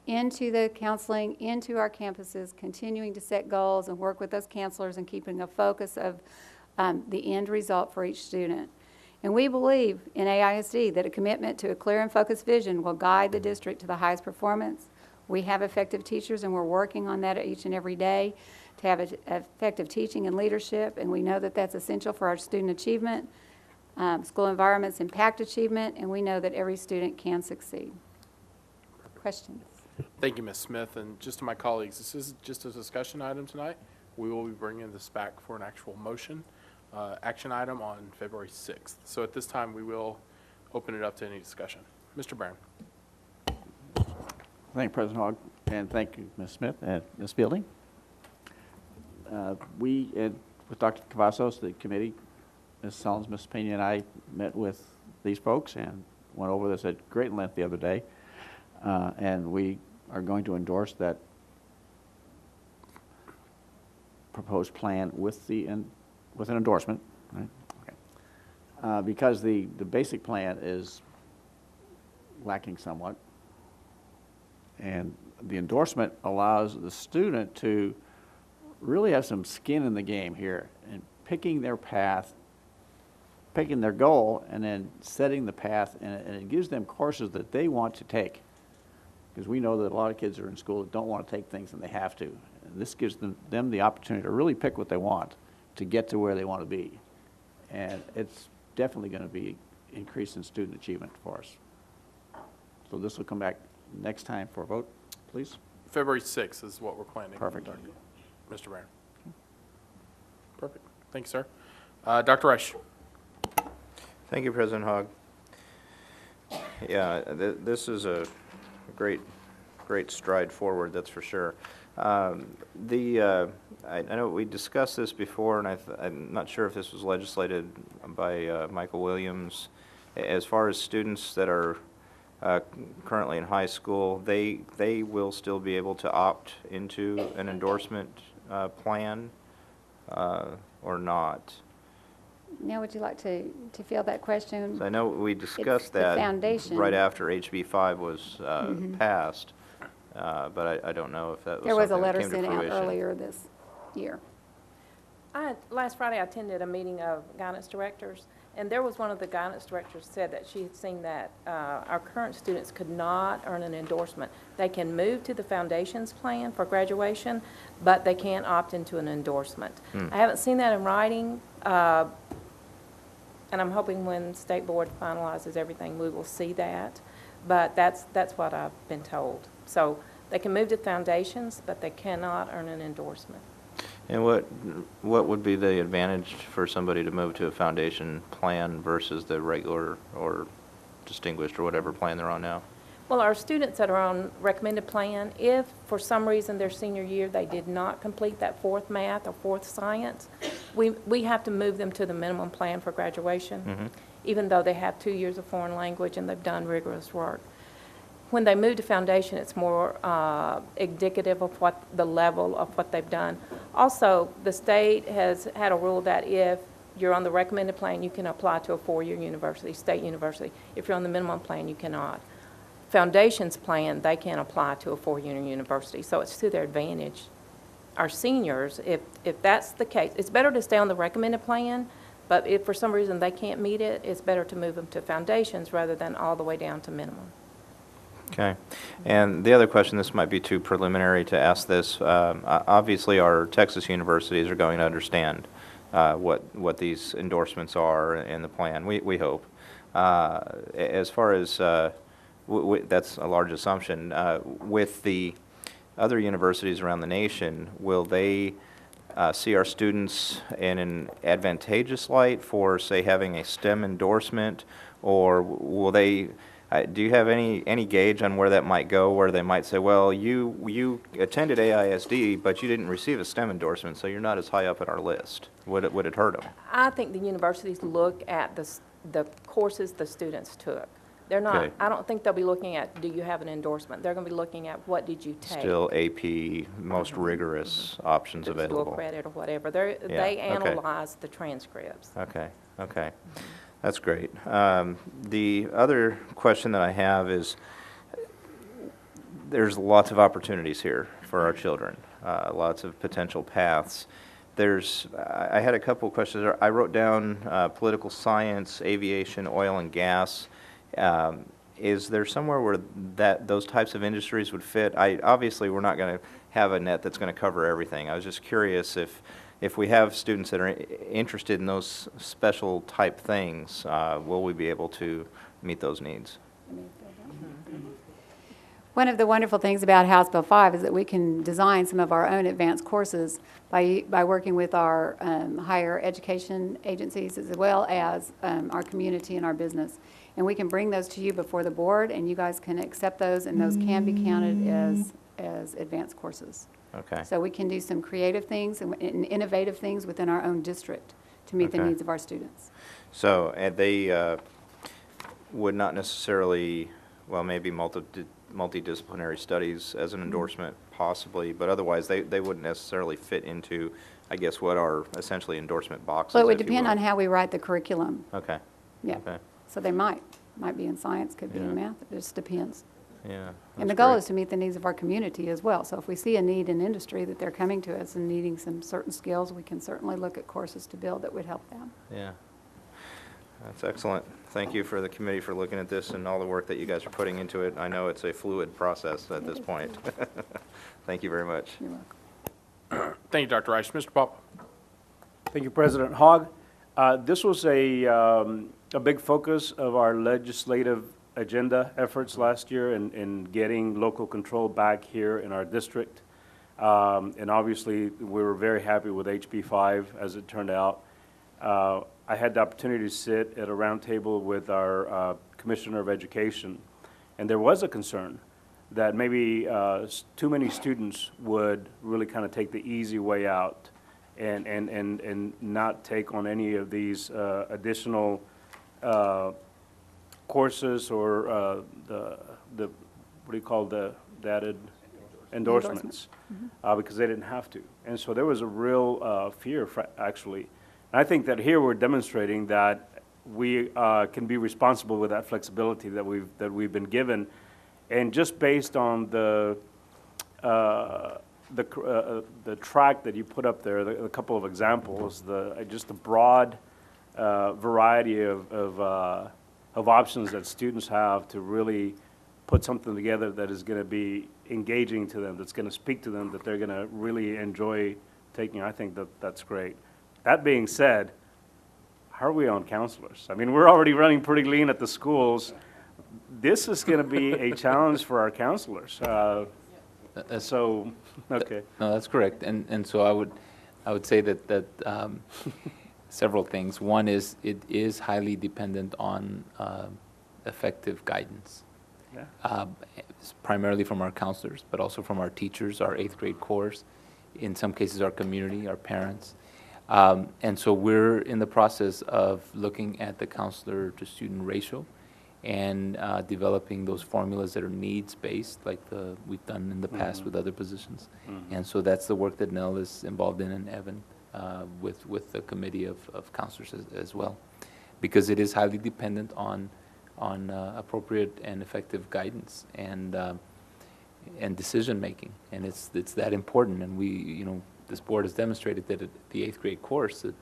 into the counseling, into our campuses, continuing to set goals and work with those counselors and keeping a focus of the end result for each student. And we believe in AISD that a commitment to a clear and focused vision will guide the district to the highest performance. We have effective teachers, and we're working on that each and every day to have effective teaching and leadership, and we know that that's essential for our student achievement. School environments impact achievement, and we know that every student can succeed. Questions? Thank you, Ms. Smith. And just to my colleagues, this is just a discussion item tonight. We will be bringing this back for an actual motion, action item on February 6th. So at this time, we will open it up to any discussion. Mr. Barron. Thank you, President Hogg, and thank you, Ms. Smith and Ms. Fielding. With Dr. Cavazos, the committee, Ms. Sullins, Ms. Pena, and I met with these folks and went over this at great length the other day. And we are going to endorse that proposed plan with an endorsement, right? Okay. Because the basic plan is lacking somewhat, and the endorsement allows the student to really have some skin in the game here and picking their path, picking their goal, and then setting the path, and it gives them courses that they want to take. Because we know that a lot of kids are in school that don't want to take things and they have to. And this gives them the opportunity to really pick what they want to get to where they want to be. And it's definitely going to be increasing student achievement for us. So this will come back next time for a vote, please. February 6th is what we're planning. Perfect. Mr. Barron. Perfect. Thank you, sir. Dr. Reich. Thank you, President Hogg. Yeah, this is a great stride forward, that's for sure. I know we discussed this before, and I'm not sure if this was legislated by Michael Williams. As far as students that are currently in high school, they will still be able to opt into an endorsement plan or not? Now, would you like to field that question? So I know we discussed that right after HB 5 was passed, but I don't know if that was there was a something that letter came to sent out fruition. earlier this year. Last Friday, I attended a meeting of guidance directors, and there was one of the guidance directors said that she had seen that our current students could not earn an endorsement. They can move to the foundations plan for graduation, but they can't opt into an endorsement. I haven't seen that in writing, and I'm hoping when State Board finalizes everything, we will see that. But that's what I've been told. So they can move to foundations, but they cannot earn an endorsement. And what would be the advantage for somebody to move to a foundation plan versus the regular or distinguished or whatever plan they're on now? Well, our students that are on recommended plan, if for some reason their senior year they did not complete that fourth math or fourth science, we have to move them to the minimum plan for graduation, even though they have 2 years of foreign language and they've done rigorous work. When they move to foundation, it's more indicative of what the level of what they've done. Also, the state has had a rule that if you're on the recommended plan, you can apply to a four-year university, state university. If you're on the minimum plan, you cannot. Foundations plan, they can apply to a four-year university, so it's to their advantage. Our seniors, if that's the case, it's better to stay on the recommended plan, but if for some reason they can't meet it, it's better to move them to foundations rather than all the way down to minimum. Okay. And the other question, this might be too preliminary to ask this. Obviously, our Texas universities are going to understand what these endorsements are in the plan, we hope. As far as, that's a large assumption. With the other universities around the nation, will they see our students in an advantageous light for, say, having a STEM endorsement, or will they... do you have any gauge on where that might go, where they might say, well, you attended AISD, but you didn't receive a STEM endorsement, so you're not as high up at our list? Would it hurt them? I think the universities look at the courses the students took. They're not, Okay. I don't think they'll be looking at, do you have an endorsement? They're going to be looking at what did you take? Still AP, most rigorous options Dual available. credit or whatever. Yeah, They okay. analyze the transcripts. Okay, okay. That's great. The other question that I have is, there's lots of opportunities here for our children, lots of potential paths. I had a couple of questions. I wrote down political science, aviation, oil and gas. Is there somewhere where those types of industries would fit? Obviously, we're not going to have a net that's going to cover everything. I was just curious if we have students that are interested in those special type things, will we be able to meet those needs? One of the wonderful things about House Bill 5 is that we can design some of our own advanced courses by working with our higher education agencies as well as our community and our business. And we can bring those to you before the board, and you guys can accept those, and those can be counted as advanced courses. Okay. So we can do some creative things and innovative things within our own district to meet the Okay. needs of our students. So they would not necessarily, well, maybe multidisciplinary studies as an endorsement possibly, but otherwise they wouldn't necessarily fit into, I guess, what are essentially endorsement boxes. Well, it would if you depend will. on how we write the curriculum. Okay. Yeah. Okay. So they might be in science, could be in Yeah. math, it just depends. Yeah. And the goal is to meet the needs of our community as well. So if we see a need in industry that they're coming to us and needing some certain skills, we can certainly look at courses to build that would help them. Yeah. That's excellent. Thank you for the committee for looking at this and all the work that you guys are putting into it. I know it's a fluid process at this point. Thank you very much. You're welcome. Thank you, Dr. Rice. Mr. Pop. Thank you, President Hogg. This was a big focus of our legislative agenda efforts last year in getting local control back here in our district. And obviously, we were very happy with HB 5 as it turned out. I had the opportunity to sit at a round table with our Commissioner of Education, and there was a concern that maybe too many students would really kind of take the easy way out and not take on any of these additional courses or the what do you call the added endorsements, because they didn't have to. And so there was a real fear, actually. And I think that here we're demonstrating that we can be responsible with that flexibility that we've been given, and just based on the the track that you put up there, a couple of examples, just the broad variety of options that students have to really put something together that is going to be engaging to them, that's going to speak to them, that they're going to really enjoy taking. I think that's great. That being said, how are we on counselors? I mean, we're already running pretty lean at the schools. This is going to be a challenge for our counselors. So, okay. No, that's correct. And so I would say that several things. One is it is highly dependent on effective guidance. Yeah. Primarily from our counselors, but also from our teachers, our 8th grade course, in some cases our community, our parents. And so we're in the process of looking at the counselor to student ratio and developing those formulas that are needs-based, like we've done in the past with other positions. And so that's the work that Nell is involved in, and Evan, with the committee of counselors as well, because it is highly dependent on appropriate and effective guidance and decision-making, and it's that important. And this board has demonstrated that at the 8th grade course that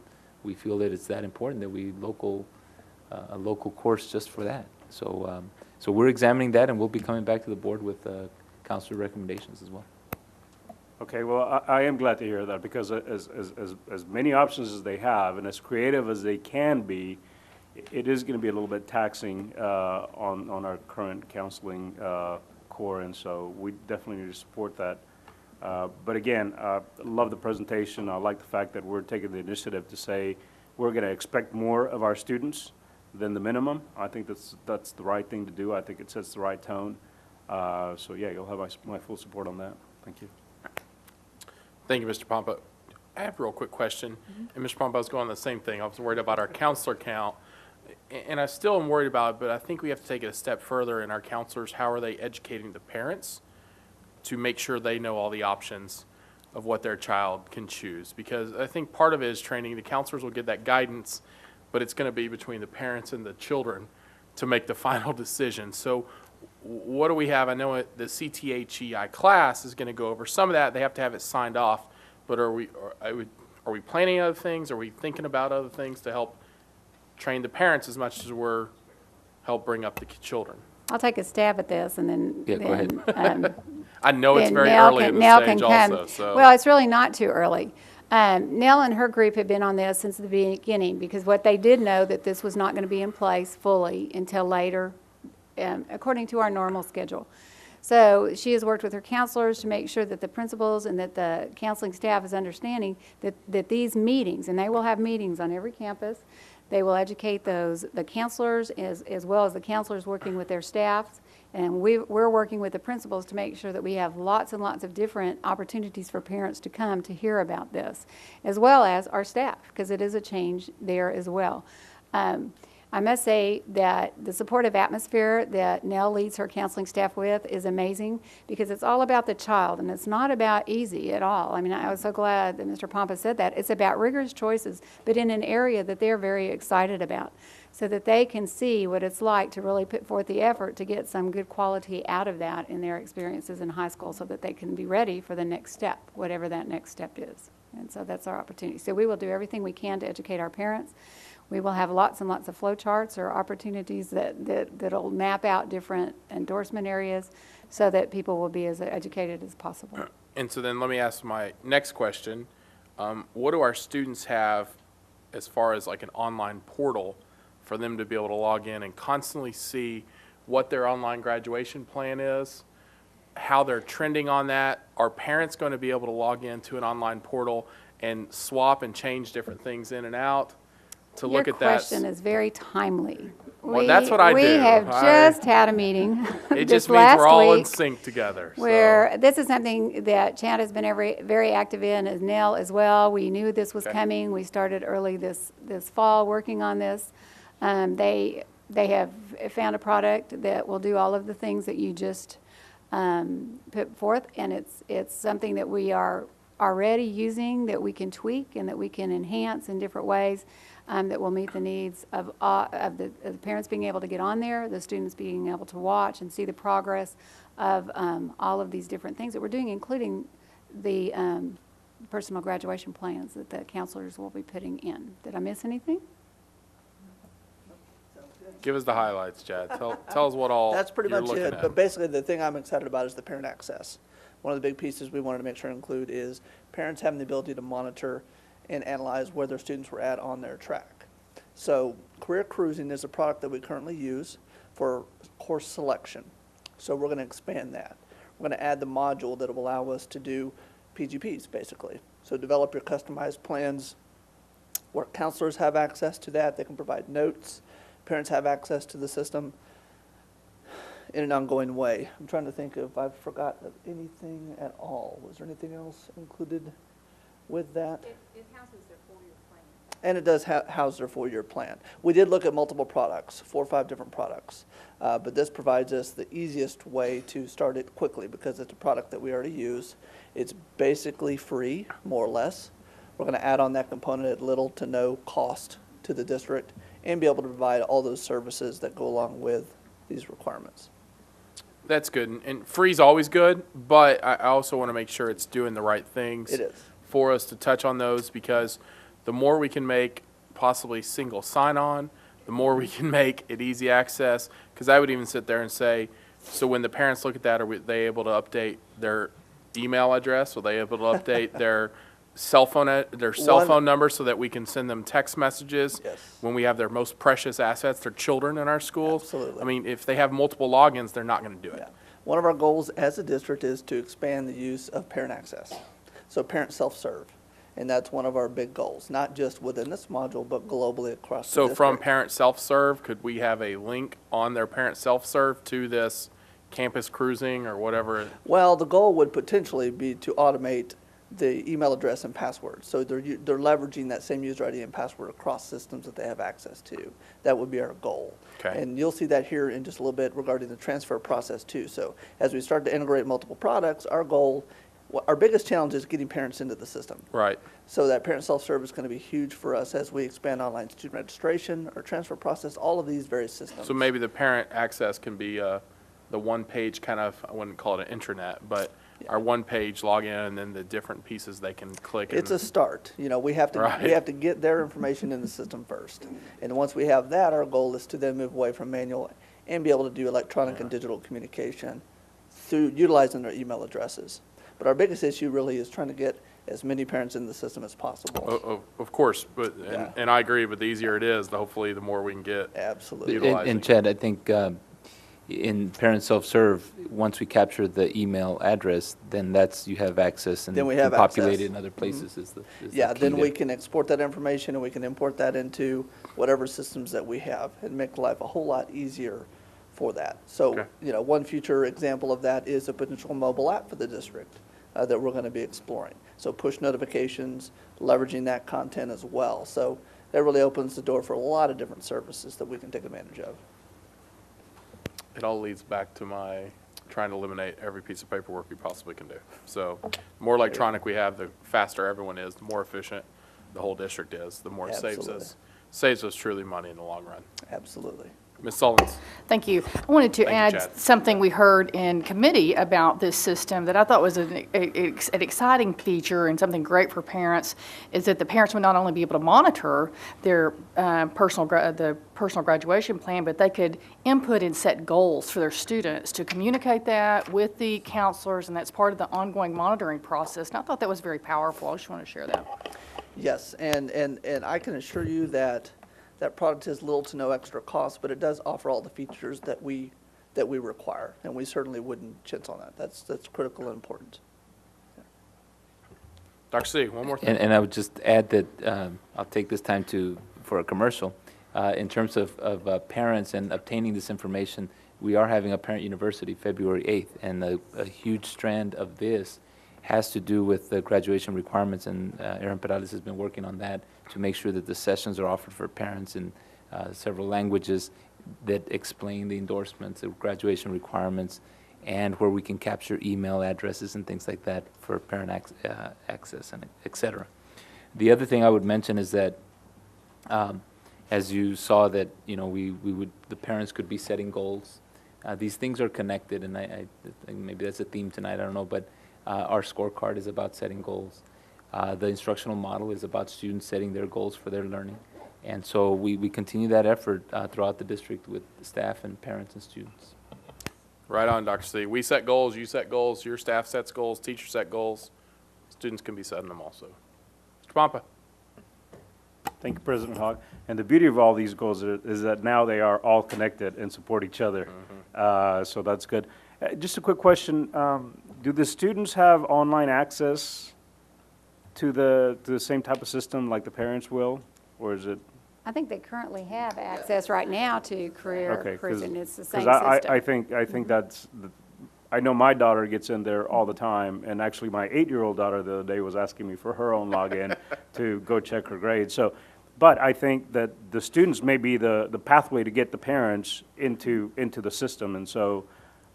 we feel that it's that important that we a local course just for that. So we're examining that, and we'll be coming back to the board with counselor recommendations as well. Okay, well, I am glad to hear that, because as many options as they have and as creative as they can be, it is going to be a little bit taxing on our current counseling core, and so we definitely need to support that. But again, I love the presentation. I like the fact that we're taking the initiative to say we're going to expect more of our students than the minimum. I think that's the right thing to do. I think it sets the right tone. So yeah, you'll have my full support on that. Thank you. Thank you, Mr. Pompa. I have a real quick question. And Mr. Pompa, I was going on the same thing. I was worried about our counselor count. And I still am worried about it, but I think we have to take it a step further in our counselors. How are they educating the parents to make sure they know all the options of what their child can choose? Because I think part of it is training. The counselors will get that guidance, but it's going to be between the parents and the children to make the final decision. So what do we have? I know the CTHEI class is going to go over some of that. They have to have it signed off. But are we planning other things? Are we thinking about other things to help train the parents as much as we're help bring up the children? I'll take a stab at this, and then go ahead. I know it's very Nell early in the Nell stage can also. So. Well, it's really not too early. Nell and her group have been on this since the beginning, because what they did know that this was not going to be in place fully until later, according to our normal schedule. So she has worked with her counselors to make sure that the principals and that the counseling staff is understanding that these meetings, and they will have meetings on every campus, they will educate the counselors as well as the counselors working with their staffs. And we're working with the principals to make sure that we have lots and lots of different opportunities for parents to come to hear about this, as well as our staff, because it is a change there as well. I must say that the supportive atmosphere that Nell leads her counseling staff with is amazing, because it's all about the child, and it's not about easy at all. I mean, I was so glad that Mr. Pompa said that. It's about rigorous choices, but in an area that they're very excited about, so that they can see what it's like to really put forth the effort to get some good quality out of that in their experiences in high school, so that they can be ready for the next step, whatever that next step is. And so that's our opportunity. So we will do everything we can to educate our parents. We will have lots and lots of flow charts or opportunities that'll map out different endorsement areas so that people will be as educated as possible. And so then let me ask my next question. What do our students have as far as like an online portal for them to be able to log in and constantly see what their online graduation plan is, how they're trending on that? Are parents going to be able to log into an online portal and swap and change different things in and out? To look at that. Your question is very timely. Well, that's what I do. We have just had a meeting It this just means we're all in week sync together. where this is something that Chad has been very active in, as Nell as well. We knew this was coming. We started early this fall working on this. They have found a product that will do all of the things that you just put forth, and it's something that we are already using, that we can tweak and that we can enhance in different ways. That will meet the needs of the parents being able to get on there, the students being able to watch and see the progress of all of these different things that we're doing, including the personal graduation plans that the counselors will be putting in. Did I miss anything? Give us the highlights, Chad. Tell us what all That's pretty you're much looking it. at. But basically, the thing I'm excited about is the parent access. One of the big pieces we wanted to make sure to include is parents having the ability to monitor and analyze where their students were at on their track. So career cruising is a product that we currently use for course selection. So we're going to expand that. We're going to add the module that will allow us to do PGPs, basically. So develop your customized plans where counselors have access to that. They can provide notes. Parents have access to the system in an ongoing way. I'm trying to think if I've forgotten anything at all. Was there anything else included with that? It houses their 4-year plan. And it does house their 4-year plan. We did look at multiple products, 4 or 5 different products, but this provides us the easiest way to start it quickly because it's a product that we already use. It's basically free, more or less. We're going to add on that component at little to no cost to the district and be able to provide all those services that go along with these requirements. That's good, and free's always good, but I also want to make sure it's doing the right things. It is. For us to touch on those, because the more we can make possibly single sign-on, the more we can make it easy access, because I would even sit there and say, so when the parents look at that, are they able to update their email address? Are they able to update their cell phone number so that we can send them text messages when we have their most precious assets, their children in our schools? Absolutely. I mean, if they have multiple logins, they're not going to do it. Yeah. One of our goals as a district is to expand the use of parent access. So parent self-serve. And that's one of our big goals, not just within this module, but globally across the So district. from parent self-serve, could we have a link on their parent self-serve to this campus cruising or whatever? Well, the goal would potentially be to automate the email address and password. So they're leveraging that same user ID and password across systems that they have access to. That would be our goal. Okay. And you'll see that here in just a little bit regarding the transfer process too. So as we start to integrate multiple products, our goal, our biggest challenge is getting parents into the system. Right. So that parent self-serve is going to be huge for us as we expand online student registration, our transfer process, all of these various systems. So maybe the parent access can be the one page kind of, I wouldn't call it an intranet, but our one page login and then the different pieces they can click. It's a start. You know, we have to Right. we have to get their information in the system first. And once we have that, our goal is to then move away from manual and be able to do electronic and digital communication through utilizing their email addresses. But our biggest issue really is trying to get as many parents in the system as possible. Of course, but Yeah. and I agree, but the easier it is, hopefully the more we can get. Absolutely. Utilizing. And Chad, I think in parent self-serve, once we capture the email address, then you have access and Then we can have populate access. it in other places. Is the Yeah, key then we there. can export that information and we can import that into whatever systems that we have and make life a whole lot easier for that. So, Okay. you know, one future example of that is a potential mobile app for the district that we're going to be exploring. So push notifications, leveraging that content as well. So that really opens the door for a lot of different services that we can take advantage of. It all leads back to my trying to eliminate every piece of paperwork we possibly can do. So the more electronic we have, the faster everyone is, the more efficient the whole district is, the more it Absolutely. saves us truly money in the long run. Absolutely. Ms. Sullins. Thank you. I wanted to Thank you, add Chad. something we heard in committee about this system that I thought was an exciting feature and something great for parents, is that the parents would not only be able to monitor their personal graduation plan, but they could input and set goals for their students to communicate that with the counselors, and that's part of the ongoing monitoring process. And I thought that was very powerful. I just want to share that. Yes, and I can assure you that that product is little to no extra cost, but it does offer all the features that we require, and we certainly wouldn't chintz on that. That's critical and important. Dr. C, one more thing. And I would just add that I'll take this time for a commercial. In terms of parents and obtaining this information, we are having a parent university February 8th, and a huge strand of this has to do with the graduation requirements, and Aaron Perales has been working on that to make sure that the sessions are offered for parents in several languages that explain the endorsements, the graduation requirements, and where we can capture email addresses and things like that for parent access and et cetera. The other thing I would mention is that as you saw that, you know, the parents could be setting goals. These things are connected, and I think maybe that's a theme tonight, I don't know, but Our scorecard is about setting goals. The instructional model is about students setting their goals for their learning. And so we continue that effort throughout the district with the staff and parents and students. Right on, Dr. C. We set goals, you set goals, your staff sets goals, teachers set goals. Students can be setting them also. Mr. Pompa. Thank you, President Hogg. And the beauty of all these goals is that now they are all connected and support each other. So that's good. Just a quick question. Do the students have online access to the same type of system like the parents will? Or is it? I think they currently have access right now to career proofing. It's the same system. I think that's, I know my daughter gets in there all the time, and actually my 8-year-old daughter the other day was asking me for her own login to go check her grades. So, but I think that the students may be the pathway to get the parents into the system, and so.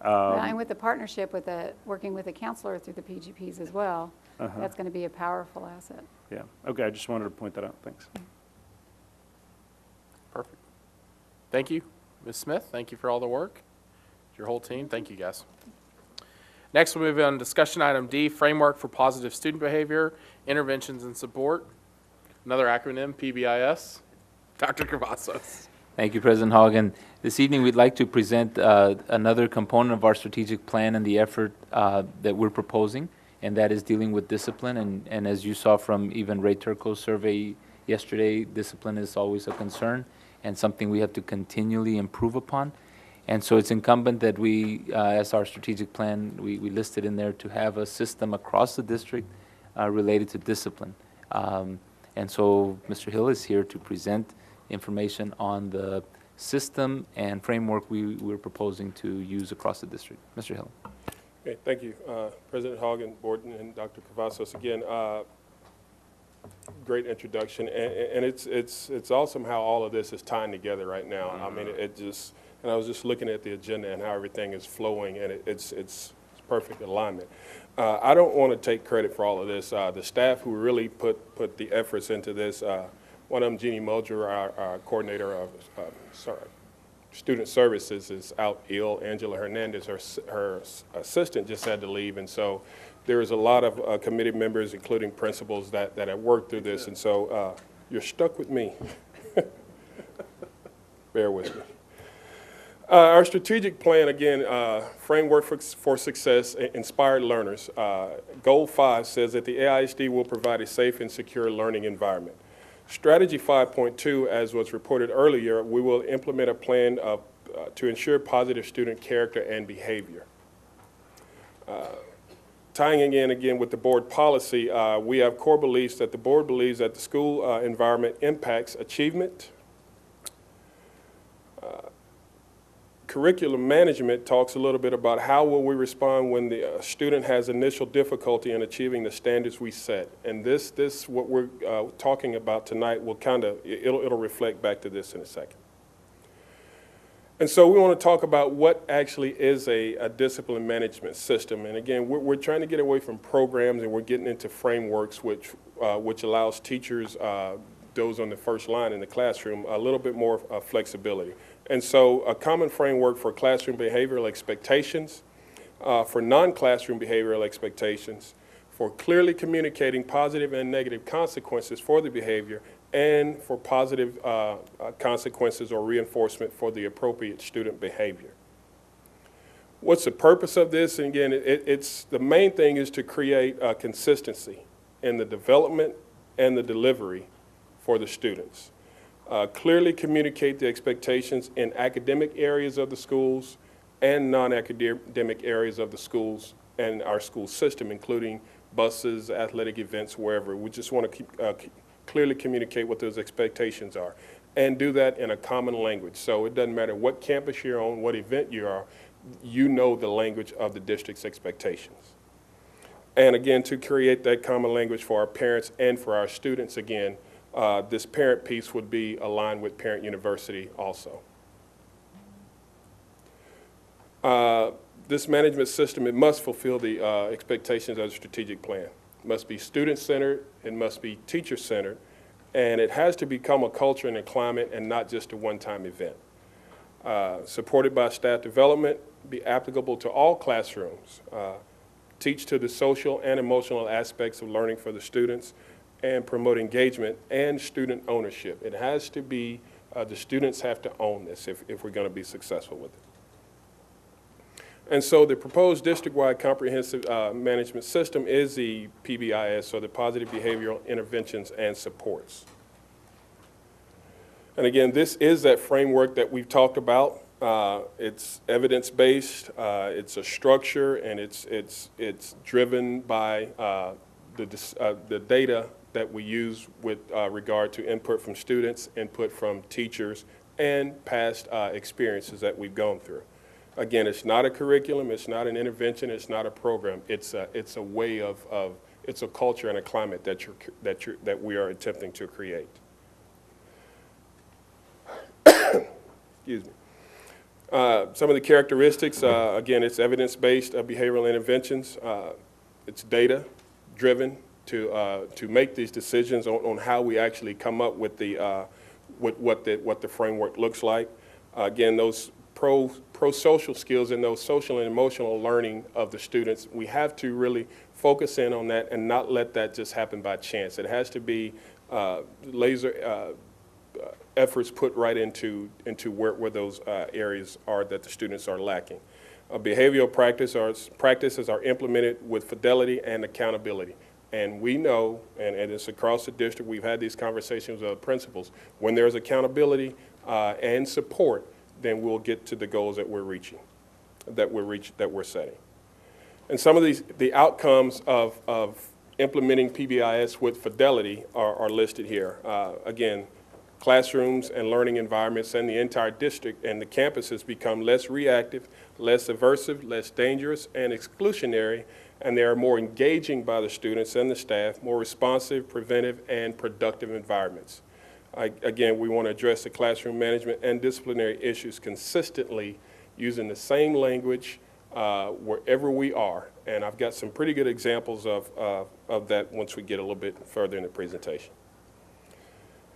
And with the partnership with working with a counselor through the PGPs as well, that's going to be a powerful asset. Yeah, okay, I just wanted to point that out, thanks. Perfect. Thank you, Ms. Smith. Thank you for all the work. Your whole team, thank you, guys. Next, we'll move on to discussion item D, Framework for Positive Student Behavior, Interventions and Support. Another acronym, PBIS. Dr. Cavazos. Thank you, President Hogg. And this evening, we'd like to present another component of our strategic plan and the effort that we're proposing, and that is dealing with discipline. And as you saw from even Ray Turco's survey yesterday, discipline is always a concern and something we have to continually improve upon. And so it's incumbent that we, as our strategic plan, we listed in there to have a system across the district related to discipline. And so Mr. Hill is here to present information on the system and framework we're proposing to use across the district. Mr. Hill. Okay, thank you, President Hogg and Board and Dr. Cavazos. Again, great introduction, and it's awesome how all of this is tying together right now. I mean, and I was just looking at the agenda and how everything is flowing, and it's perfect alignment. I don't want to take credit for all of this. The staff who really put the efforts into this, one of them, Jeannie Mulger, our coordinator of student services, is out ill. Angela Hernandez, her assistant, just had to leave, and so there is a lot of committee members, including principals, that have worked through this, and so you're stuck with me. Bear with me. Our strategic plan, again, Framework for Success, Inspired Learners. Goal 5 says that the AISD will provide a safe and secure learning environment. Strategy 5.2, as was reported earlier, we will implement a plan to ensure positive student character and behavior. Tying again with the board policy, we have core beliefs that the board believes that the school environment impacts achievement. Curriculum management talks a little bit about how will we respond when the student has initial difficulty in achieving the standards we set. And this what we're talking about tonight will it'll reflect back to this in a second. And so we want to talk about what actually is a discipline management system. And again, we're trying to get away from programs, and we're getting into frameworks which allows teachers, those on the first line in the classroom, a little bit more flexibility. And so a common framework for classroom behavioral expectations, for non-classroom behavioral expectations, for clearly communicating positive and negative consequences for the behavior, and for positive consequences or reinforcement for the appropriate student behavior. What's the purpose of this? And again, it's the main thing is to create consistency in the development and the delivery for the students. Clearly communicate the expectations in academic areas of the schools and non-academic areas of the schools and our school system, including buses, athletic events, wherever. We just want to clearly communicate what those expectations are and do that in a common language. So it doesn't matter what campus you're on, what event you are, you know the language of the district's expectations. And again, to create that common language for our parents and for our students, again, this parent piece would be aligned with Parent University also. This management system, it must fulfill the expectations of the strategic plan. It must be student-centered, it must be teacher-centered, and it has to become a culture and a climate and not just a one-time event. Supported by staff development, be applicable to all classrooms. teach to the social and emotional aspects of learning for the students, and promote engagement and student ownership. It has to be, the students have to own this if we're going to be successful with it. And so the proposed district-wide comprehensive management system is the PBIS, or the Positive Behavioral Interventions and Supports. And again, this is that framework that we've talked about. It's evidence-based, it's a structure, and it's driven by the data that we use with regard to input from students, input from teachers, and past experiences that we've gone through. Again, it's not a curriculum, it's not an intervention, it's not a program. It's a way of it's a culture and a climate that we are attempting to create. Excuse me. Some of the characteristics, again, it's evidence-based behavioral interventions. It's data-driven to make these decisions on how we actually come up with what the framework looks like. Again, those pro-social skills and those social and emotional learning of the students, we have to really focus in on that and not let that just happen by chance. It has to be laser efforts put right into where those areas are that the students are lacking. Behavioral practices are implemented with fidelity and accountability. And we know, and it's across the district, we've had these conversations with principals, when there's accountability and support, then we'll get to the goals that we're reaching, that we're setting. And some of the outcomes of implementing PBIS with fidelity are listed here. Again, classrooms and learning environments and the entire district and the campuses become less reactive, less aversive, less dangerous, and exclusionary, and they are more engaging by the students and the staff, more responsive, preventive, and productive environments. Again, we want to address the classroom management and disciplinary issues consistently using the same language wherever we are. And I've got some pretty good examples of that once we get a little bit further in the presentation.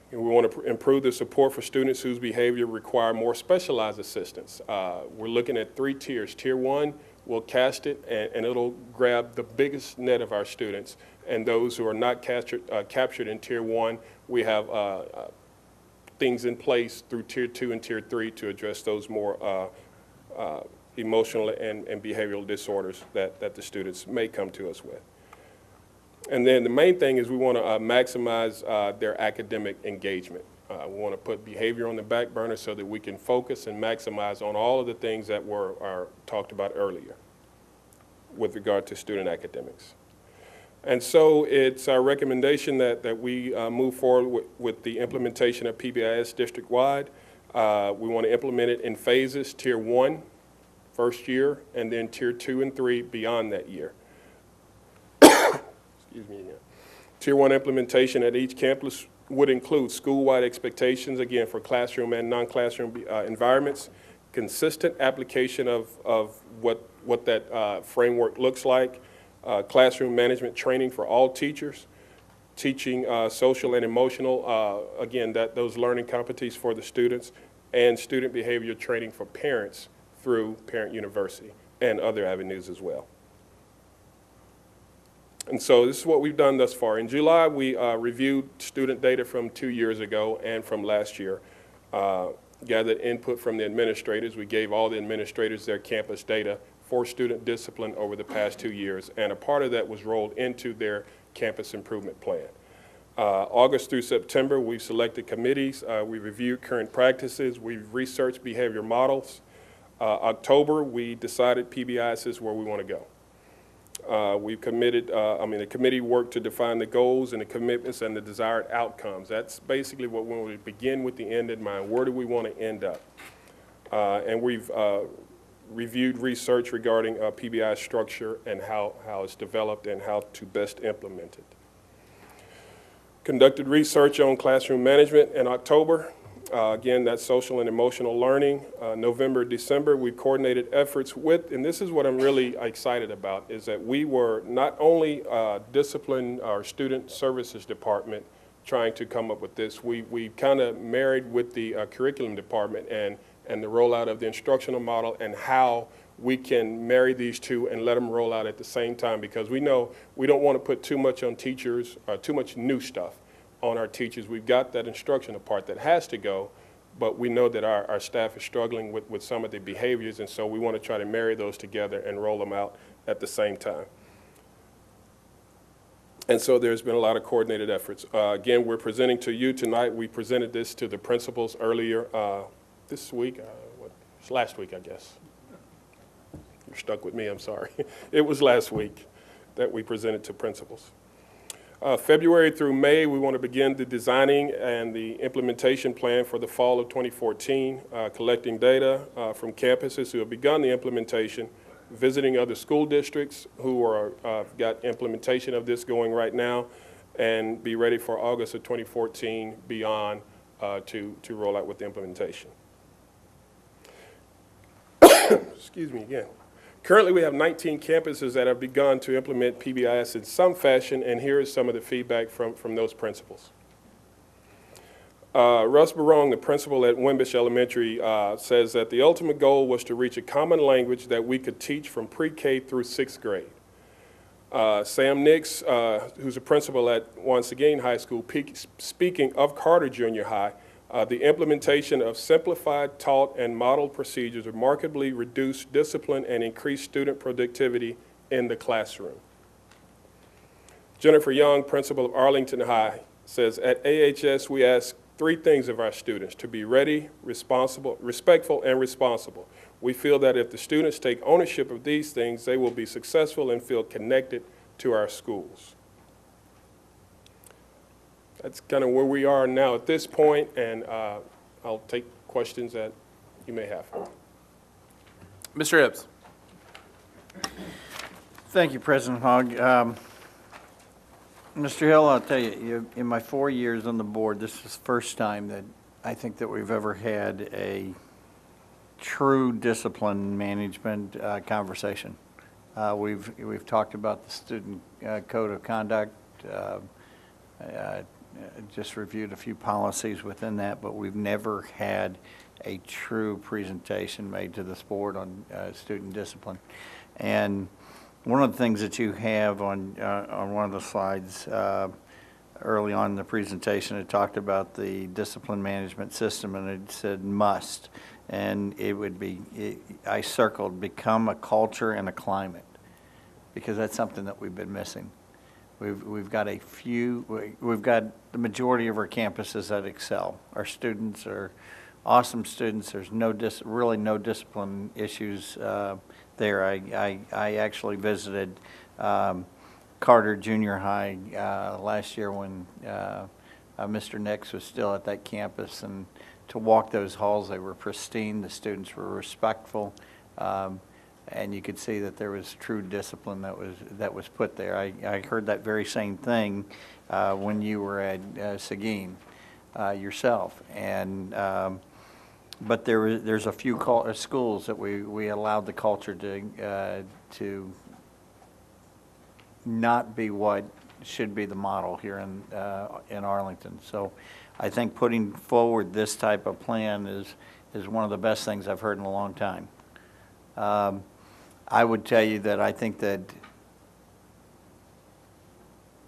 And we want to improve the support for students whose behavior require more specialized assistance. We're looking at 3 tiers. Tier 1, we'll cast it, and it'll grab the biggest net of our students. And those who are not captured in Tier 1, we have things in place through Tier 2 and Tier 3 to address those more emotional and behavioral disorders that the students may come to us with. And then the main thing is we want to maximize their academic engagement. We want to put behavior on the back burner so that we can focus and maximize on all of the things that were talked about earlier with regard to student academics. And so it's our recommendation that we move forward with the implementation of PBIS district-wide. We want to implement it in phases, Tier 1, first year, and then Tier 2 and 3 beyond that year. Excuse me again. Tier 1 implementation at each campus would include school-wide expectations, again, for classroom and non-classroom environments, consistent application of what that framework looks like, classroom management training for all teachers, teaching social and emotional, again, those learning competencies for the students, and student behavior training for parents through Parent University and other avenues as well. And so this is what we've done thus far. In July, we reviewed student data from 2 years ago and from last year, gathered input from the administrators. We gave all the administrators their campus data for student discipline over the past 2 years, and a part of that was rolled into their campus improvement plan. August through September, we've selected committees, we reviewed current practices, we've researched behavior models. October, we decided PBIS is where we want to go. We've committed, the committee worked to define the goals and the commitments and the desired outcomes. That's basically what we want to begin with the end in mind. Where do we want to end up? And we've reviewed research regarding PBI structure and how it's developed and how to best implement it. Conducted research on classroom management in October. Again, that's social and emotional learning. November, December, we coordinated efforts with, and this is what I'm really excited about, is that we were not only discipline our student services department trying to come up with this, we kind of married with the curriculum department and the rollout of the instructional model and how we can marry these two and let them roll out at the same time, because we know we don't want to put too much on teachers, too much new stuff on our teachers. We've got that instructional part that has to go, but we know that our staff is struggling with some of the behaviors, and so we want to try to marry those together and roll them out at the same time. And so there's been a lot of coordinated efforts. Again, we're presenting to you tonight. We presented this to the principals earlier this week, last week, I guess. You're stuck with me, I'm sorry. It was last week that we presented to principals. February through May, we want to begin the designing and the implementation plan for the fall of 2014, collecting data from campuses who have begun the implementation, visiting other school districts who are got implementation of this going right now, and be ready for August of 2014 beyond to roll out with the implementation. Excuse me again. Currently, we have 19 campuses that have begun to implement PBIS in some fashion, and here is some of the feedback from those principals. Russ Barong, the principal at Wimbish Elementary, says that the ultimate goal was to reach a common language that we could teach from pre-K through 6th grade. Sam Nix, who's a principal at Once Again High School, speaking of Carter Junior High, the implementation of simplified, taught, and modeled procedures remarkably reduced discipline and increased student productivity in the classroom. Jennifer Young, principal of Arlington High, says, at AHS, we ask 3 things of our students: to be ready, responsible, respectful, and responsible. We feel that if the students take ownership of these things, they will be successful and feel connected to our schools. That's kind of where we are now at this point, and I'll take questions that you may have. Mr. Hibbs. Thank you, President Hogg. Mr. Hill, I'll tell you, in my 4 years on the board, this is the first time that I think that we've ever had a true discipline management conversation. We've talked about the student code of conduct. Just reviewed a few policies within that, but we've never had a true presentation made to this board on student discipline. And one of the things that you have on one of the slides early on in the presentation, it talked about the discipline management system, and it said must, and it would be, I circled, become a culture and a climate, because that's something that we've been missing. We've got we've got the majority of our campuses that excel. Our students are awesome students. There's really no discipline issues there. I actually visited Carter Junior High last year when Mr. Nix was still at that campus, and to walk those halls, they were pristine. The students were respectful. And you could see that there was true discipline that was put there. I heard that very same thing when you were at Seguin yourself. And but there's a few schools that we allowed the culture to not be what should be the model here in Arlington. So I think putting forward this type of plan is one of the best things I've heard in a long time. I would tell you that I think that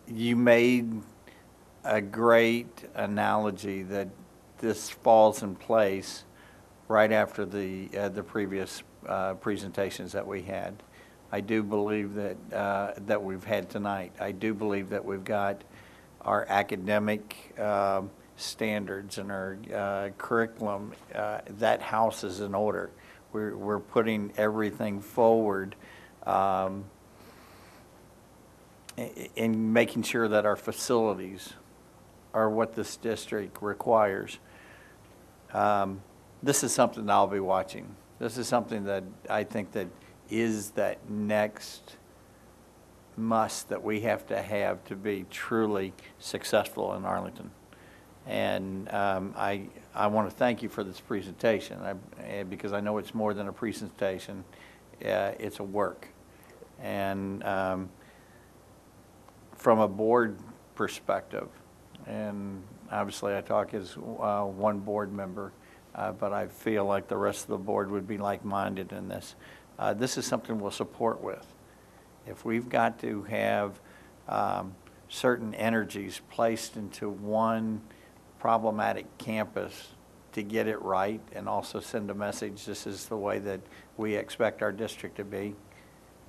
you made a great analogy that this falls in place right after the previous presentations that we had. I do believe that we've had tonight. I do believe that we've got our academic standards and our curriculum. That house is in order. We're putting everything forward in making sure that our facilities are what this district requires. This is something I'll be watching. This is something that I think that is that next must that we have to be truly successful in Arlington. And I want to thank you for this presentation because I know it's more than a presentation. It's a work. And from a board perspective, and obviously I talk as one board member, but I feel like the rest of the board would be like-minded in this. this is something we'll support with. If we've got to have certain energies placed into one problematic campus to get it right and also send a message, this is the way that we expect our district to be,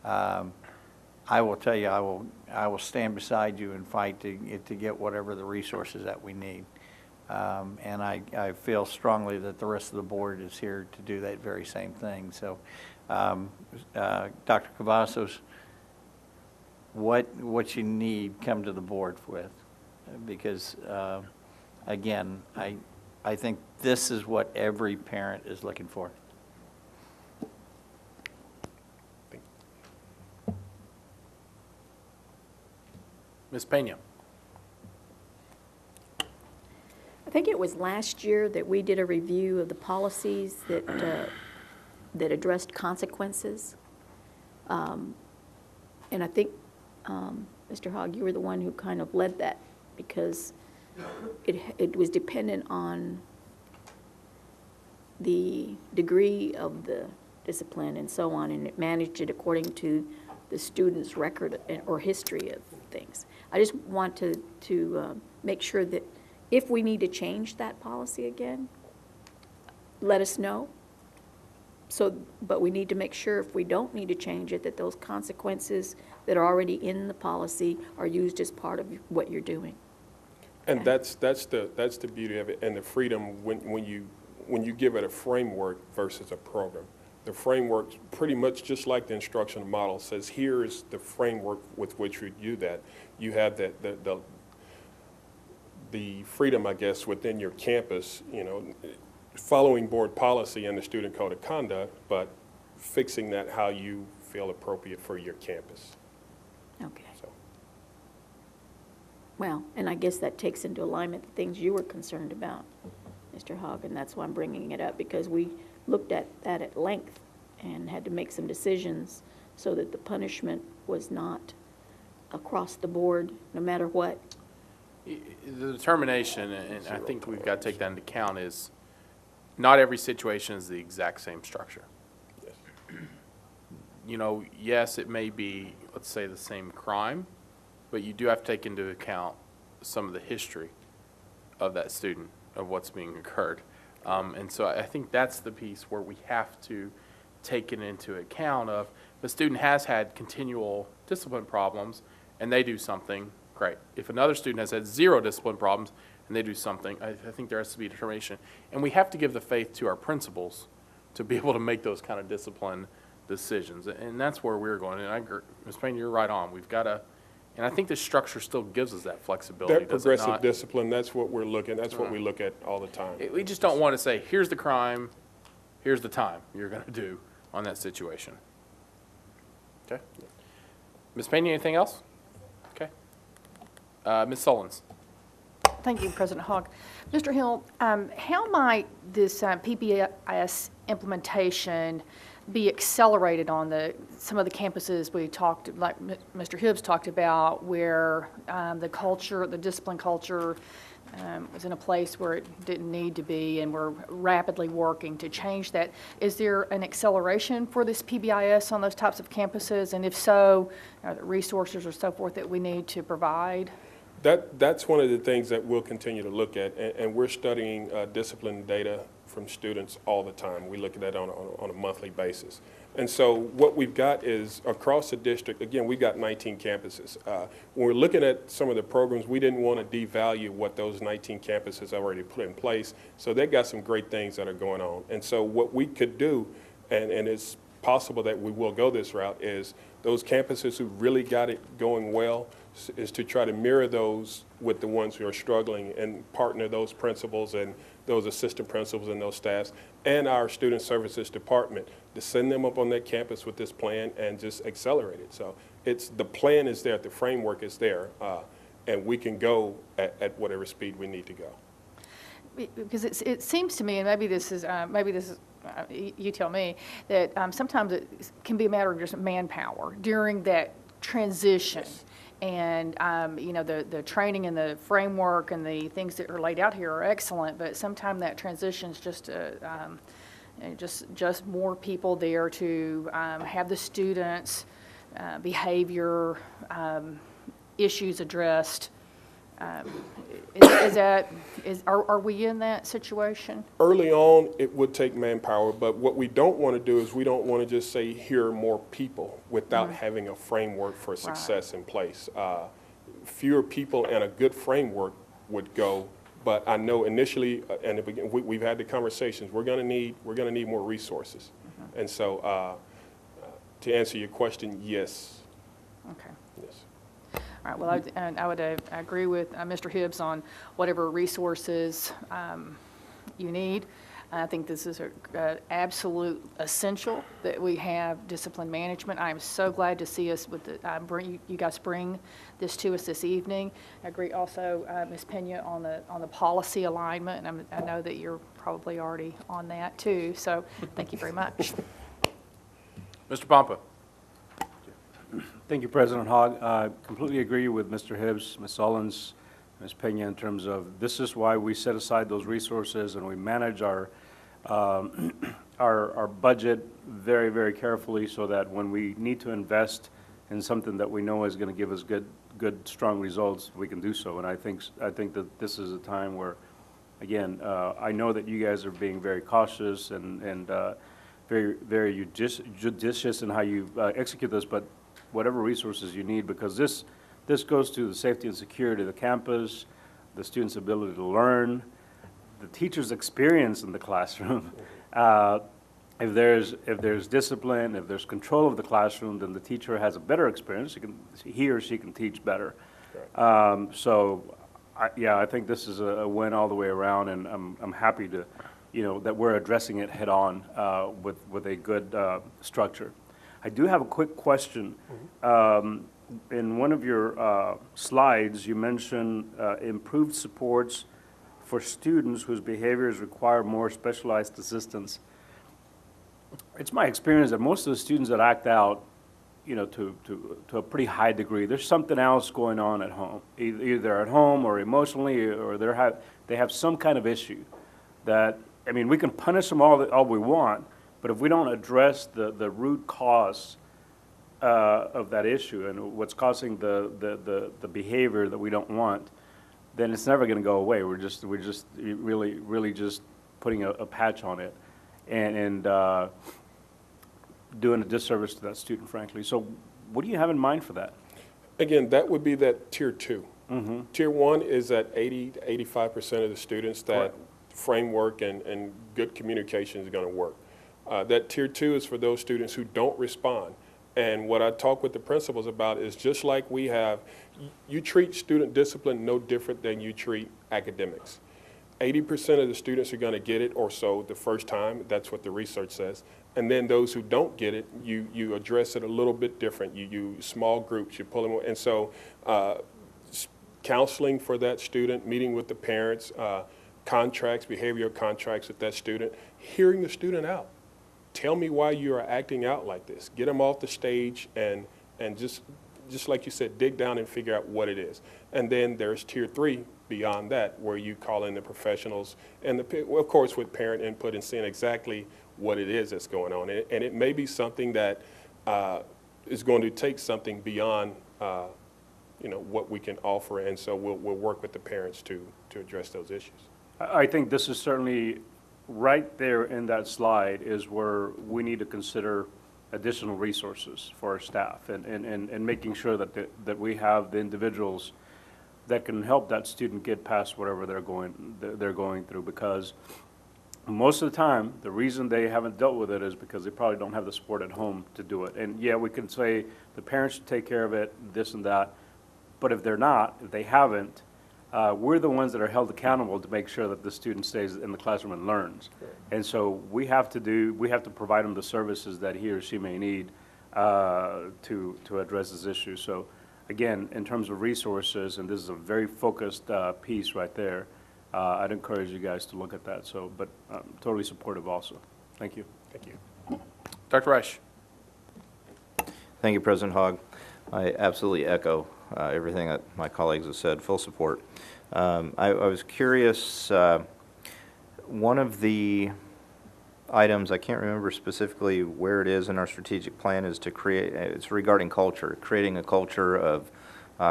I will tell you, I will stand beside you and fight to get whatever the resources that we need. And I feel strongly that the rest of the board is here to do that very same thing. So, Dr. Cavazos, what you need, come to the board with, because again, I think this is what every parent is looking for. Ms. Pena. I think it was last year that we did a review of the policies that, that addressed consequences. And I think, Mr. Hogg, you were the one who kind of led that because it was dependent on the degree of the discipline and so on, and it managed it according to the student's record or history of things. I just want to make sure that if we need to change that policy again, let us know. So, but we need to make sure if we don't need to change it, that those consequences that are already in the policy are used as part of what you're doing. And that's the beauty of it, and the freedom when you give it a framework versus a program. The framework, pretty much just like the instructional model, says here is the framework with which we do that. You have the freedom, I guess, within your campus, you know, following board policy and the student code of conduct, but fixing that how you feel appropriate for your campus. Okay. So. Well, and I guess that takes into alignment the things you were concerned about, Mr. Hogg, and that's why I'm bringing it up, because we looked at that at length and had to make some decisions so that the punishment was not across the board, no matter what. The determination, and I think we've got to take that into account, is not every situation is the exact same structure. Yes. You know, yes, it may be, let's say, the same crime, but you do have to take into account some of the history of that student, of what's being occurred. And so I think that's the piece where we have to take it into account of the student has had continual discipline problems and they do something, great. If another student has had 0 discipline problems and they do something, I think there has to be determination. And we have to give the faith to our principals to be able to make those kind of discipline decisions. And that's where we're going. And I agree, Ms. Payne, you're right on. We've got to, and I think the structure still gives us that flexibility. That progressive discipline, that's what we're looking, that's what we look at all the time. We just don't want to say, here's the crime, here's the time you're going to do on that situation. Okay. Ms. Payne, anything else? Okay. Ms. Sullins. Thank you, President Hogg. Mr. Hill, how might this PBIS implementation be accelerated on some of the campuses we talked, like Mr. Hibbs talked about, where the culture, the discipline culture was in a place where it didn't need to be, and we're rapidly working to change that. Is there an acceleration for this PBIS on those types of campuses? And if so, are there resources or so forth that we need to provide? That's one of the things that we'll continue to look at, and we're studying discipline data from students all the time. We look at that on a monthly basis. And so what we've got is across the district, again, we've got 19 campuses. When we're looking at some of the programs, we didn't want to devalue what those 19 campuses already put in place. So they've got some great things that are going on. And so what we could do, and it's possible that we will go this route, is those campuses who really got it going well is to try to mirror those with the ones who are struggling and partner those principals and those assistant principals and those staffs and our student services department to send them up on that campus with this plan and just accelerate it. So the plan is there, the framework is there, and we can go at whatever speed we need to go. Because it seems to me, and maybe this is you tell me, that sometimes it can be a matter of just manpower during that transition. Yes. And, you know, the training and the framework and the things that are laid out here are excellent, but sometimes that transition is just, just more people there to have the students' behavior issues addressed. Are we in that situation? Early on, it would take manpower, but what we don't want to do is we don't want to just say, here are more people without having a framework for success in place. Fewer people and a good framework would go, but I know initially, and we've had the conversations, we're going to need more resources. And so to answer your question, yes. Okay. Yes. All right, well, I would agree with Mr. Hibbs on whatever resources you need. I think this is an absolute essential that we have discipline management. I am so glad to see us with you guys bring this to us this evening. I agree also, Ms. Pena, on the policy alignment, and I know that you're probably already on that too. So thank you very much. Mr. Pompa. Thank you, President Hogg. I completely agree with Mr. Hibbs, Ms. Sullins, Ms. Pena in terms of this is why we set aside those resources and we manage our budget very, very carefully so that when we need to invest in something that we know is going to give us good, strong results, we can do so. And I think that this is a time where, again, I know that you guys are being very cautious and very, very judicious in how you execute this, but whatever resources you need, because this goes to the safety and security of the campus, the students' ability to learn, the teacher's experience in the classroom. If there's discipline, if there's control of the classroom, then the teacher has a better experience. He or she can teach better. I think this is a win all the way around, and I'm happy to, that we're addressing it head on with a good structure. I do have a quick question. In one of your slides, you mentioned improved supports for students whose behaviors require more specialized assistance. It's my experience that most of the students that act out, to a pretty high degree, there's something else going on at home, either at home or emotionally, or they have some kind of issue that, we can punish them all we want, but if we don't address the root cause of that issue and what's causing the behavior that we don't want, then it's never going to go away. We're just really just putting a patch on it and doing a disservice to that student, frankly. So what do you have in mind for that? Again, that would be that tier 2. Tier 1 is that 80 to 85% of the students that framework and good communication is going to work. That tier 2 is for those students who don't respond. And what I talk with the principals about is just like you treat student discipline no different than you treat academics. 80% of the students are going to get it or so the first time. That's what the research says. And then those who don't get it, you address it a little bit different. You small groups, you pull them. And so counseling for that student, meeting with the parents, contracts, behavioral contracts with that student, hearing the student out. Tell me why you are acting out like this. Get them off the stage and just like you said, dig down and figure out what it is. And then there's tier 3 beyond that, where you call in the professionals and of course with parent input and seeing exactly what it is that's going on. And it may be something that is going to take something beyond what we can offer, and so we'll work with the parents to address those issues. I think this is certainly right there in that slide is where we need to consider additional resources for our staff and making sure that we have the individuals that can help that student get past whatever they're going through, because most of the time the reason they haven't dealt with it is because they probably don't have the support at home to do it. And yeah, we can say the parents should take care of it, this and that, but if they haven't, we're the ones that are held accountable to make sure that the student stays in the classroom and learns. And so we have to provide them the services that he or she may need to address this issue. So again, in terms of resources, and this is a very focused piece right there, I'd encourage you guys to look at that. So, but I'm totally supportive also. Thank you. Thank you. Dr. Reich. Thank you, President Hogg. I absolutely echo everything that my colleagues have said, full support. I was curious, one of the items, I can't remember specifically where it is in our strategic plan, is to create, it's regarding culture, creating a culture of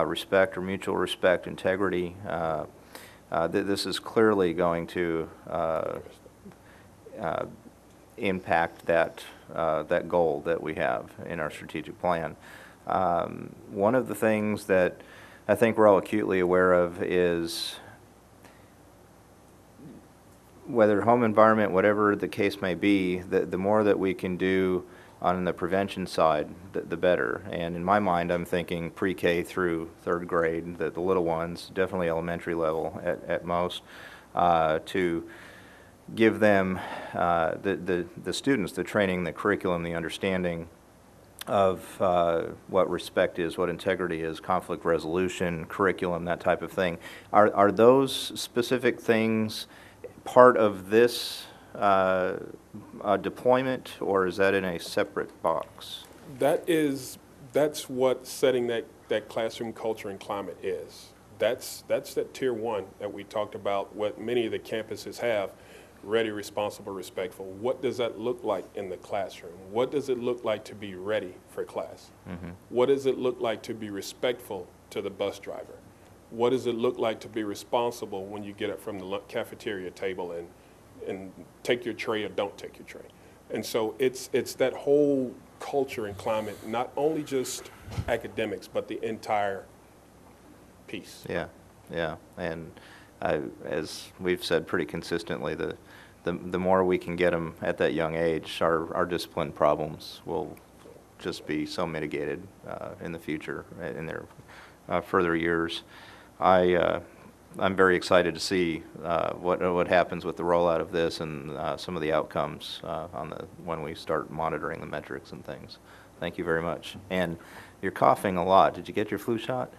respect or mutual respect, integrity. This is clearly going to impact that, that goal that we have in our strategic plan. One of the things that I think we're all acutely aware of is whether home environment, whatever the case may be, the more that we can do on the prevention side, the better. And in my mind, I'm thinking pre-K through 3rd grade, the little ones, definitely elementary level at most, to give them, the students, the training, the curriculum, the understanding of what respect is, what integrity is, conflict resolution, curriculum, that type of thing. Are those specific things part of this deployment, or is that in a separate box? That's what setting that classroom culture and climate is. That's that tier 1 that we talked about, what many of the campuses have: ready, responsible, respectful. What does that look like in the classroom? What does it look like to be ready for class? Mm-hmm. What does it look like to be respectful to the bus driver? What does it look like to be responsible when you get up from the cafeteria table and take your tray or don't take your tray? And so it's that whole culture and climate, not only just academics, but the entire piece. Yeah, yeah. And as we've said pretty consistently, the more we can get them at that young age, our discipline problems will just be so mitigated in the future, in their further years. I'm very excited to see what happens with the rollout of this and some of the outcomes when we start monitoring the metrics and things. Thank you very much. And you're coughing a lot. Did you get your flu shot?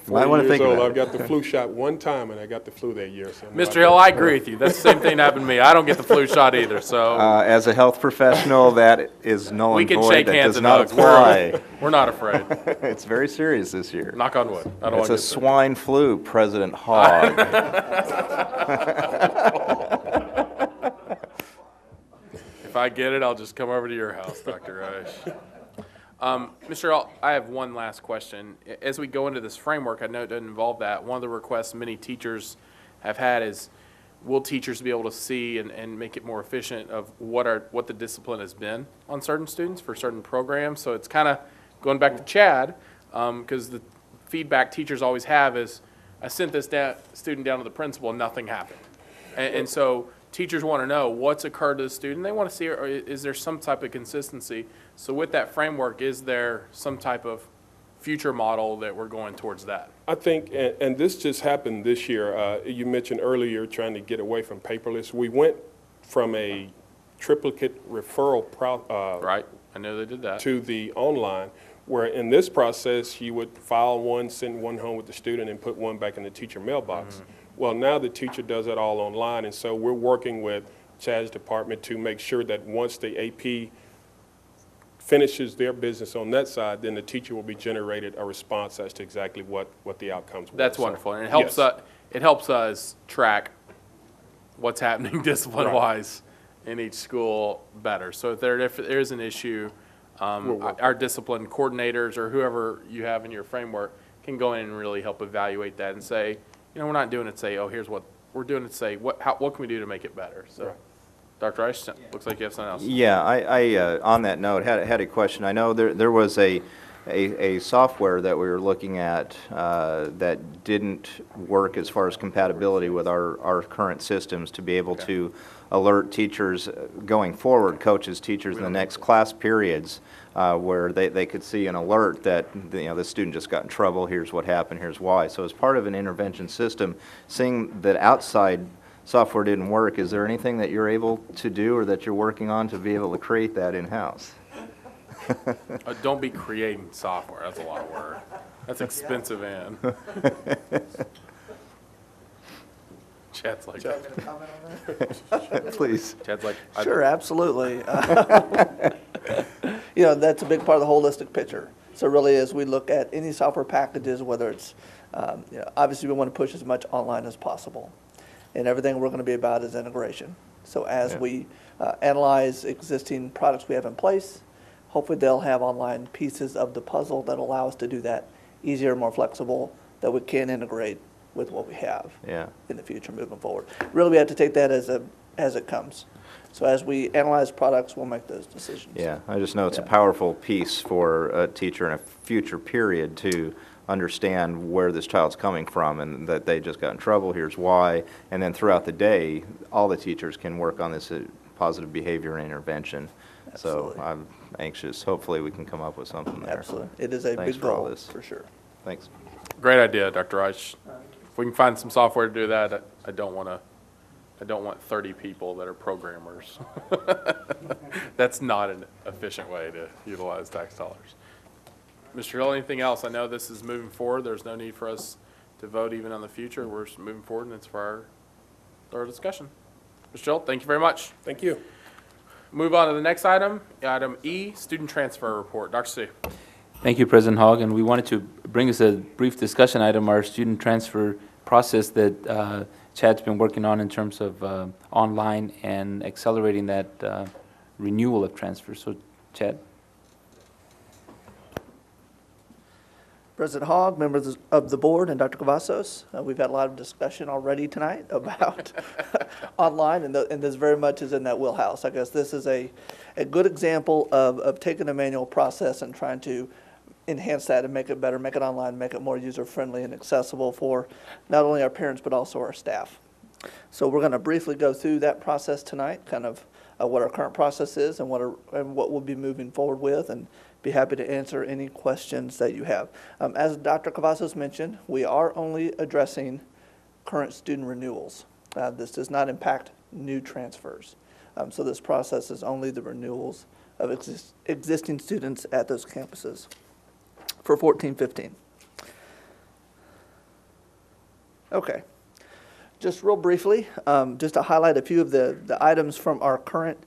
You might want to think about it. I've got the flu shot one time, and I got the flu that year. So Mr. Hill, I agree with you. That's the same thing that happened to me. I don't get the flu shot either. So as a health professional, that is null and void. We can shake hands and not apply. We're not afraid. It's very serious this year. Knock on wood. I don't it's a swine flu, President Hogg. If I get it, I'll just come over to your house, Dr. Reich. Mr. Hill, I have one last question. As we go into this framework, I know it doesn't involve that. One of the requests many teachers have had is, will teachers be able to see and make it more efficient of what the discipline has been on certain students for certain programs? So it's kind of going back to Chad, because the feedback teachers always have is, I sent this student down to the principal and nothing happened. And so teachers want to know what's occurred to the student. They want to see, or is there some type of consistency? So with that framework, is there some type of future model that we're going towards that? I think, and this just happened this year. You mentioned earlier trying to get away from paperless. We went from a triplicate referral right. I know they did that. To the online, where in this process you would file one, send one home with the student, and put one back in the teacher mailbox. Mm-hmm. Well, now the teacher does it all online, and so we're working with Chad's department to make sure that once the AP finishes their business on that side, then the teacher will be generated a response as to exactly what the outcomes were. That's wonderful, and it helps us track what's happening discipline-wise in each school better. So if there is an issue, our discipline coordinators or whoever you have in your framework can go in and really help evaluate that and say, we're not doing it to say, oh, here's what we're doing it to say, what can we do to make it better? So, Dr. Reich, looks like you have something else. Yeah, I on that note had a question. I know there was a software that we were looking at that didn't work as far as compatibility with our current systems to be able to alert teachers going forward, coaches, teachers in the next class periods, where they could see an alert that the student just got in trouble, here's what happened, here's why. So as part of an intervention system, seeing that outside software didn't work, is there anything that you're able to do or that you're working on to be able to create that in-house? Don't be creating software. That's a lot of work. That's expensive, Ann. Chad's like, please. Chad's like, sure, absolutely. That's a big part of the holistic picture. So really, as we look at any software packages, whether it's, obviously we want to push as much online as possible. and everything we're going to be about is integration. So as Yeah. we analyze existing products we have in place, hopefully they'll have online pieces of the puzzle that allow us to do that easier, more flexible, that we can integrate with what we have Yeah. in the future moving forward. Really, we have to take that as it comes. So as we analyze products, we'll make those decisions. Yeah, I just know it's a Yeah. powerful piece for a teacher in a future period to understand where this child's coming from and that they just got in trouble, here's why, and then throughout the day, all the teachers can work on this positive behavior and intervention. Absolutely. So I'm anxious, hopefully we can come up with something there. Absolutely. It is a Thanks big for all goal, this. for sure. Thanks. Great idea, Dr. Reich. If we can find some software to do that, I don't want 30 people that are programmers. That's not an efficient way to utilize tax dollars. Mr. Hill, anything else? I know this is moving forward. There's no need for us to vote even on the future. We're just moving forward, and it's for our discussion. Mr. Hill, thank you very much. Thank you. Move on to the next item, item E, student transfer report. Dr. C. Thank you, President Hogg, and we wanted to bring us a brief discussion item, our student transfer process that Chad's been working on in terms of online and accelerating that renewal of transfer. So, Chad. President Hogg, members of the board, and Dr. Cavazos, we've had a lot of discussion already tonight about online, and this very much is in that wheelhouse. I guess this is a good example of taking a manual process and trying to enhance that and make it better, make it online, make it more user-friendly and accessible for not only our parents but also our staff. So we're going to briefly go through that process tonight, kind of what our current process is and what we'll be moving forward with, and be happy to answer any questions that you have. As Dr. Cavazos mentioned, we are only addressing current student renewals. This does not impact new transfers. So this process is only the renewals of existing students at those campuses for 14-15. Okay. Just real briefly, just to highlight a few of the items from our current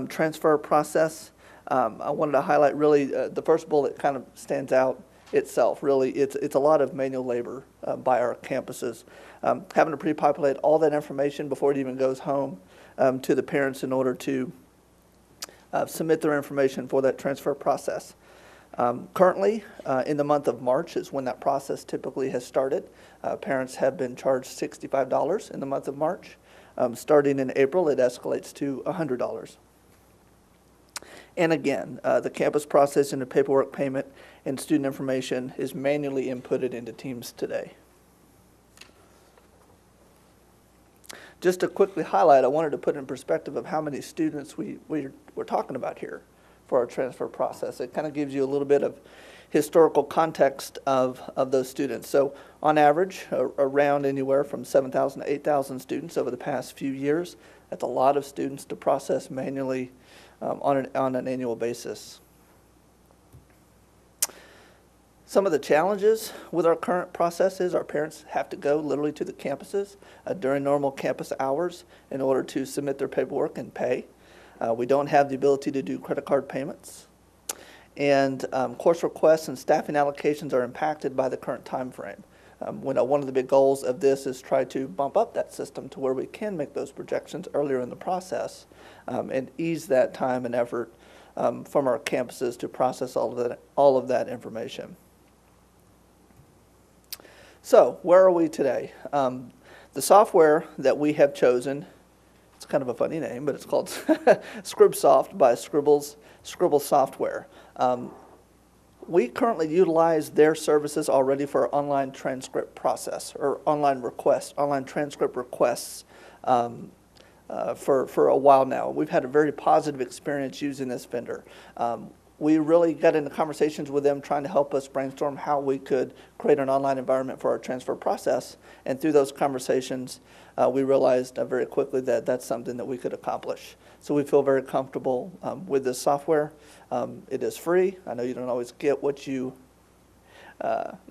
transfer process. I wanted to highlight really the first bullet kind of stands out itself. Really, it's a lot of manual labor by our campuses, having to pre-populate all that information before it even goes home to the parents in order to submit their information for that transfer process. Currently, in the month of March is when that process typically has started. Parents have been charged $65 in the month of March. Starting in April, it escalates to $100. And again, the campus processing the paperwork, payment, and student information is manually inputted into Teams today. Just to quickly highlight, I wanted to put in perspective of how many students we're talking about here for our transfer process. It kind of gives you a little bit of historical context of those students. So on average, around anywhere from 7,000 to 8,000 students over the past few years. That's a lot of students to process manually on an annual basis. Some of the challenges with our current process is our parents have to go literally to the campuses during normal campus hours in order to submit their paperwork and pay. We don't have the ability to do credit card payments. And course requests and staffing allocations are impacted by the current time frame. One of the big goals of this is try to bump up that system to where we can make those projections earlier in the process and ease that time and effort from our campuses to process all of that information. So where are we today? The software that we have chosen, it's kind of a funny name, but it's called ScribSoft by Scribble Software. We currently utilize their services already for our online transcript process or online transcript requests for a while now. We've had a very positive experience using this vendor. We really got into conversations with them trying to help us brainstorm how we could create an online environment for our transfer process. And through those conversations, we realized very quickly that that's something that we could accomplish. So we feel very comfortable with this software. It is free. I know you don't always get what you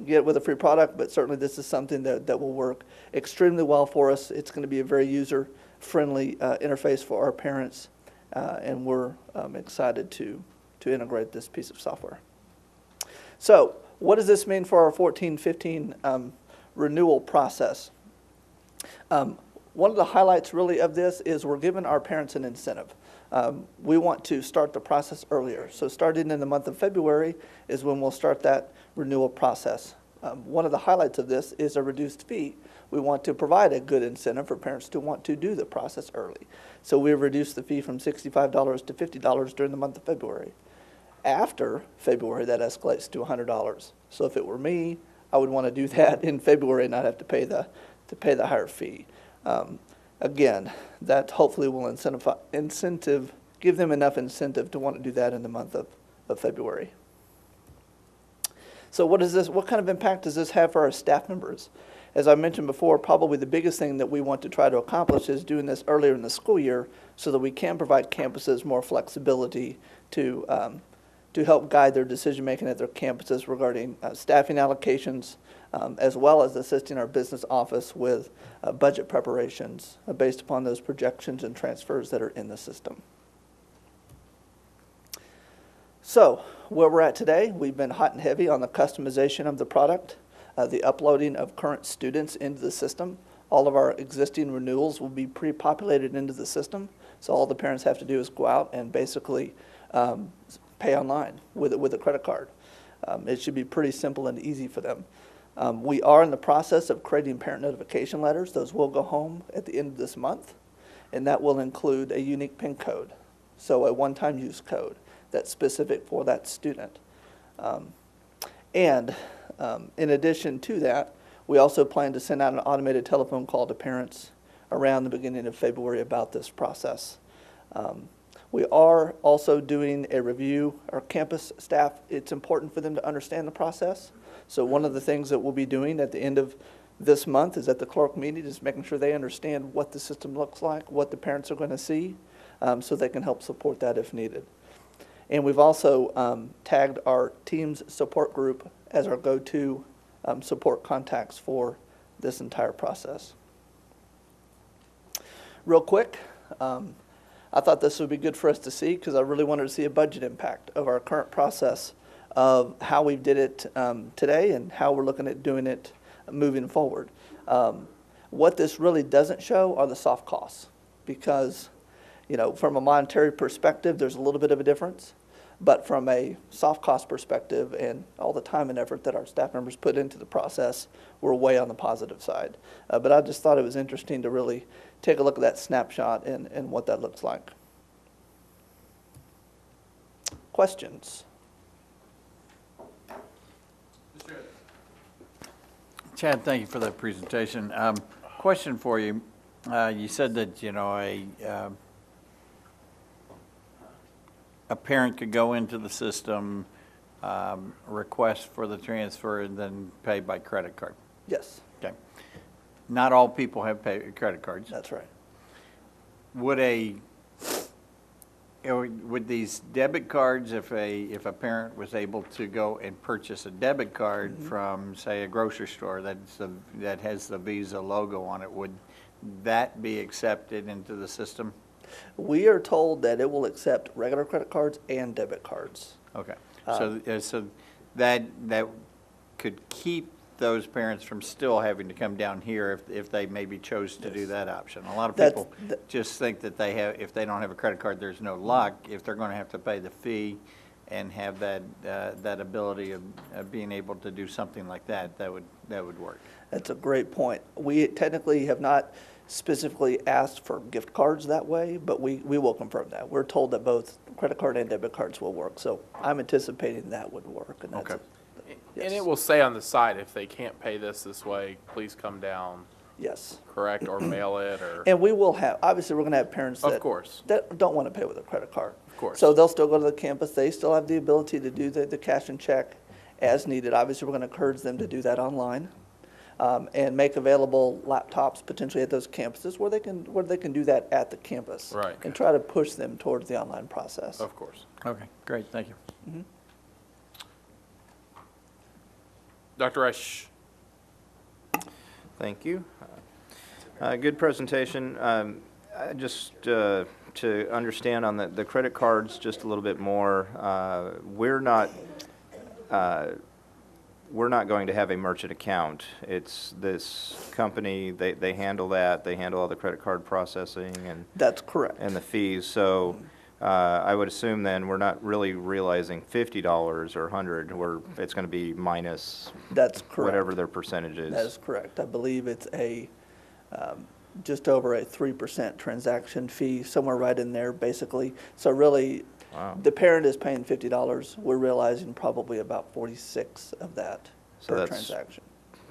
get with a free product, but certainly this is something that will work extremely well for us. It's going to be a very user-friendly interface for our parents, and we're excited to integrate this piece of software. So what does this mean for our 14-15 renewal process? One of the highlights really of this is we're giving our parents an incentive. We want to start the process earlier. So starting in the month of February is when we'll start that renewal process. One of the highlights of this is a reduced fee. We want to provide a good incentive for parents to want to do the process early. So we've reduced the fee from $65 to $50 during the month of February. After February, that escalates to $100. So if it were me, I would want to do that in February and not have to pay the higher fee. Again, that hopefully will give them enough incentive to want to do that in the month of February. So what kind of impact does this have for our staff members? As I mentioned before, probably the biggest thing that we want to try to accomplish is doing this earlier in the school year so that we can provide campuses more flexibility to help guide their decision-making at their campuses regarding staffing allocations, as well as assisting our business office with budget preparations based upon those projections and transfers that are in the system. So, where we're at today, we've been hot and heavy on the customization of the product, the uploading of current students into the system. All of our existing renewals will be pre-populated into the system, so all the parents have to do is go out and basically pay online with a credit card. It should be pretty simple and easy for them. We are in the process of creating parent notification letters. Those will go home at the end of this month, and that will include a unique PIN code, so a one-time use code that's specific for that student. In addition to that, we also plan to send out an automated telephone call to parents around the beginning of February about this process. We are also doing a review. Our campus staff, it's important for them to understand the process. So one of the things that we'll be doing at the end of this month is at the clerk meeting is making sure they understand what the system looks like, what the parents are going to see, so they can help support that if needed. And we've also tagged our Teams support group as our go-to support contacts for this entire process. Real quick, I thought this would be good for us to see because I really wanted to see a budget impact of our current process of how we did it today and how we're looking at doing it moving forward. What this really doesn't show are the soft costs because, you know, from a monetary perspective, there's a little bit of a difference. But from a soft cost perspective and all the time and effort that our staff members put into the process, we're way on the positive side. But I just thought it was interesting to really take a look at that snapshot and what that looks like. Questions? Chad, thank you for that presentation. Question for you. You said that, you know, a parent could go into the system, request for the transfer, and then pay by credit card. Yes. Okay. Not all people have credit cards. That's right. Would these debit cards, if a parent was able to go and purchase a debit card from, say, a grocery store that has the Visa logo on it, would that be accepted into the system? We are told that it will accept regular credit cards and debit cards. Okay. So that could keep those parents from still having to come down here if they maybe chose to do that option. A lot of people just think that if they don't have a credit card, there's no luck. If they're going to have to pay the fee and have that ability of being able to do something like that, that would work. That's a great point. We technically have not specifically asked for gift cards that way, but we will confirm that. We're told that both credit card and debit cards will work, so I'm anticipating that would work. And that's okay. Yes. And it will say on the side, if they can't pay this way, please come down. Yes. Correct, or mail it, or. And we will have, obviously, we're going to have parents that, of course, that don't want to pay with a credit card. Of course. So they'll still go to the campus. They still have the ability to do the cash and check as needed. Obviously, we're going to encourage them to do that online. And make available laptops potentially at those campuses where they can do that at the campus. Right. And try to push them towards the online process. Of course. Okay, great, thank you. Mm-hmm. Dr. Reich. Thank you. Good presentation. Just to understand on the credit cards just a little bit more, we're not we're not going to have a merchant account. It's this company, they handle that, they handle all the credit card processing and. That's correct. And the fees, so I would assume then we're not really realizing $50 or 100, it's going to be minus. That's correct. Whatever their percentage is. That is correct. I believe it's just over a 3% transaction fee, somewhere right in there, basically. So really, Wow. the parent is paying $50. We're realizing probably about 46 of that So per that's transaction.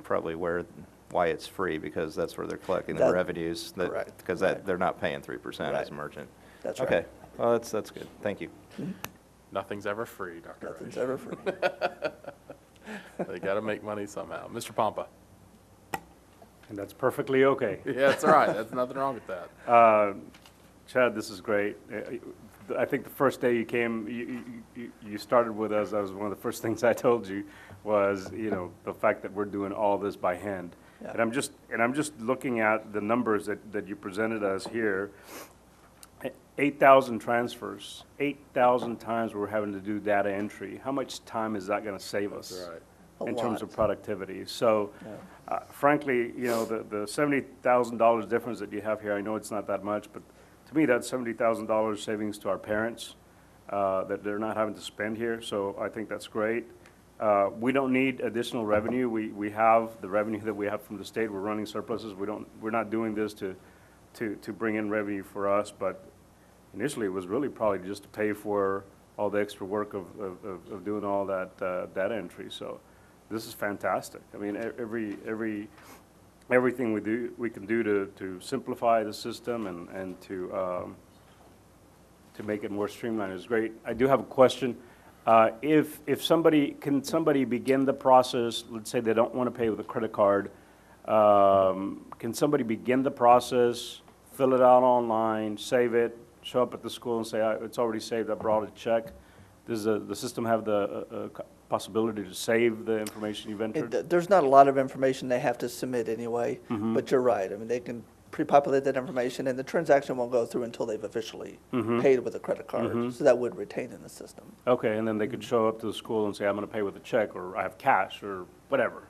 probably why it's free, because that's where they're collecting the That- revenues. correct, Because right. they're not paying 3% as a Right. merchant. That's right. Okay, well, that's good. Thank you. Nothing's ever free, Dr. Nothing's Roach. ever free. They got to make money somehow. Mr. Pompa. And that's perfectly okay. Yeah, that's all right. That's nothing wrong with that. Chad, this is great. I think the first day you came, you started with us, that was one of the first things I told you was, the fact that we're doing all this by hand. Yeah. And I'm just looking at the numbers that you presented us here. 8,000 transfers, 8,000 times we're having to do data entry. How much time is that going to save us? That's right. In A terms lot. of productivity? So, frankly, the $70,000 difference that you have here, I know it's not that much, but to me, that's $70,000 savings to our parents that they're not having to spend here, so I think that's great. We don't need additional revenue. We have the revenue that we have from the state. We're running surpluses. We're not doing this to bring in revenue for us, but initially it was really probably just to pay for all the extra work of doing all that data entry. So this is fantastic. I mean, everything we can do to simplify the system and to make it more streamlined is great. I do have a question. If somebody begin the process, let's say they don't want to pay with a credit card, can somebody begin the process, fill it out online, save it, show up at the school and say, it's already saved, I brought a check? Does the system have the possibility to save the information you've entered? There's not a lot of information they have to submit anyway, Mhm. but you're right. I mean, they can pre-populate that information, and the transaction won't go through until they've officially Mhm. paid with a credit card. Mhm. So that would retain in the system. Okay, and then they could show up to the school and say, I'm going to pay with a check, or I have cash, or whatever.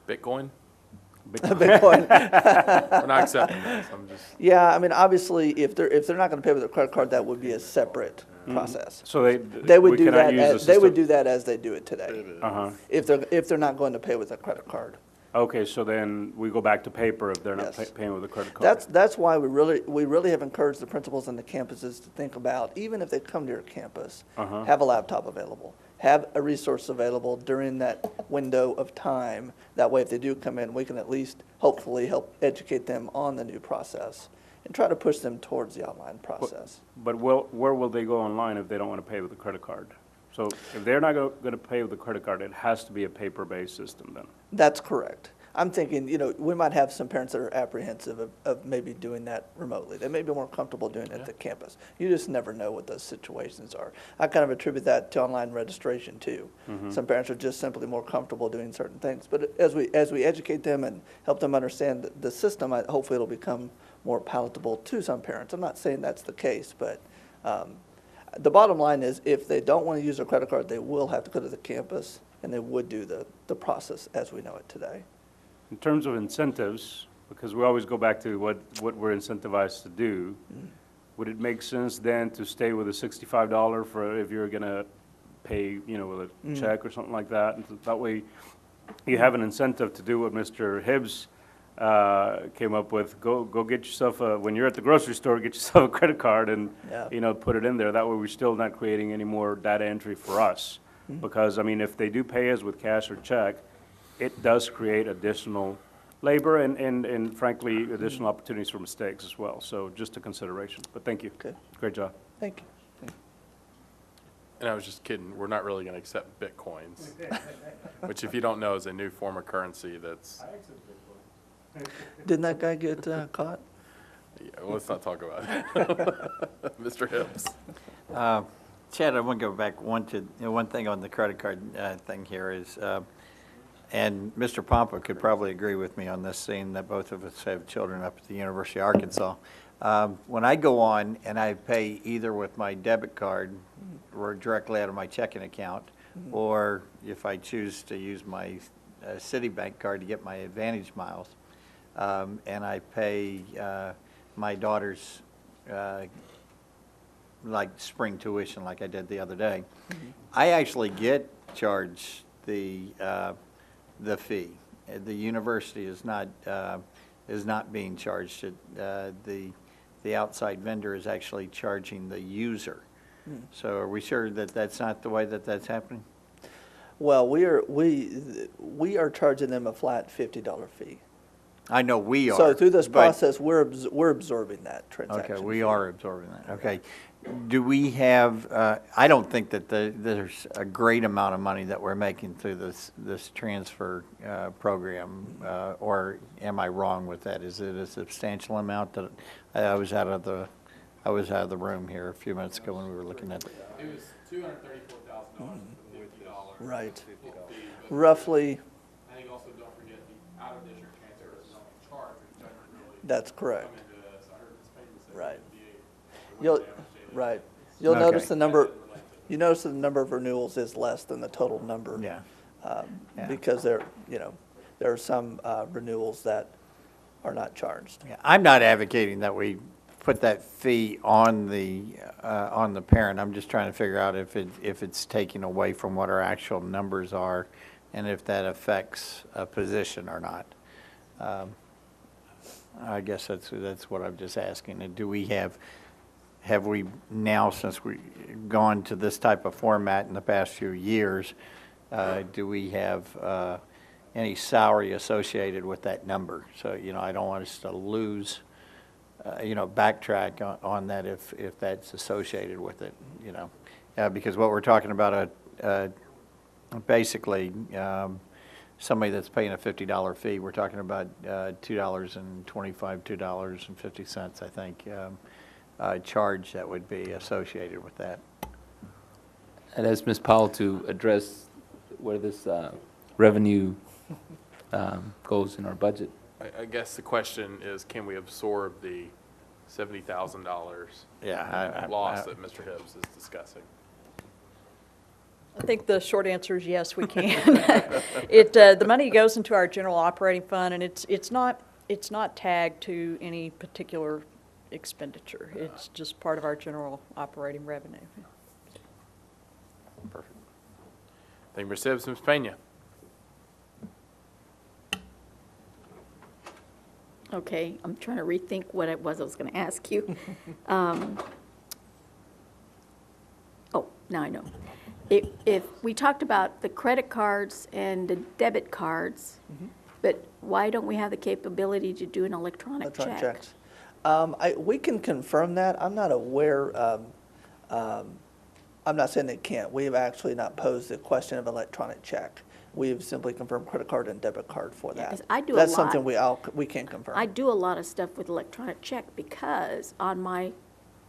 Bitcoin? Bitcoin. We're not accepting this. I'm just. Yeah, I mean, obviously, if they're not going to pay with a credit card, that would be a separate process. So They would we do cannot that. use the They would system? do that as they do it today. Uh-huh. If they're not going to pay with a credit card. Okay, so then we go back to paper if they're not Yes. paying with a credit card. That's why we really have encouraged the principals and the campuses to think about, even if they come to your campus, Uh-huh. have a laptop available, have a resource available during that window of time. That way, if they do come in, we can at least hopefully help educate them on the new process and try to push them towards the online process. But where will they go online if they don't want to pay with a credit card? So if they're not going to pay with a credit card, it has to be a paper-based system then? That's correct. I'm thinking, we might have some parents that are apprehensive of maybe doing that remotely. They may be more comfortable doing it at the campus. You just never know what those situations are. I kind of attribute that to online registration too. Mhm. Some parents are just simply more comfortable doing certain things. But as we educate them and help them understand the system, hopefully it'll become more palatable to some parents. I'm not saying that's the case, but the bottom line is if they don't want to use their credit card, they will have to go to the campus and they would do the process as we know it today. In terms of incentives, because we always go back to what we're incentivized to do, would it make sense then to stay with a $65 for if you're going to pay, with a check or something like that? And that way you have an incentive to do what Mr. Hibbs came up with. Go get yourself when you're at the grocery store, get yourself a credit card and, put it in there. That way we're still not creating any more data entry for us. Because, if they do pay us with cash or check, it does create additional labor and frankly, additional opportunities for mistakes as well. So just a consideration. But thank you. Okay. Great job. Thank you. And I was just kidding. We're not really going to accept Bitcoins, which, if you don't know, is a new form of currency that's. Didn't that guy get caught? Yeah, well, let's not talk about it. Mr. Hibbs. Chad, I want to go back one thing on the credit card thing here is, and Mr. Pompa could probably agree with me on this, seeing that both of us have children up at the University of Arkansas. When I go on and I pay either with my debit card or directly out of my checking account, or if I choose to use my Citibank card to get my Advantage miles, and I pay my daughter's like spring tuition like I did the other day, I actually get charged the fee. The university is not being charged it. The outside vendor is actually charging the user. So are we sure that that's not the way that that's happening? Well, we are charging them a flat $50 fee. I know we are. So through this but- process, we're absorbing that transaction. Okay, we are absorbing that. Okay. Do we have, I don't think that there's a great amount of money that we're making through this transfer program, or am I wrong with that? Is it a substantial amount? That I was out of the room here a few minutes ago when we were looking at it. It was $234,000 for $50. Right. Fee, Roughly. I think also don't forget the out-of-district transfer is not charged, which doesn't really That's correct. come into this. I heard Ms. Payne say Right. the You'll Okay. notice the number. You notice that the number of renewals is less than the total number. Yeah. Yeah. Because there are some renewals that are not charged. Yeah, I'm not advocating that we put that fee on the parent. I'm just trying to figure out if it's taking away from what our actual numbers are, and if that affects a position or not. I guess that's what I'm just asking. And do we have we now, since we've gone to this type of format in the past few years, do we have any salary associated with that number? So, I don't want us to lose, backtrack on that if that's associated with it, because what we're talking about, basically, somebody that's paying a $50 fee, we're talking about $2.25, $2.50, I think, charge that would be associated with that. I'd ask Ms. Powell to address where this revenue goes in our budget. I guess the question is, can we absorb the $70,000 loss that Mr. Hibbs is discussing? I think the short answer is yes, we can. The money goes into our general operating fund, and it's not tagged to any particular expenditure. It's just part of our general operating revenue. Perfect. Thank you, Ms. Hibbs. Ms. Pena. Okay, I'm trying to rethink what it was I was going to ask you. Oh, now I know. If we talked about the credit cards and the debit cards, but why don't we have the capability to do an electronic check? Checks. We can confirm that. I'm not aware. I'm not saying they can't. We have actually not posed the question of electronic check. We have simply confirmed credit card and debit card for that. 'Cause I do That's a lot. something we can confirm. I do a lot of stuff with electronic check because on my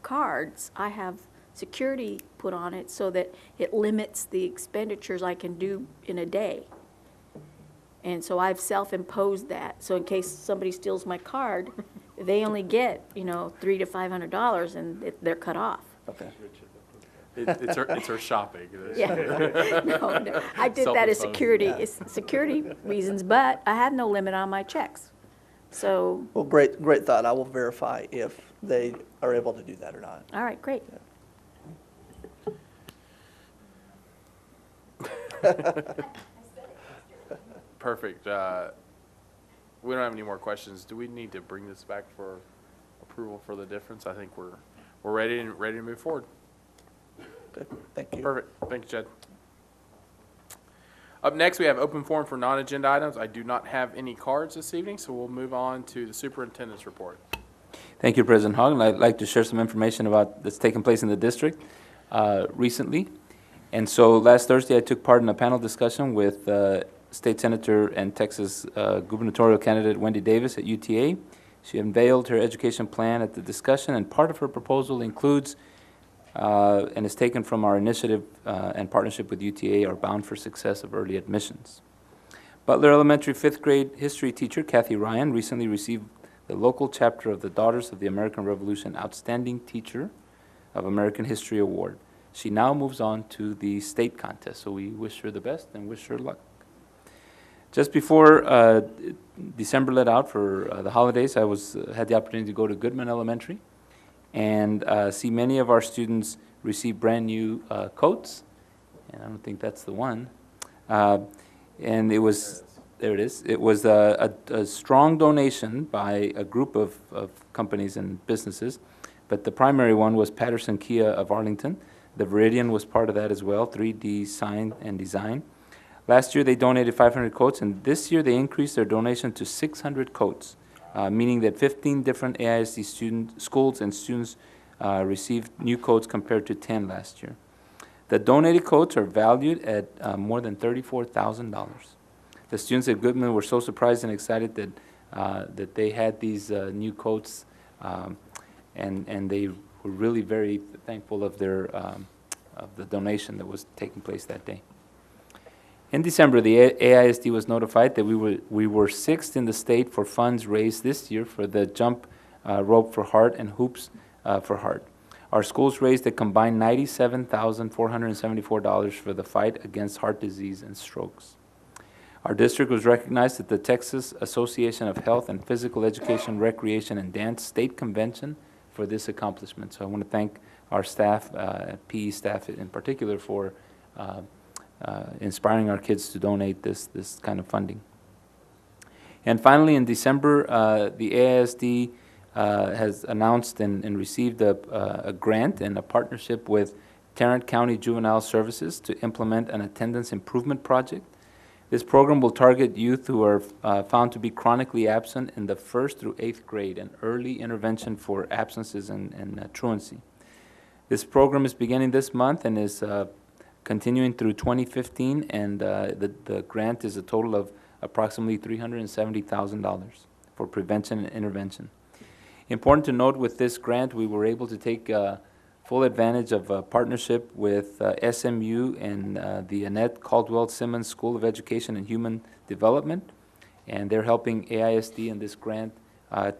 cards, I have security put on it so that it limits the expenditures I can do in a day. And so I've self-imposed that. So in case somebody steals my card, they only get, $300 to $500 and they're cut off. Okay. It's her shopping. Yeah. No. I did that as security, it's security reasons, but I have no limit on my checks. So. Well, great thought. I will verify if they are able to do that or not. All right, great. Perfect. We don't have any more questions. Do we need to bring this back for approval for the difference? I think we're ready to move forward. Good. Thank you. Perfect. Thank you, Jed. Up next, we have open forum for non-agenda items. I do not have any cards this evening, so we'll move on to the superintendent's report. Thank you, President Hogg. And I'd like to share some information about that's taken place in the district recently. And so last Thursday, I took part in a panel discussion with State Senator and Texas gubernatorial candidate Wendy Davis at UTA. She unveiled her education plan at the discussion, and part of her proposal includes and is taken from our initiative and partnership with UTA, our Bound for Success of Early Admissions. Butler Elementary 5th grade history teacher Kathy Ryan recently received the local chapter of the Daughters of the American Revolution Outstanding Teacher of American History Award. She now moves on to the state contest, so we wish her the best and wish her luck. Just before December let out for the holidays, I had the opportunity to go to Goodman Elementary and see many of our students receive brand new coats, and I don't think that's the one. And it was, there it is. It was a strong donation by a group of companies and businesses, but the primary one was Patterson Kia of Arlington. The Viridian was part of that as well, 3D Sign and Design. Last year they donated 500 coats, and this year they increased their donation to 600 coats, meaning that 15 different AISD schools and students received new coats compared to 10 last year. The donated coats are valued at more than $34,000. The students at Goodman were so surprised and excited that they had these new coats, and they were really very thankful of the donation that was taking place that day. In December, the AISD was notified that we were 6th in the state for funds raised this year for the jump rope for heart and hoops for heart. Our schools raised a combined $97,474 for the fight against heart disease and strokes. Our district was recognized at the Texas Association of Health and Physical Education, Recreation, and Dance State Convention for this accomplishment. So I want to thank our staff, PE staff in particular, for inspiring our kids to donate this kind of funding. And finally, in December, the AISD has announced and received a grant and a partnership with Tarrant County Juvenile Services to implement an attendance improvement project. This program will target youth who are found to be chronically absent in the 1st through 8th grade, an early intervention for absences and truancy. This program is beginning this month and is continuing through 2015, and the grant is a total of approximately $370,000 for prevention and intervention. Important to note, with this grant, we were able to take full advantage of a partnership with SMU and the Annette Caldwell Simmons School of Education and Human Development, and they're helping AISD in this grant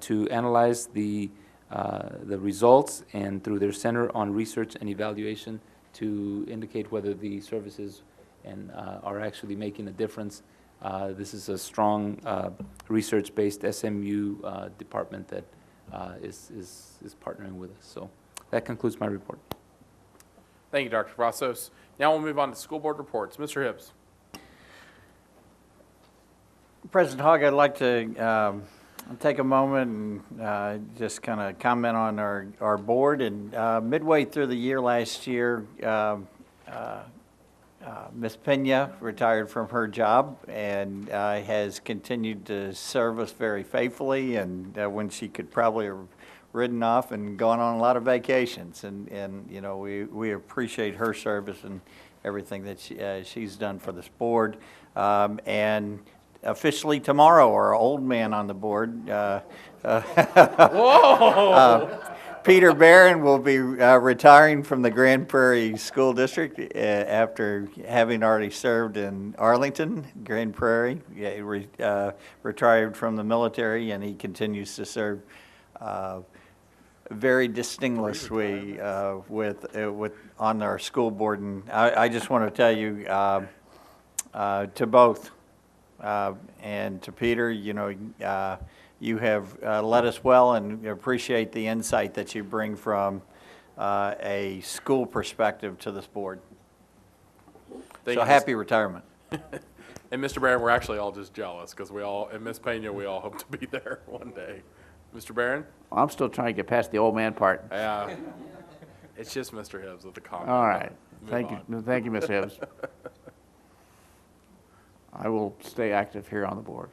to analyze the results, and through their Center on Research and Evaluation, to indicate whether the services are actually making a difference. This is a strong research-based SMU department that is partnering with us. So that concludes my report. Thank you, Dr. Cavazos. Now we'll move on to school board reports. Mr. Hibbs. President Hogg, I'd like to take a moment and just kind of comment on our board. And midway through the year last year, Ms. Pena retired from her job and has continued to serve us very faithfully, and when she could probably have ridden off and gone on a lot of vacations. And you know, we appreciate her service and everything that she's done for this board. And officially tomorrow, our old man on the board, Peter Barron, will be retiring from the Grand Prairie School District after having already served in Arlington, Grand Prairie. Retired from the military, and he continues to serve very distinguishedly on our school board. And I just want to tell you to both. And to Peter, you know, you have led us well, and appreciate the insight that you bring from a school perspective to this board. So happy retirement. And Mr. Barron, we're actually all just jealous because we all, and Ms. Pena, we all hope to be there one day. Mr. Barron? Well, I'm still trying to get past the old man part. Yeah. It's just Mr. Hibbs with the comment. All right. Thank you, Ms. Hibbs. I will stay active here on the board.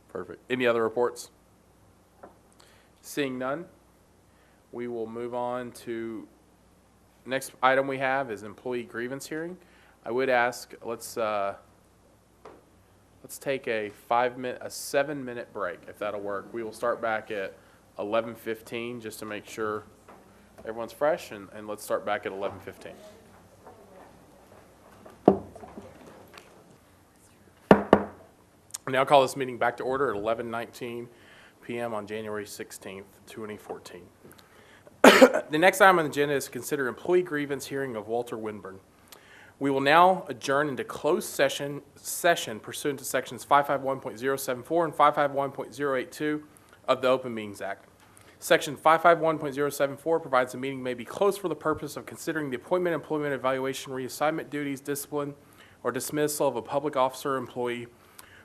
Perfect. Any other reports? Seeing none, we will move on to next item we have is employee grievance hearing. I would ask, let's take a 7-minute break, if that'll work. We will start back at 11:15 just to make sure everyone's fresh, and let's start back at 11:15. I now call this meeting back to order at 11:19 p.m. on January 16th, 2014. The next item on the agenda is to consider employee grievance hearing of Walter Winburn. We will now adjourn into closed session pursuant to sections 551.074 and 551.082 of the Open Meetings Act. Section 551.074 provides the meeting may be closed for the purpose of considering the appointment, employment, evaluation, reassignment duties, discipline, or dismissal of a public officer or employee,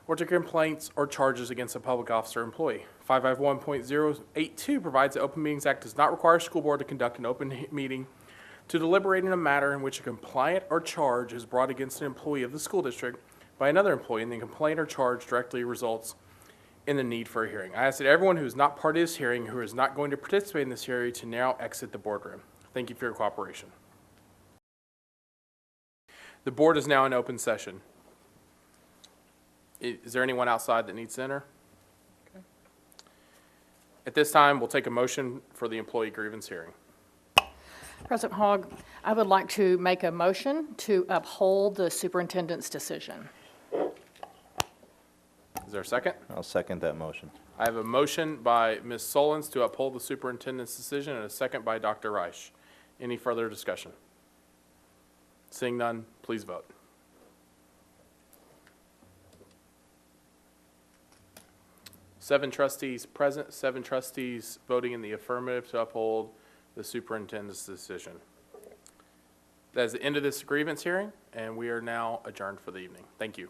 or to complaints or charges against a public officer or employee. 551.082 provides the Open Meetings Act does not require a school board to conduct an open meeting to deliberate in a matter in which a complaint or charge is brought against an employee of the school district by another employee, and the complaint or charge directly results in the need for a hearing. I ask that everyone who is not part of this hearing, who is not going to participate in this hearing, to now exit the boardroom. Thank you for your cooperation. The board is now in open session. Is there anyone outside that needs to enter? Okay. At this time, we'll take a motion for the employee grievance hearing. President Hogg, I would like to make a motion to uphold the superintendent's decision. Is there a second? I'll second that motion. I have a motion by Ms. Solons to uphold the superintendent's decision and a second by Dr. Reich. Any further discussion? Seeing none, please vote. Seven trustees present, 7 trustees voting in the affirmative to uphold the superintendent's decision. That is the end of this grievance hearing, and we are now adjourned for the evening. Thank you.